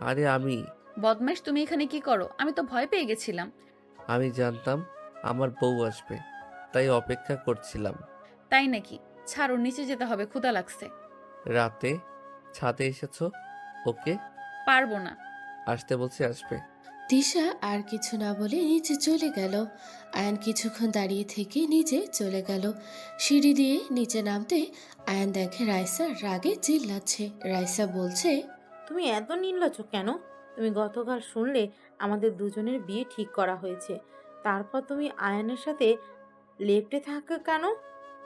আরে বদমাইশ, তুমি এখানে কি করো? আমি তো ভয় পেয়ে গেছিলাম। আমি জানতাম আমার বউ আসবে, তাই অপেক্ষা করছিলাম। তাই নাকি? ছাড়ো, নিচে যেতে হবে, ক্ষুধা লাগছে। রাতে ছাদে এসেছো? ওকে, পারবো না। আসতে বলছি, আসবে। তিশা আর কিছু না বলে নিচে চলে গেল। আয়ান কিছুক্ষণ দাঁড়িয়ে থেকে নিচে চলে গেল। সিঁড়ি দিয়ে নিচে নামতে আয়ান দেখে রাইসা রাগে চিল্লাচ্ছে। রাইসা বলছে, তুমি এত নির্লজ্জ কেন? তুমি গতকাল শুনলে আমাদের দুজনের বিয়ে ঠিক করা হয়েছে, তারপর তুমি আয়ানের সাথে লেপ্টে থাকো কেন?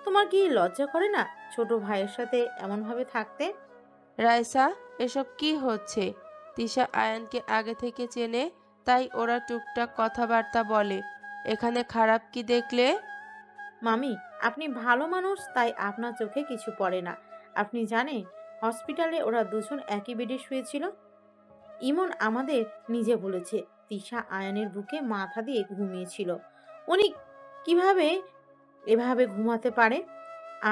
তোমার কি লজ্জা করে না ছোট ভাইয়ের সাথে এমনভাবে থাকতে? রাইসা, এসব কি হচ্ছে? তিশা আয়ানকে আগে থেকে চেনে, তাই ওরা টুকটাক কথাবার্তা বলে। এখানে খারাপ কি দেখলে? মামি, আপনি ভালো মানুষ, তাই আপনার চোখে কিছু পড়ে না। আপনি জানেন হসপিটালে ওরা দুজন একই বেডে শুয়েছিল। ইমন আমাদের নিজে বলেছে তিশা আয়ানের বুকে মাথা দিয়ে ঘুমিয়েছিল। উনি কিভাবে এভাবে ঘুমাতে পারে?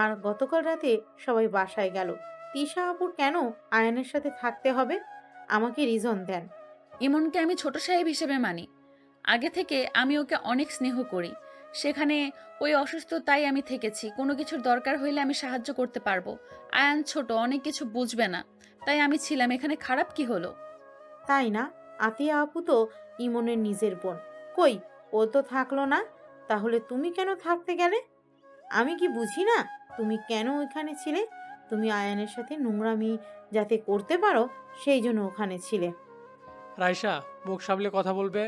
আর গতকাল রাতে সবাই বাসায় গেল, তিশা আপুর কেন আয়ানের সাথে থাকতে হবে? আমাকে রিজন দেন। ইমনকে আমি ছোট সাহেব হিসেবে মানি। আগে থেকে আমি ওকে অনেক স্নেহ করি। সেখানে ওই অসুস্থ, তাই আমি থেকেছি। কোনো কিছুর দরকার হইলে আমি সাহায্য করতে পারবো। আয়ান ছোট, অনেক কিছু বুঝবে না, তাই আমি ছিলাম। এখানে খারাপ কি হলো? তাই না? আতিয়া আপু তো ইমনের নিজের বোন। কই, ও তো থাকলো না, তাহলে তুমি কেন থাকতে গেলে? আমি কি বুঝি না তুমি কেন ওইখানে ছিলে? তুমি আয়ানের সাথে নোংরামি যাতে করতে পারো সেই জন্য ওখানে ছিলে। রাইসা, মুখ সামলে কথা বলবে।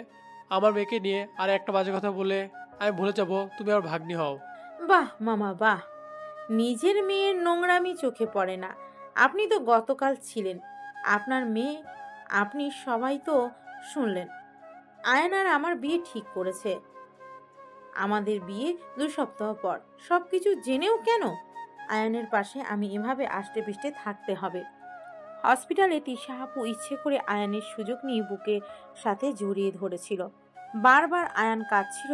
আমার মেয়েকে নিয়ে আর একটা বাজে কথা বলে আমি ভুলে যাব তুমি আর ভাগ্নি হও। বাহ মামা বাহ, নিজের মেয়ের নোংরামি চোখে পড়ে না। আপনি তো গতকাল ছিলেন, আপনার মেয়ে, আপনি সবাই তো শুনলেন। আয়ান আর আমার বিয়ে ঠিক করেছে। আমাদের বিয়ে 2 সপ্তাহ পর। সব কিছু জেনেও কেন আয়ানের পাশে আমি এভাবে আষ্টে পিষ্টে থাকতে হবে? হসপিটালে তিশা আপু ইচ্ছে করে আয়ানের সুযোগ নিয়ে বুকের সাথে জড়িয়ে ধরেছিল। বারবার আয়ান কাঁদছিল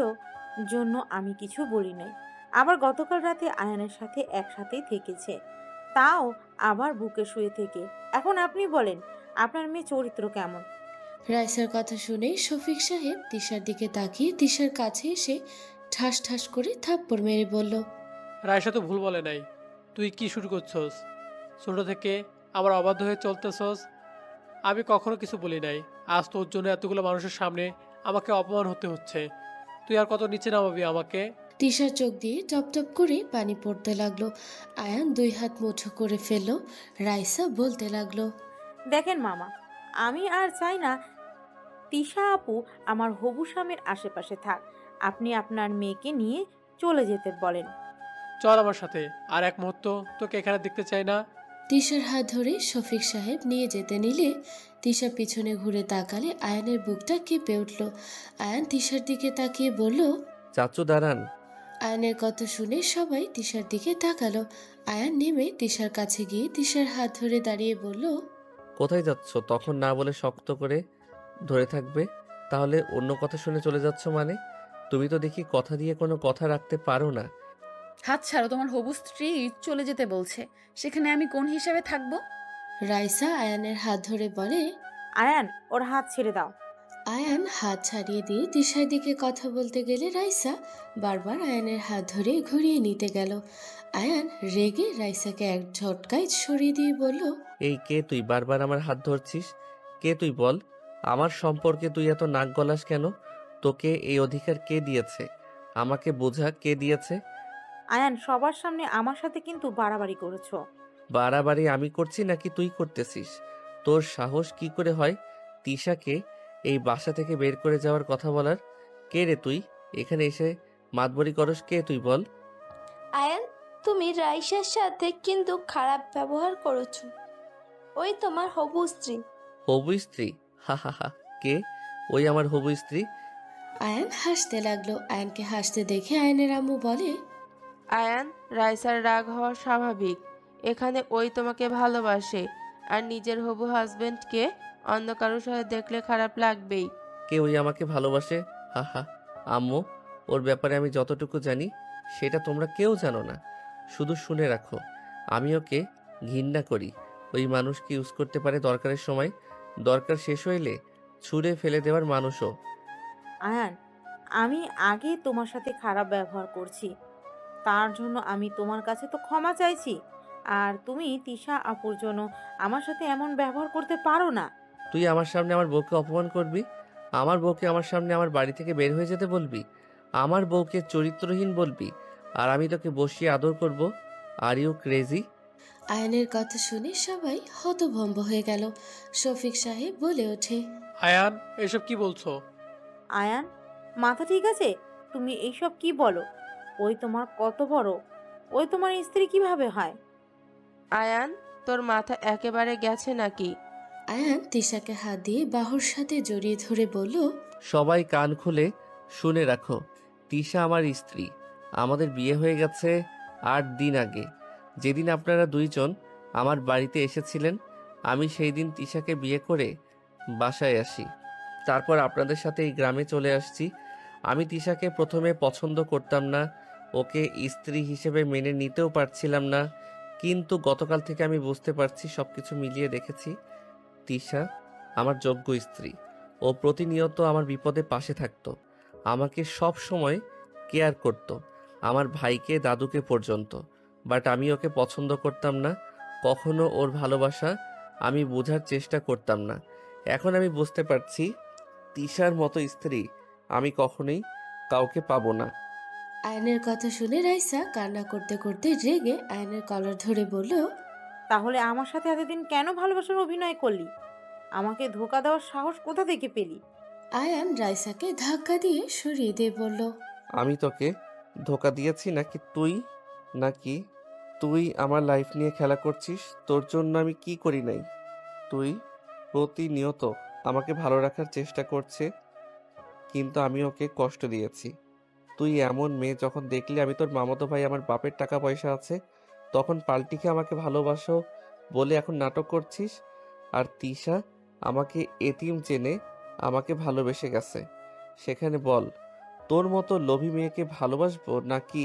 জন্য আমি কিছু বলি নাই। আবার গতকাল রাতে আয়ানের সাথে একসাথেই থেকেছে, তাও আবার বুকে শুয়ে থেকে। এখন আপনি বলেন, আপনার মেয়ে চরিত্র কেমন? রাইসার কথা শুনে শফিক সাহেব তিশার দিকে তাকিয়ে তিশার কাছে এসে ঠাস ঠাস করে থাপ্পড় মেরে বলল, রায়সা তো ভুল বলে নাই। তুই কি শুরু করছস? ছোট থেকে আমার অবাধ্য হয়ে চলতেছস। আমি কখনো কিছু বলি নাই। আজ তোর জন্য এতগুলো মানুষের সামনে আমাকে অপমান হতে হচ্ছে। তুই আর কত নিচে নামাবি আমাকে? তিশার চোখ দিয়ে টপ টপ করে পানি পড়তে লাগলো। আয়ান 2 হাত মুঠো করে ফেলল। রাইসা বলতে লাগলো, দেখেন মামা, আমি আর চাই না তিশা আপু আমার হবু স্বামীর আশেপাশে থাক। আপনি আপনার মেয়েকে নিয়ে চলে যেতে বলেন। চল আমার সাথে, আর এক মুহূর্ত তোকে এখানে দেখতে চাই না। তিশার হাত ধরে শফিক সাহেব নিয়ে যেতে নিলে তিশা পিছনে ঘুরে তাকালে আয়ানের বুকটা কেঁপে উঠল। আয়ান তিশার দিকে তাকিয়ে বলল, চাচু দাঁড়ান। আয়ানের কথা শুনে সবাই তিশার দিকে তাকালো। আয়ান নেমে তিশার কাছে গিয়ে তিশার হাত ধরে দাঁড়িয়ে বলল, কোথায় যাচ্ছ? তখন না বলে শক্ত করে ধরে থাকবে, তাহলে অন্য কথা শুনে চলে যাচ্ছ মানে? তুমি তো দেখি কথা দিয়ে কোনো কথা রাখতে পারো না। হাত ছাড়ো, তোমার হবু স্ত্রী চলে যেতে বলছে, সেখানে আমি কোন হিসাবে থাকবো? রাইসা আয়ানের হাত ধরে বলে, আয়ান, ওর হাত ছেড়ে দাও। আয়ান হাত ছাড়িয়ে দিয়ে তিশার দিকে কথা বলতে গেলে রাইসা বারবার আয়ানের হাত ধরে ঘুরিয়ে নিতে গেল। আয়ান রেগে রাইসাকে এক ঝটকায় সরিয়ে দিয়ে বলল, এই কে তুই? বারবার আমার হাত ধরছিস। কে তুই বল? আমার সম্পর্কে তুই এত নাক গলাস কেন? তোকে এই অধিকার কে দিয়েছে? আমাকে বোঝা, কে দিয়েছে? আয়ান, সবার সামনে আমার সাথে কিন্তু বাড়াবাড়ি করেছো। বাড়াবাড়ি আমি করছি নাকি তুই করতেছিস? তোর সাহস কি করে হয় তিশাকে এই বাসা থেকে বের করে যাওয়ার কথা বলার? কে রে তুই? এখানে এসে মাতবরি করস? কে তুই বল? আয়ান, তুমি রাইসার সাথে কিন্তু খারাপ ব্যবহার করেছো। ওই তোমার হবু স্ত্রী। হবু স্ত্রী? হা হা হা। কে ওই আমার হবু স্ত্রী? আয়ান হাসতে লাগলো। আয়ানকে হাসতে দেখে আয়ানের আম্মু বলে, আয়ান, রাইসার রাগ হওয়া স্বাভাবিক। এখানে ওই তোমাকে ভালোবাসে, আর নিজের হবু হাজবেন্ডকে অন্য কারোর সাথে দেখলে খারাপ লাগবেই। কে ওই আমাকে ভালোবাসে? হা হা। আম্মু, ওর ব্যাপারে আমি যতটুকু জানি সেটা তোমরা কেউ জানো না। শুধু শুনে রাখো, আমি ওকে ঘৃণা করি। ওই মানুষকে ইউজ করতে পারে দরকারের সময়, দরকার শেষ হইলে ছুঁড়ে ফেলে দেওয়ার মানুষও। আয়ান, আমি আগে তোমার সাথে খারাপ ব্যবহার করছি, তার জন্য আমি তোমার কাছে তো ক্ষমা চাইছি। আর তুমি তিশা আপুর জন্য আমার সাথে এমন ব্যবহার করতে পারো না। তুই আমার সামনে আমার বউকে অপমান করবি? আমার বউকে আমার সামনে আমার বাড়ি থেকে বের হয়ে যেতে বলবি? আমার বউকে চরিত্রহীন বলবি? আর আমি তোকে বসিয়ে আদর করব? Are you crazy? আয়ানের কথা শুনে সবাই হতভম্ব হয়ে গেল। শফিক সাহেব বলে ওঠে, আয়ান, এসব কি বলছো? আয়ান, মাথা ঠিক আছে? তুমি এইসব কি বলো? ওই তোমার কত বড়, ওই তোমার স্ত্রী কিভাবে হয়? আয়ান, তোর মাথা একেবারে গেছে নাকি? আয়ান তিশাকে হাত দিয়ে বাহুর সাথে জড়িয়ে ধরে বলল, সবাই কান খুলে শুনে রাখো, তিশা আমার স্ত্রী। আমাদের বিয়ে হয়ে গেছে 8 দিন আগে। যেদিন আপনারা দুইজন আমার বাড়িতে এসেছিলেন, আমি সেই দিন তিশাকে বিয়ে করে বাসায় আসি। তারপর আপনাদের সাথে এই গ্রামে চলে আসছি। আমি তিশাকে প্রথমে পছন্দ করতাম না, ওকে স্ত্রী হিসেবে মেনে নিতেও পারছিলাম না। কিন্তু গতকাল থেকে আমি বুঝতে পারছি, সব কিছু মিলিয়ে দেখেছি, তিশা আমার যোগ্য স্ত্রী। ও প্রতিনিয়ত আমার বিপদে পাশে থাকতো, আমাকে সব সময় কেয়ার করত, আমার ভাইকে দাদুকে পর্যন্ত। বাট আমি ওকে পছন্দ করতাম না, কখনো ওর ভালোবাসা আমি বোঝার চেষ্টা করতাম না। এখন আমি বুঝতে পারছি, তিশার মতো স্ত্রী আমি কখনোই কাউকে পাবো না। আয়নের কথা শুনে রাইসা কান্না করতে করতে রেগে আয়নের কলার ধরে বলল, তাহলে আমার সাথে এতদিন কেন ভালোবাসার অভিনয় করলি? আমাকে ধোকা দেওয়ার সাহস কোথা থেকে পেলি? আয়ান রাইসাকে ধাক্কা দিয়ে সরিয়ে দিয়ে বলল, আমি তোকে ধোকা দিয়েছি নাকি তুই আমার লাইফ নিয়ে খেলা করছিস? তোর জন্য আমি কি করি নাই? তুই প্রতিনিয়ত আমাকে ভালো রাখার চেষ্টা করছে, কিন্তু আমি ওকে কষ্ট দিয়েছি। তুই এমন মেয়ে যখন দেখলি আমি তোর মামাতো ভাই, আমার বাপের টাকা পয়সা আছে, তখন পাল্টিকে আমাকে ভালোবাসো বলে এখন নাটক করছিস। আর তিশা আমাকে এতিম জেনে আমাকে ভালোবেসে গেছে। সেখানে বল, তোর মতো লোভী মেয়েকে ভালোবাসবো নাকি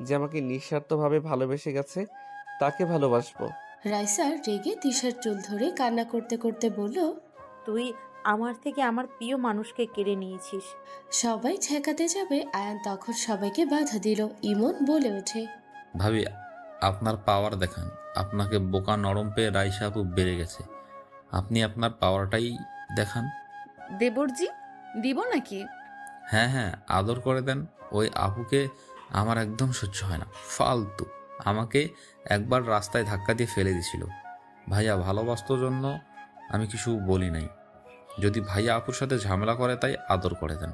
যে আমাকে নিঃস্বার্থভাবে ভালোবেসে গেছে তাকে ভালোবাসবো? রাইসা রেগে তিশার চুল ধরে কান্না করতে করতে বলল, তুই আমার থেকে আমার প্রিয় মানুষকে কেড়ে নিয়েছিস। সবাই ঠেকাতে যাবে আয়ান তখন সবাইকে বাধা দিল। ইমন বলে ওঠে, ভাবি, আপনার পাওয়ার দেখান। আপনাকে বোকা নরম পেয়ে রাইসা আপু বেড়ে গেছে। আপনি আপনার পাওয়ারটাই দেখান। দেবরজি, দিব নাকি? হ্যাঁ হ্যাঁ, আদর করে দেন। ওই আপুকে আমার একদম সহ্য হয় না, ফালতু। আমাকে একবার রাস্তায় ধাক্কা দিয়ে ফেলে দিছিল। ভাইয়া ভালোবাসার জন্য আমি কিছু বলি নাই। যদি ভাইয়া আপুর সাথে ঝামেলা করে তাই আদর করে দেন।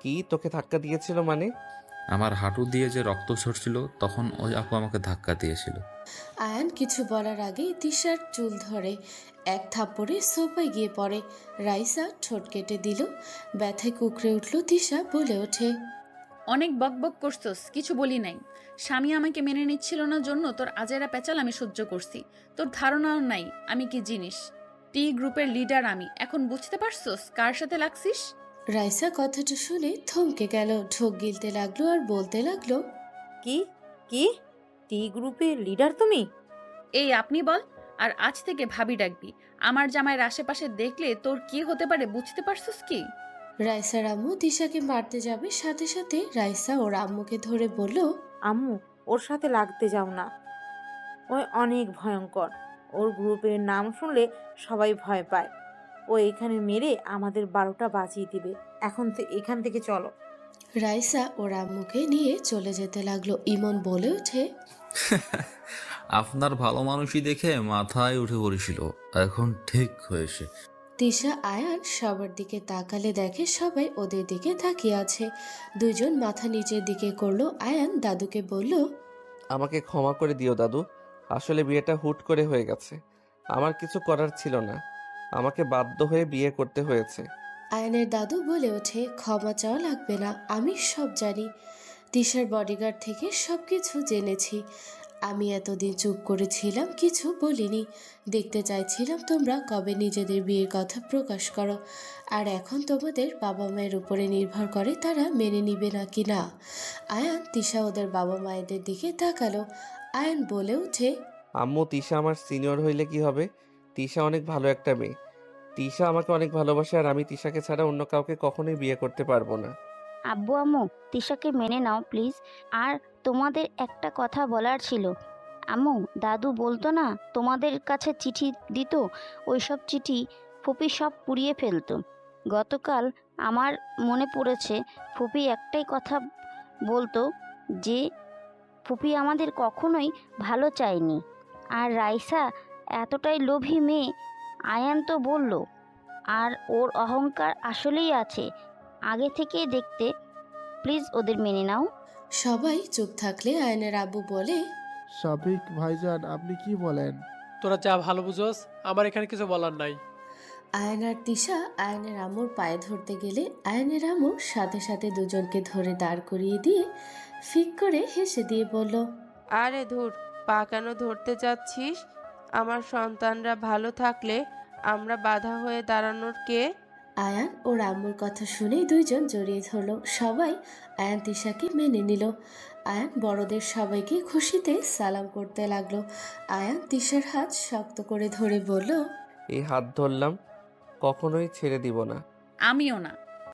কি তোকে ধাক্কা দিয়েছিল মানে? আমার হাঁটু দিয়ে যে রক্ত ঝরছিল তখন ওই আপু আমাকে ধাক্কা দিয়েছিল। আয়ান কিছু বলার আগেই তিশার চুল ধরে এক থাপ্পড়ে সোফায় গিয়ে পড়ে। রাইসা ঠোঁট কেটে দিল। ব্যথায় কুকড়ে উঠল তিশা, বলে ওঠে, অনেক বকবক করছস, কিছু বলি নাই। স্বামী আমাকে মেনে নিচ্ছিল না জন্য তোর আজেরা পেঁচাল আমি সহ্য করছি। তোর ধারণাও নাই আমি কি জিনিস। টি গ্রুপের লিডার আমি, এখন বুঝতে পারছস কার সাথে লাগছিস? রাইসা কথাটা শুনে থমকে গেল, ঢোক গিলতে লাগলো আর বলতে লাগলো, কি কি টি গ্রুপের লিডার তুমি? এই আপনি বল, আর আজ থেকে ভাবি ডাকবি। আমার জামাইয়ের আশেপাশে দেখলে তোর কি হতে পারে বুঝতে পারছস কি? রাইসার আম্মু তিশাকে মারতে যাবে, সাথে সাথে রাইসা ওর আম্মুকে ধরে বলল, আম্মু, ওর সাথে লাগতে যাও না। ওই অনেক ভয়ঙ্কর। ওর গ্রুপের নাম শুনলে সবাই ভয় পায়। ও এখানে মেরে আমাদের 12টা বাজিয়ে দিবে। এখান থেকে চলো। রাইসা ওর আম্মুকে নিয়ে চলে যেতে লাগলো। ইমন বলে ওঠে, আপনার ভালো মানুষই দেখে মাথায় উঠে পড়েছিল, এখন ঠিক হয়েছে। তিশা আয়ান সবার দিকে তাকালে দেখে সবাই ওদের দিকে তাকিয়ে আছে। দুজন মাথা নিচের দিকে করলো। আয়ান দাদুকে বলল, আমাকে ক্ষমা করে দিও দাদু, আসলে বিয়েটা হুট করে হয়ে গেছে। আমার কিছু করার ছিল না, আমাকে বাধ্য হয়ে বিয়ে করতে হয়েছে। আয়ানের দাদু বলে ওঠে, ক্ষমা চাওয়া লাগবে না, আমি সব জানি। তিশার বডিগার্ড থেকে সব কিছু জেনেছি। আমি এতদিন চুপ করেছিলাম, কিছু বলিনি। দেখতে চাইছিলাম তোমরা কবে নিজেদের বিয়ের কথা প্রকাশ করো। আর এখন তোমাদের বাবা মায়ের উপরে নির্ভর করে তারা মেনে নিবে নাকি না। আয়ান তিশা ওদের বাবা মায়েদের দিকে তাকালো। আয়ান বলে ওঠে, আম্মু, তিশা আমার সিনিয়র হইলে কি হবে? তিশা অনেক ভালো একটা মেয়ে। তিশা আমাকে অনেক ভালোবাসে আর আমি তিশাকে ছাড়া অন্য কাউকে কখনোই বিয়ে করতে পারবো না। আব্বু আম্মু, তিশাকে মেনে নাও প্লিজ। আর তোমাদের একটা কথা বলার ছিল। আম্মু, দাদু বলতো না তোমাদের কাছে চিঠি দিত, ওইসব চিঠি ফুপি সব পুড়িয়ে ফেলতো। গতকাল আমার মনে পড়েছে, ফুপি একটাই কথা বলতো যে ফুপি আমাদের কখনোই ভালো চায়নি। আর রাইসা এতটাই লোভী মেয়ে, আয়ান তো বলল। আর ওর অহংকার আসলেই আছে, আগে থেকেই দেখতে। প্লিজ ওদের মেনে নাও। সবাই চুপ থাকলে আয়ানের আব্বু বলে, শাফিক ভাইজান, আপনি কি বলেন? তোরা যা ভালো বুঝোস, আমার এখানে কিছু বলার নাই। আয়ান আর তিশা আয়ানের আম্মুর পায়ে ধরতে গেলে আয়ানের আম্মু সাথে সাথে দুজনকে ধরে দাঁড় করিয়ে দিয়ে ফিক করে হেসে দিয়ে বলল, আরে ধুর, পা কেন ধরতে যাচ্ছিস? আমার সন্তানরা ভালো থাকলে আমরা বাধা হয়ে দাঁড়ানোর কে? আয়ান ওর আম্মুর কথা শুনেই দুইজন জড়িয়ে ধরলো। সবাই আয়ান তিশাকে মেনে নিল। আয়ান বড়দের সবাইকে খুশিতে সালাম করতে লাগলো। আয়ান তিশার হাত শক্ত করে ধরে বলল, এই হাত ধরলাম, কখনোই ছেড়ে দিব না। আমিও না।